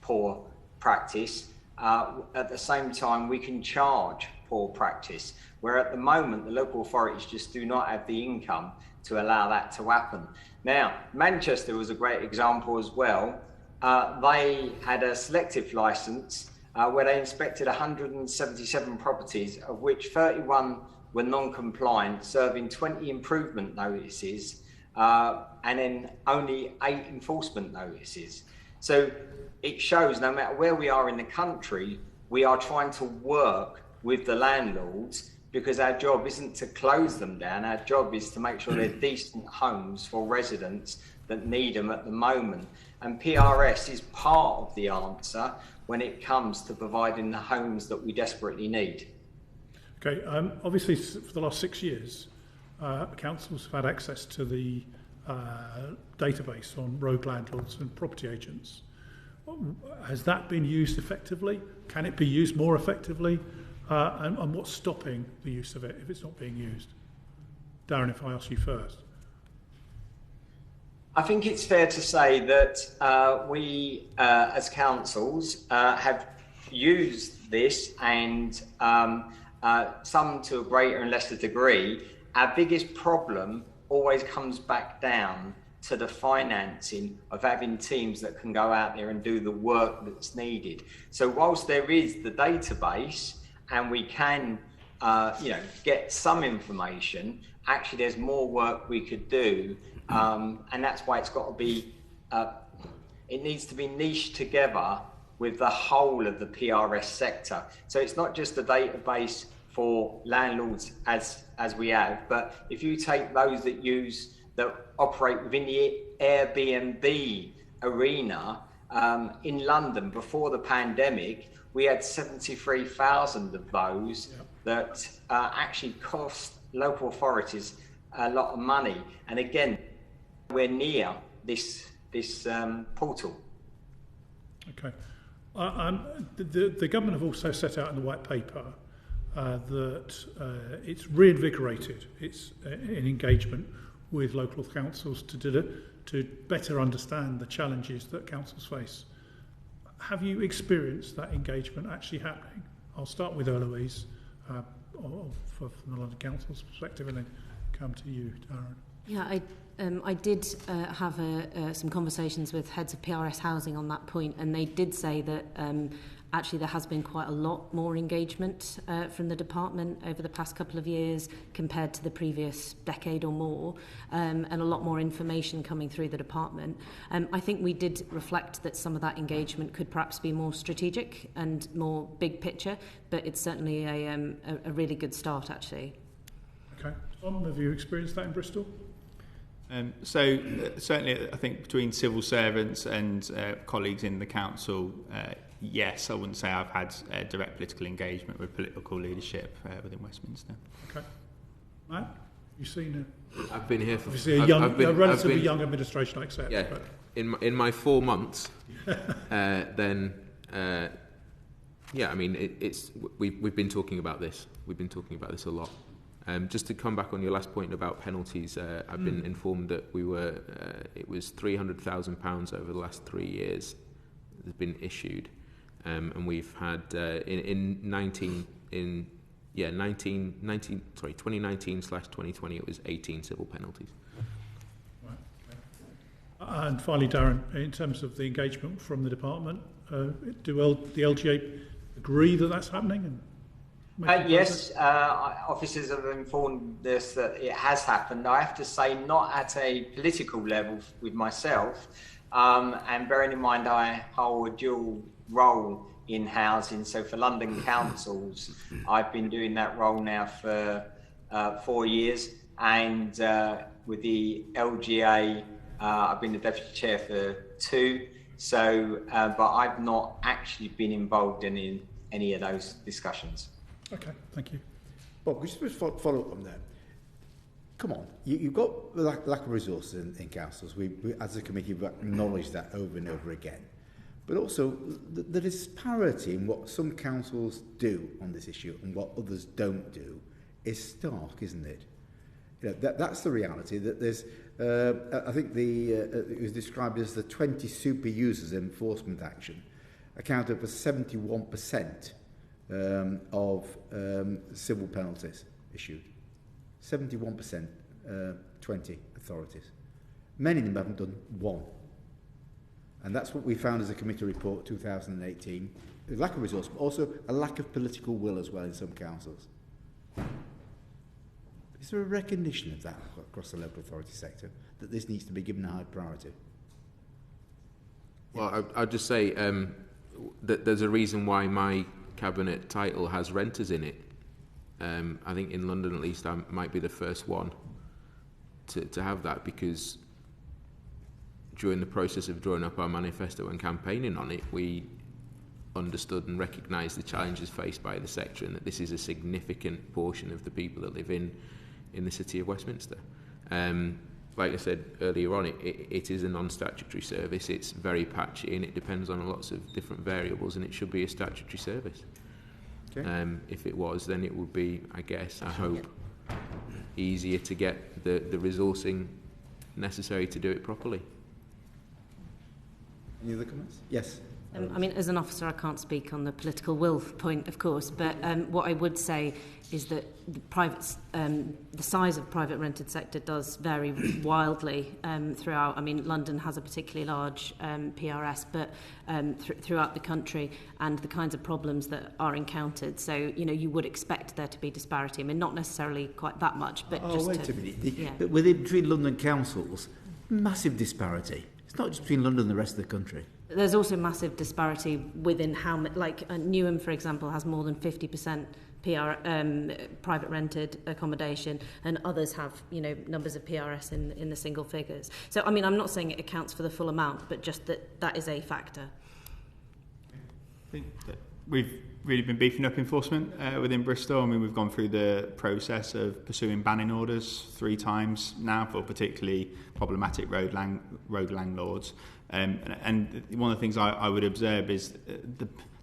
poor practice, at the same time we can charge poor practice, where at the moment the local authorities just do not have the income to allow that to happen. Now, Manchester was a great example as well. They had a selective licence where they inspected 177 properties, of which 31 were non-compliant, serving 20 improvement notices, and then only 8 enforcement notices. So it shows no matter where we are in the country, we are trying to work with the landlords, because our job isn't to close them down. Our job is to make sure they're decent homes for residents that need them at the moment. And PRS is part of the answer when it comes to providing the homes that we desperately need. Okay, obviously for the last 6 years, councils have had access to the database on rogue landlords and property agents. Has that been used effectively? Can it be used more effectively? And what's stopping the use of it if it's not being used? Darren, if I ask you first. I think it's fair to say that we, as councils, have used this, and some to a greater and lesser degree. Our biggest problem always comes back down to the financing of having teams that can go out there and do the work that's needed. So whilst there is the database and we can get some information, actually there's more work we could do, and that's why it's got to be, it needs to be niched together with the whole of the PRS sector. So it's not just a database for landlords as we have, but if you take those that operate within the Airbnb arena, in London before the pandemic, we had 73,000 of those that actually cost local authorities a lot of money. And again, we're near this portal. Okay. The government have also set out in the white paper that it's reinvigorated its engagement with local councils to better understand the challenges that councils face. Have you experienced that engagement actually happening? I'll start with Eloise from the London Council's perspective, and then come to you, Darren. Yeah, I did have some conversations with heads of PRS housing on that point, and they did say that actually there has been quite a lot more engagement from the department over the past couple of years compared to the previous decade or more, and a lot more information coming through the department. I think we did reflect that some of that engagement could perhaps be more strategic and more big picture, but it's certainly a really good start, actually. Okay. Tom, have you experienced that in Bristol? So certainly I think between civil servants and colleagues in the council, yes, I wouldn't say I've had direct political engagement with political leadership within Westminster. Okay. Matt, you've seen I've been here for... Obviously a relatively young administration, I accept. Yeah, but. in my 4 months, then... I mean, we've been talking about this. We've been talking about this a lot. Just to come back on your last point about penalties, I've been informed that it was £300,000 over the last 3 years that has been issued, and we've had in 2019/2020 it was 18 civil penalties. Right. Okay. And finally, Darren, in terms of the engagement from the department, do the LGA agree that that's happening? And yes, officers have informed us that it has happened. I have to say, not at a political level with myself, and bearing in mind I hold a dual role in housing, so for London councils I've been doing that role now for 4 years, and with the LGA I've been the deputy chair for 2, so but I've not actually been involved in any of those discussions. Okay, thank you. Bob, could you just follow up on that? Come on, you've got lack of resources in councils. We, as a committee, we've acknowledged that over and over again. But also, the disparity in what some councils do on this issue and what others don't do is stark, isn't it? You know, that's the reality. That there's, I think it was described as the 20 super users enforcement action accounted for 71% of civil penalties issued. 71%, 20 authorities. Many of them haven't done one. And that's what we found as a committee report 2018. A lack of resource, but also a lack of political will as well in some councils. Is there a recognition of that across the local authority sector, that this needs to be given a high priority? Well, I'll just say that there's a reason why my cabinet title has renters in it. I think in London, at least, I might be the first one to have that, because during the process of drawing up our manifesto and campaigning on it, we understood and recognised the challenges faced by the sector, and that this is a significant portion of the people that live in the city of Westminster. Like I said earlier on, it is a non-statutory service. It's very patchy and it depends on lots of different variables, and it should be a statutory service. Okay. If it was, then it would be, I guess, I hope, easier to get the resourcing necessary to do it properly. Any other comments? Yes. I mean, as an officer, I can't speak on the political will point, of course, but what I would say is that the size of private rented sector does vary wildly throughout. I mean, London has a particularly large PRS, but throughout the country, and the kinds of problems that are encountered. So, you know, you would expect there to be disparity. I mean, not necessarily quite that much, but just wait to, a minute. Yeah. But between London councils, massive disparity. It's not just between London and the rest of the country. There's also massive disparity within how, like Newham, for example, has more than 50% private rented accommodation, and others have, you know, numbers of PRS in the single figures. So, I mean, I'm not saying it accounts for the full amount, but just that is a factor. I think that we've really been beefing up enforcement within Bristol. I mean, we've gone through the process of pursuing banning orders 3 times now for particularly problematic road landlords. And one of the things I would observe is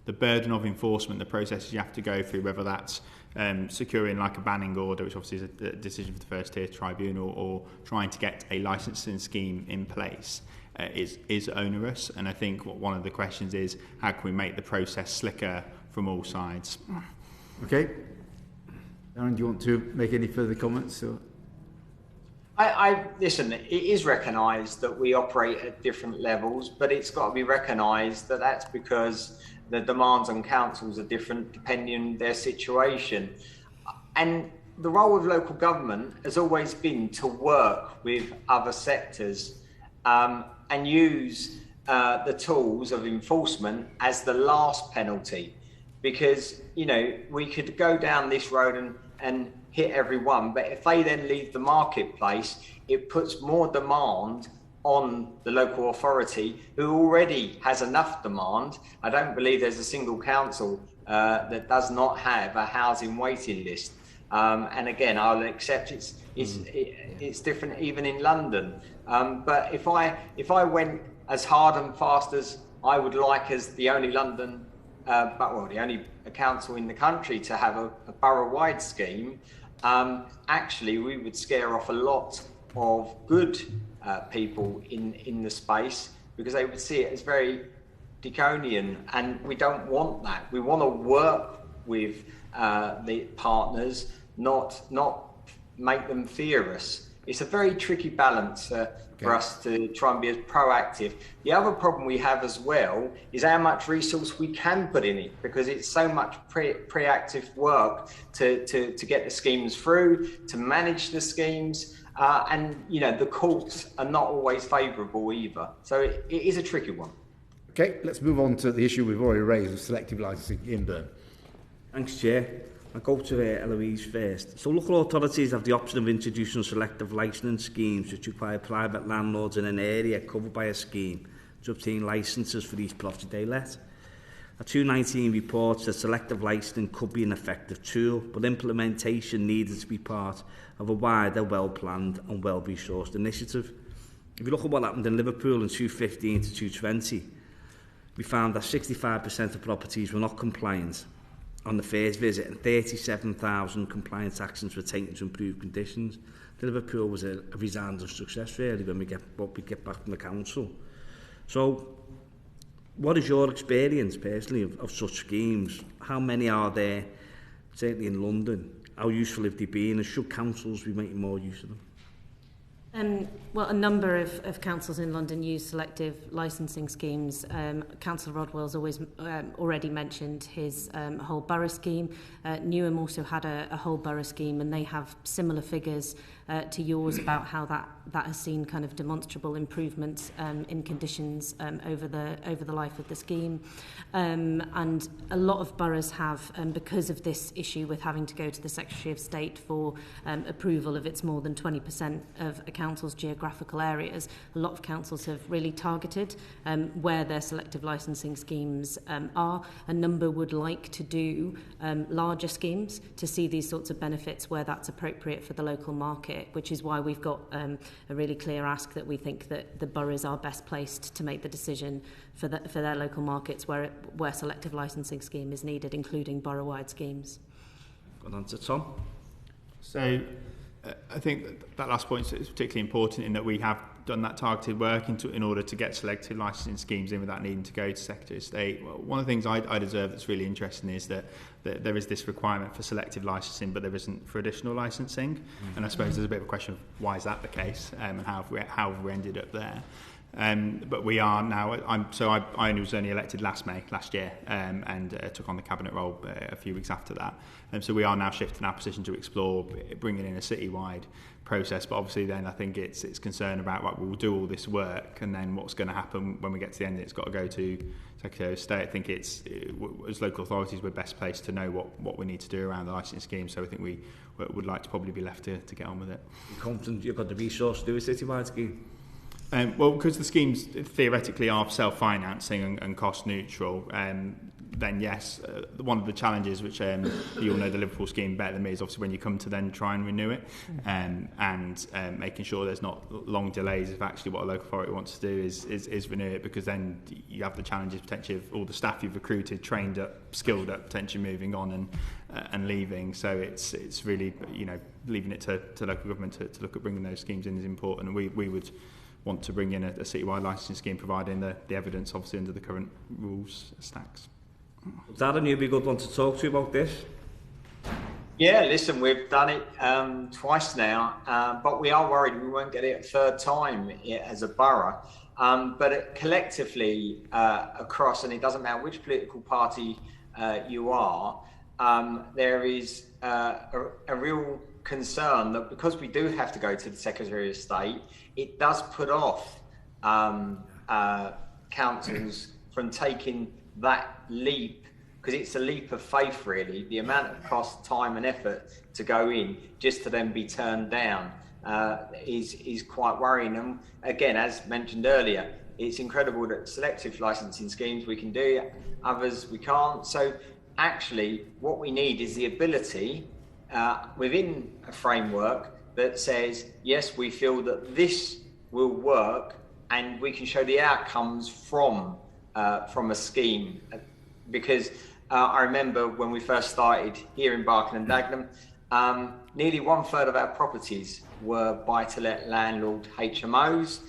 the burden of enforcement, the processes you have to go through, whether that's securing like a banning order, which obviously is a decision for the first tier tribunal, or trying to get a licensing scheme in place is onerous. And I think one of the questions is, how can we make the process slicker from all sides? Okay. Darren, do you want to make any further comments? Or? I listen, it is recognised that we operate at different levels, but it's got to be recognised that that's because the demands on councils are different depending on their situation. And the role of local government has always been to work with other sectors and use the tools of enforcement as the last penalty. Because, you know, we could go down this road and hit everyone, but if they then leave the marketplace, it puts more demand on the local authority, who already has enough demand. I don't believe there's a single council that does not have a housing waiting list. And again, I'll accept it's different even in London. But if I went as hard and fast as I would like as the only London, the only council in the country to have a borough-wide scheme, actually we would scare off a lot of good people in the space, because they would see it as very draconian, and we don't want that. We want to work with the partners, not make them fear us. It's a very tricky balance for us to try and be as proactive. The other problem we have as well is how much resource we can put in it, because it's so much proactive work to get the schemes through, to manage the schemes, and you know, the courts are not always favourable either. So it is a tricky one. Okay, let's move on to the issue we've already raised of selective licensing in Bern. Thanks, Chair. I'll go to Eloise first. So local authorities have the option of introducing selective licensing schemes which require private landlords in an area covered by a scheme to obtain licences for each property they let. A 2019 report says selective licensing could be an effective tool, but implementation needed to be part of a wider, well-planned and well-resourced initiative. If you look at what happened in Liverpool in 2015 to 2020, we found that 65% of properties were not compliant on the first visit and 37,000 compliance actions were taken to improve conditions. Liverpool was a resounding success really when we get back from the council. So, what is your experience personally of such schemes? How many are there, certainly in London? How useful have they been, and should councils be making more use of them? Well, a number of councils in London use selective licensing schemes. Councillor Rodwell's already mentioned his whole borough scheme. Newham also had a whole borough scheme, and they have similar figures to yours about how that has seen kind of demonstrable improvements in conditions over the life of the scheme. And a lot of boroughs have, because of this issue with having to go to the Secretary of State for approval if it's more than 20% of a council's geographical areas, a lot of councils have really targeted where their selective licensing schemes are. A number would like to do larger schemes to see these sorts of benefits where that's appropriate for the local market, which is why we've got a really clear ask that we think that the boroughs are best placed to make the decision for their local markets where selective licensing scheme is needed, including borough-wide schemes. Good answer, Tom. So I think that last point is particularly important in that we have done that targeted work in order to get selective licensing schemes in without needing to go to Secretary of State. Well, one of the things I'd observe that's really interesting is that there is this requirement for selective licensing, but there isn't for additional licensing. And I suppose there's a bit of a question of why is that the case, and how have we ended up there. But we are now. I was only elected last year, and took on the cabinet role a few weeks after that. So we are now shifting our position to explore bringing in a citywide process. But obviously, then I think it's concern about right, we'll do all this work, and then what's going to happen when we get to the end? It's got to go to Secretary of State. I think as local authorities, we're best placed to know what we need to do around the licensing scheme. So I think we would like to probably be left to get on with it. You're confident you've got the resource to do a citywide scheme? Well, because the schemes theoretically are self-financing and cost-neutral, then yes, one of the challenges which you all know the Liverpool scheme better than me is obviously when you come to then try and renew it, and making sure there's not long delays if actually what a local authority wants to do is renew it, because then you have the challenges potentially of all the staff you've recruited, trained up, skilled up, potentially moving on and leaving. So it's really, leaving it to local government to look at bringing those schemes in is important, and we would want to bring in a citywide licensing scheme, providing the evidence, obviously, under the current rules stacks. Darren, you'd be a good one to talk to about this. Yeah, listen, we've done it twice now, but we are worried we won't get it a third time as a borough. But collectively across, and it doesn't matter which political party you are, there is a real concern that because we do have to go to the Secretary of State, it does put off councils from taking that leap, because it's a leap of faith really, the amount of cost, time and effort to go in just to then be turned down is quite worrying. And again, as mentioned earlier, it's incredible that selective licensing schemes we can do, others we can't. So actually what we need is the ability within a framework that says, yes, we feel that this will work and we can show the outcomes from a scheme. Because I remember when we first started here in Barking and Dagenham, nearly 1/3 of our properties were buy-to-let landlord HMOs.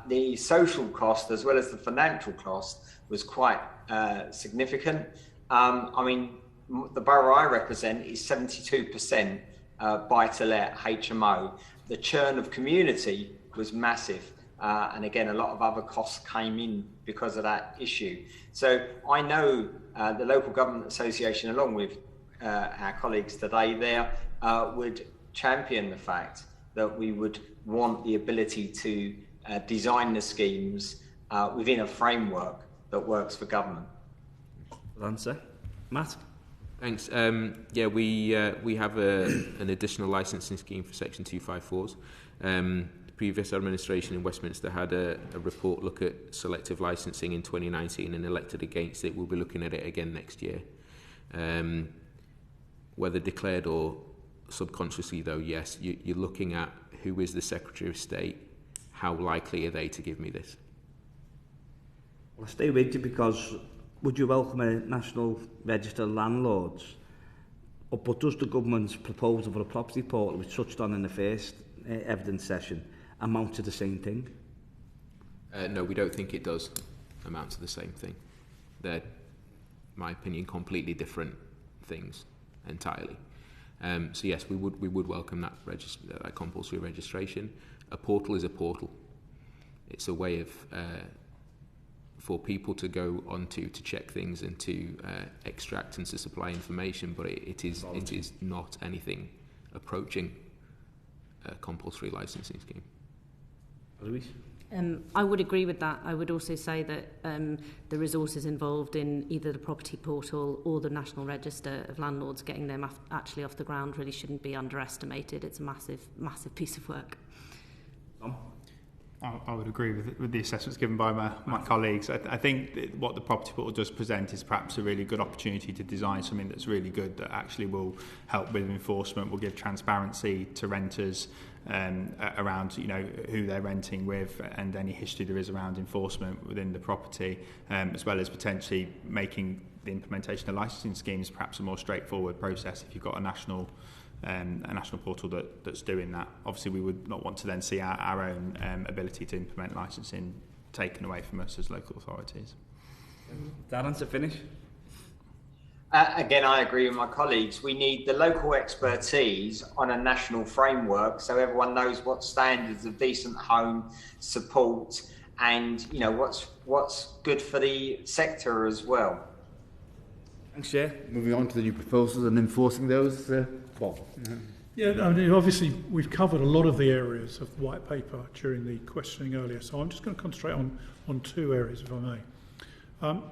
The social cost as well as the financial cost was quite significant. The borough I represent is 72% buy-to-let HMO. The churn of community was massive. And again, a lot of other costs came in because of that issue. So I know the Local Government Association, along with our colleagues today there, would champion the fact that we would want the ability to design the schemes within a framework that works for government. Good answer. Matt? Thanks. Yeah, we have an additional licensing scheme for Section 254s. The previous administration in Westminster had a report look at selective licensing in 2019 and elected against it. We'll be looking at it again next year. Whether declared or subconsciously, though, yes, you're looking at who is the Secretary of State, how likely are they to give me this? Well, I'll stay with you because would you welcome a national register of landlords? But does the government's proposal for a property portal, which touched on in the first evidence session, amount to the same thing? No, we don't think it does amount to the same thing. They're, in my opinion, completely different things entirely. So yes, we would welcome that compulsory registration. A portal is a portal. It's a way of for people to go onto to check things and to extract and to supply information, but it is not anything approaching a compulsory licensing scheme. Eloise? I would agree with that. I would also say that the resources involved in either the property portal or the National Register of Landlords, getting them actually off the ground, really shouldn't be underestimated. It's a massive, massive piece of work. I would agree with the assessments given by my colleagues. I think what the property portal does present is perhaps a really good opportunity to design something that's really good, that actually will help with enforcement, will give transparency to renters around who they're renting with and any history there is around enforcement within the property, as well as potentially making the implementation of licensing schemes perhaps a more straightforward process if you've got a national portal that's doing that. Obviously, we would not want to then see our own ability to implement licensing taken away from us as local authorities. Darren, to finish? Again, I agree with my colleagues. We need the local expertise on a national framework so everyone knows what standards of decent home support and what's good for the sector as well. Thanks, Chair. Moving on to the new proposals and enforcing those, Bob. Yeah, I mean, obviously we've covered a lot of the areas of the white paper during the questioning earlier, so I'm just going to concentrate on two areas, if I may.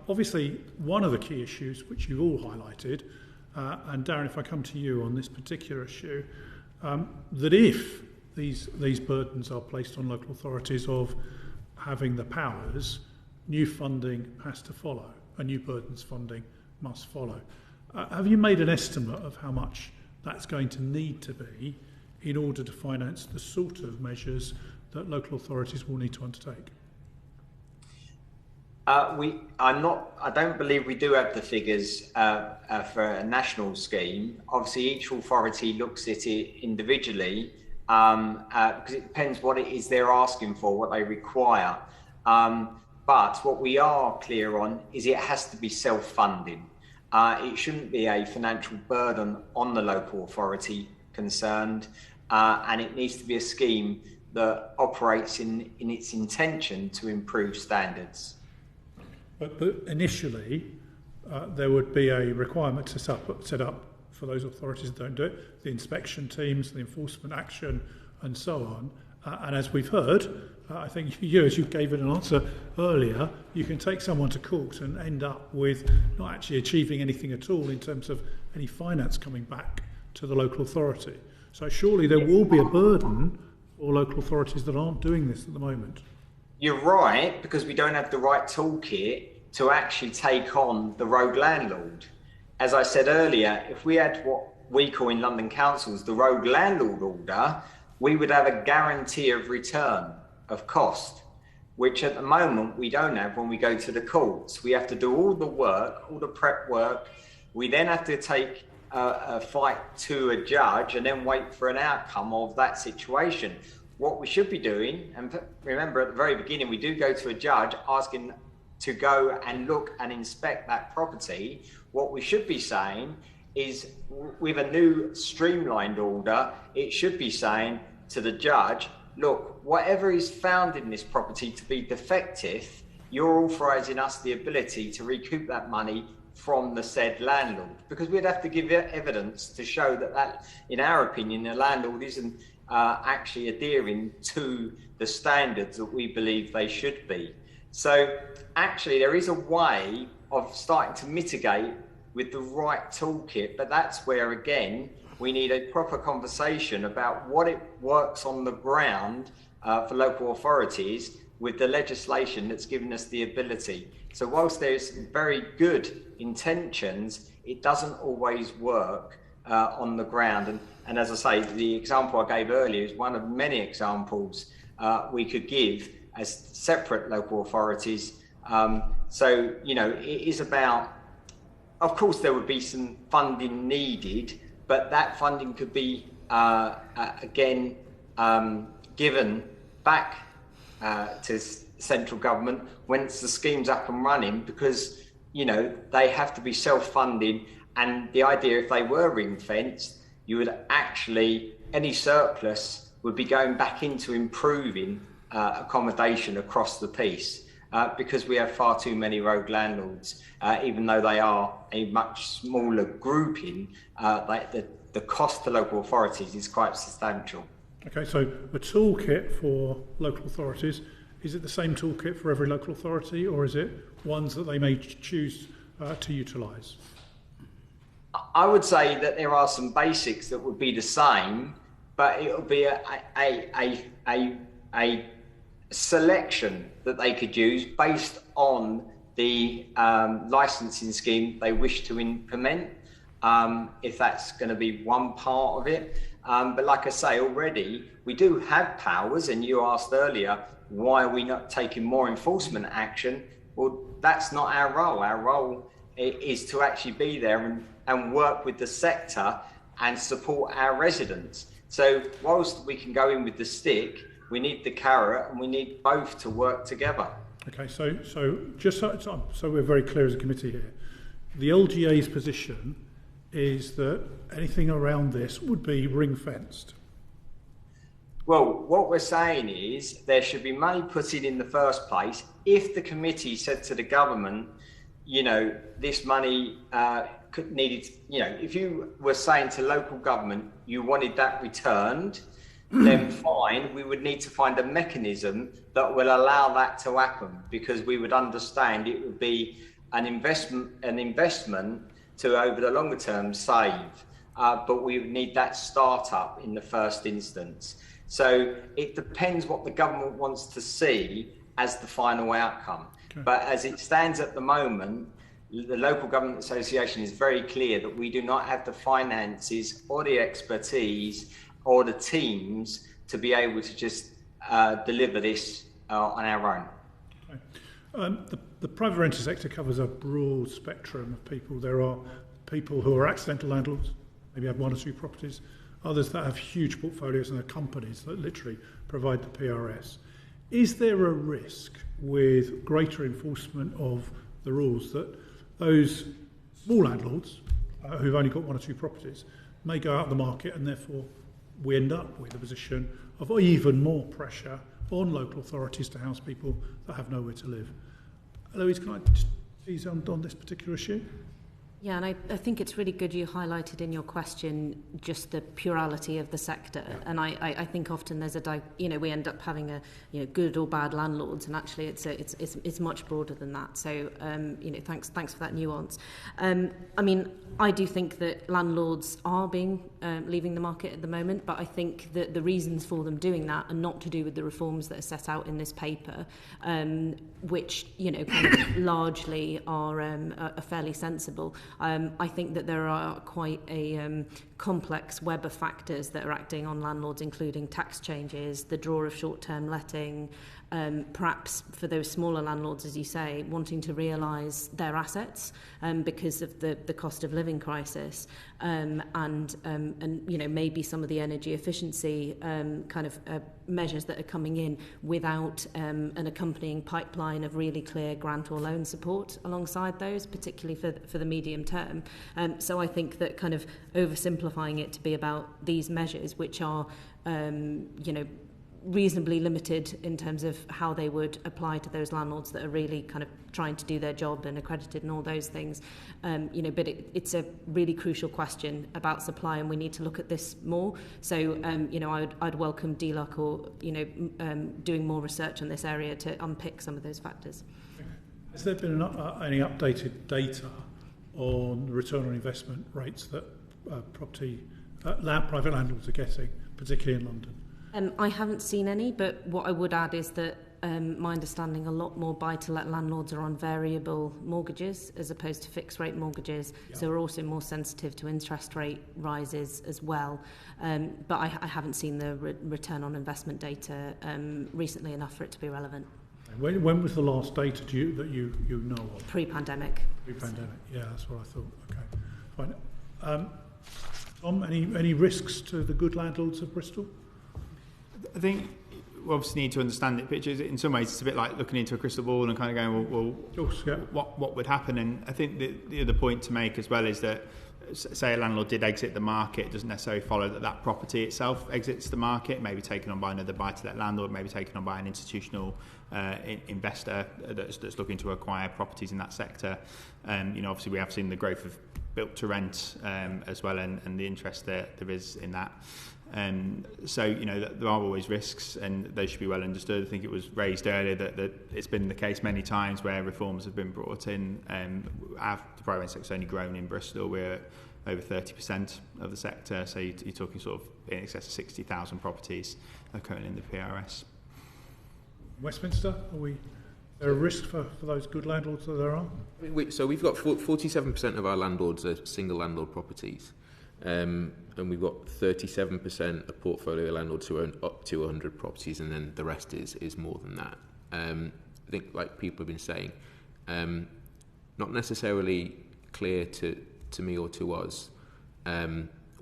Obviously, one of the key issues which you've all highlighted, and Darren, if I come to you on this particular issue, that if these burdens are placed on local authorities of having the powers, new funding has to follow, and new burdens funding must follow. Have you made an estimate of how much that's going to need to be in order to finance the sort of measures that local authorities will need to undertake? I don't believe we do have the figures for a national scheme. Obviously, each authority looks at it individually because it depends what it is they're asking for, what they require. But what we are clear on is it has to be self-funding. It shouldn't be a financial burden on the local authority concerned, and it needs to be a scheme that operates in its intention to improve standards. But initially, there would be a requirement to set up for those authorities that don't do it, the inspection teams, the enforcement action, and so on. And as we've heard, I think as you gave it an answer earlier, you can take someone to court and end up with not actually achieving anything at all in terms of any finance coming back to the local authority. So surely there will be a burden for local authorities that aren't doing this at the moment. You're right, because we don't have the right toolkit to actually take on the rogue landlord. As I said earlier, if we had what we call in London councils the rogue landlord order, we would have a guarantee of return of cost, which at the moment we don't have when we go to the courts. We have to do all the work, all the prep work. We then have to take a fight to a judge and then wait for an outcome of that situation. What we should be doing, and remember at the very beginning, we do go to a judge asking to go and look and inspect that property. What we should be saying is, with a new streamlined order, it should be saying to the judge, look, whatever is found in this property to be defective, you're authorising us the ability to recoup that money from the said landlord. Because we'd have to give evidence to show that in our opinion, the landlord isn't actually adhering to the standards that we believe they should be. So actually there is a way of starting to mitigate with the right toolkit. But that's where, again, we need a proper conversation about what it works on the ground for local authorities with the legislation that's given us the ability. So whilst there's very good intentions, it doesn't always work on the ground. And as I say, the example I gave earlier is one of many examples we could give as separate local authorities. So, you know, it is about, of course, there would be some funding needed, but that funding could be, again, given back to central government once the scheme's up and running, because, you know, they have to be self-funding. And the idea, if they were ring-fenced, you would actually, any surplus would be going back into improving accommodation across the piece, because we have far too many rogue landlords, even though they are a much smaller grouping, the cost to local authorities is quite substantial. Okay, so a toolkit for local authorities, is it the same toolkit for every local authority, or is it ones that they may choose to utilise? I would say that there are some basics that would be the same, but it would be a selection that they could use based on the licensing scheme they wish to implement, if that's going to be one part of it. But like I say, already we do have powers, and you asked earlier, why are we not taking more enforcement action? Well, that's not our role. Our role is to actually be there and work with the sector and support our residents. So whilst we can go in with the stick, we need the carrot, and we need both to work together. Okay, so just so we're very clear as a committee here, the LGA's position is that anything around this would be ring-fenced. Well, what we're saying is there should be money put in the first place. If the committee said to the government, you know, this money needed, you know, if you were saying to local government you wanted that returned, then fine, we would need to find a mechanism that will allow that to happen, because we would understand it would be an investment to, over the longer term, save. But we would need that start-up in the first instance. So it depends what the government wants to see as the final outcome. Okay. But as it stands at the moment, the Local Government Association is very clear that we do not have the finances or the expertise or the teams to be able to just deliver this on our own. Okay. The private rented sector covers a broad spectrum of people. There are people who are accidental landlords, maybe have one or two properties, others that have huge portfolios, and are companies that literally provide the PRS. Is there a risk with greater enforcement of the rules that those small landlords who've only got one or two properties may go out of the market, and therefore we end up with a position of even more pressure on local authorities to house people that have nowhere to live? Eloise, can I just ease on this particular issue? Yeah, and I think it's really good you highlighted in your question just the plurality of the sector. Yeah. And I think often there's we end up having a good or bad landlords, and actually it's much broader than that. So thanks for that nuance. I mean, I do think that landlords are leaving the market at the moment, but I think that the reasons for them doing that are not to do with the reforms that are set out in this paper, which kind of largely are fairly sensible. I think that there are quite a complex web of factors that are acting on landlords, including tax changes, the draw of short-term letting, perhaps for those smaller landlords, as you say, wanting to realise their assets because of the cost of living crisis, and maybe some of the energy efficiency measures that are coming in without an accompanying pipeline of really clear grant or loan support alongside those, particularly for the medium term. So I think that kind of oversimplifying it to be about these measures, which are reasonably limited in terms of how they would apply to those landlords that are really kind of trying to do their job and accredited and all those things. But it's a really crucial question about supply, and we need to look at this more. So, I'd welcome DLUC or, doing more research on this area to unpick some of those factors. Has there been any updated data on return on investment rates that private landlords are getting, particularly in London? I haven't seen any, but what I would add is that my understanding, a lot more buy-to-let landlords are on variable mortgages as opposed to fixed-rate mortgages, so we're also more sensitive to interest rate rises as well. But I haven't seen the return on investment data recently enough for it to be relevant. When was the last data that you know of? Pre-pandemic. Pre-pandemic, yeah, that's what I thought. Okay, fine. Tom, any risks to the good landlords of Bristol? I think we obviously need to understand the picture. In some ways, it's a bit like looking into a crystal ball and kind of going, what would happen? And I think the other point to make as well is that, say a landlord did exit the market, it doesn't necessarily follow that property itself exits the market, maybe taken on by another buy-to-let landlord, maybe taken on by an institutional investor that's looking to acquire properties in that sector. Obviously we have seen the growth of built to rent as well, and the interest there is in that. So there are always risks, and they should be well understood. I think it was raised earlier that it's been the case many times where reforms have been brought in. The private sector's only grown in Bristol. We're over 30% of the sector, so you're talking sort of in excess of 60,000 properties currently in the PRS. Westminster, is there a risk for those good landlords that there are? So we've got 47% of our landlords are single landlord properties. And we've got 37% of portfolio landlords who own up to 100 properties, and then the rest is more than that. I think, like people have been saying, not necessarily clear to me or to us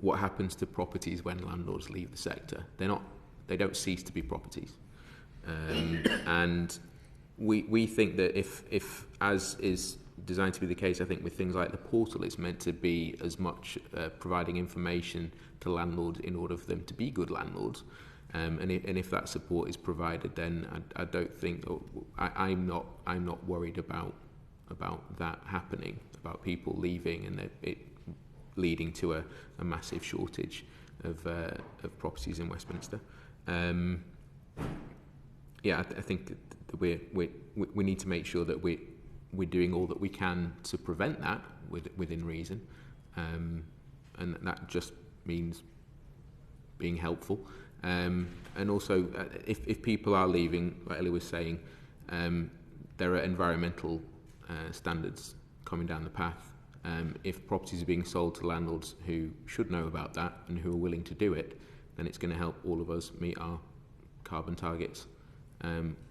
what happens to properties when landlords leave the sector. They don't cease to be properties, and we think that if as is designed to be the case, I think with things like the portal, it's meant to be as much providing information to landlords in order for them to be good landlords. And if that support is provided, then I don't think I'm not worried about that happening, about people leaving and it leading to a massive shortage of properties in Westminster. I think that we need to make sure that we're doing all that we can to prevent that within reason, and that just means being helpful. And also, if people are leaving, like Ellie was saying, there are environmental standards coming down the path. If properties are being sold to landlords who should know about that and who are willing to do it, then it's going to help all of us meet our carbon targets,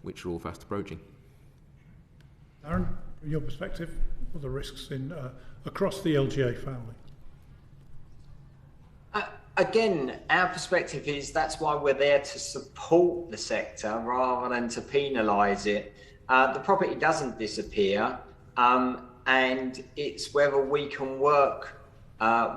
which are all fast approaching. Darren, from your perspective, what are the risks across the LGA family? Again, our perspective is that's why we're there to support the sector rather than to penalise it. The property doesn't disappear, and it's whether we can work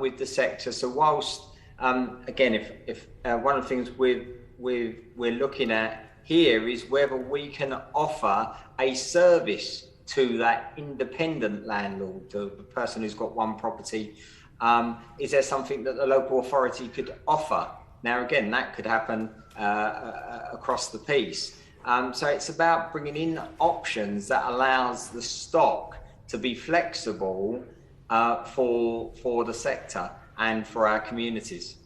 with the sector. So whilst, again, if one of the things we're looking at here is whether we can offer a service to that independent landlord, the person who's got one property. Is there something that the local authority could offer? Now, again, that could happen across the piece. So it's about bringing in options that allows the stock to be flexible for the sector and for our communities.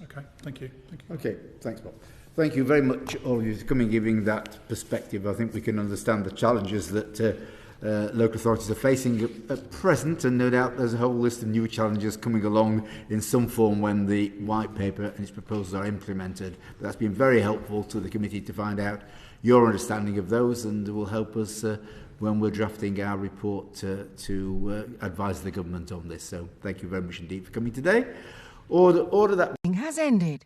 Okay, thank you. Okay, thanks, Bob. Thank you very much, all of you, for coming, giving that perspective. I think we can understand the challenges that local authorities are facing at present, and no doubt there's a whole list of new challenges coming along in some form when the white paper and its proposals are implemented. But that's been very helpful to the committee to find out your understanding of those, and will help us when we're drafting our report to advise the government on this. So thank you very much indeed for coming today. Order that has ended.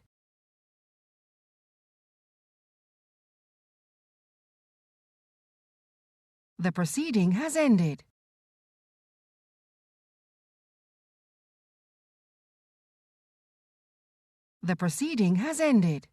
The proceeding has ended. The proceeding has ended.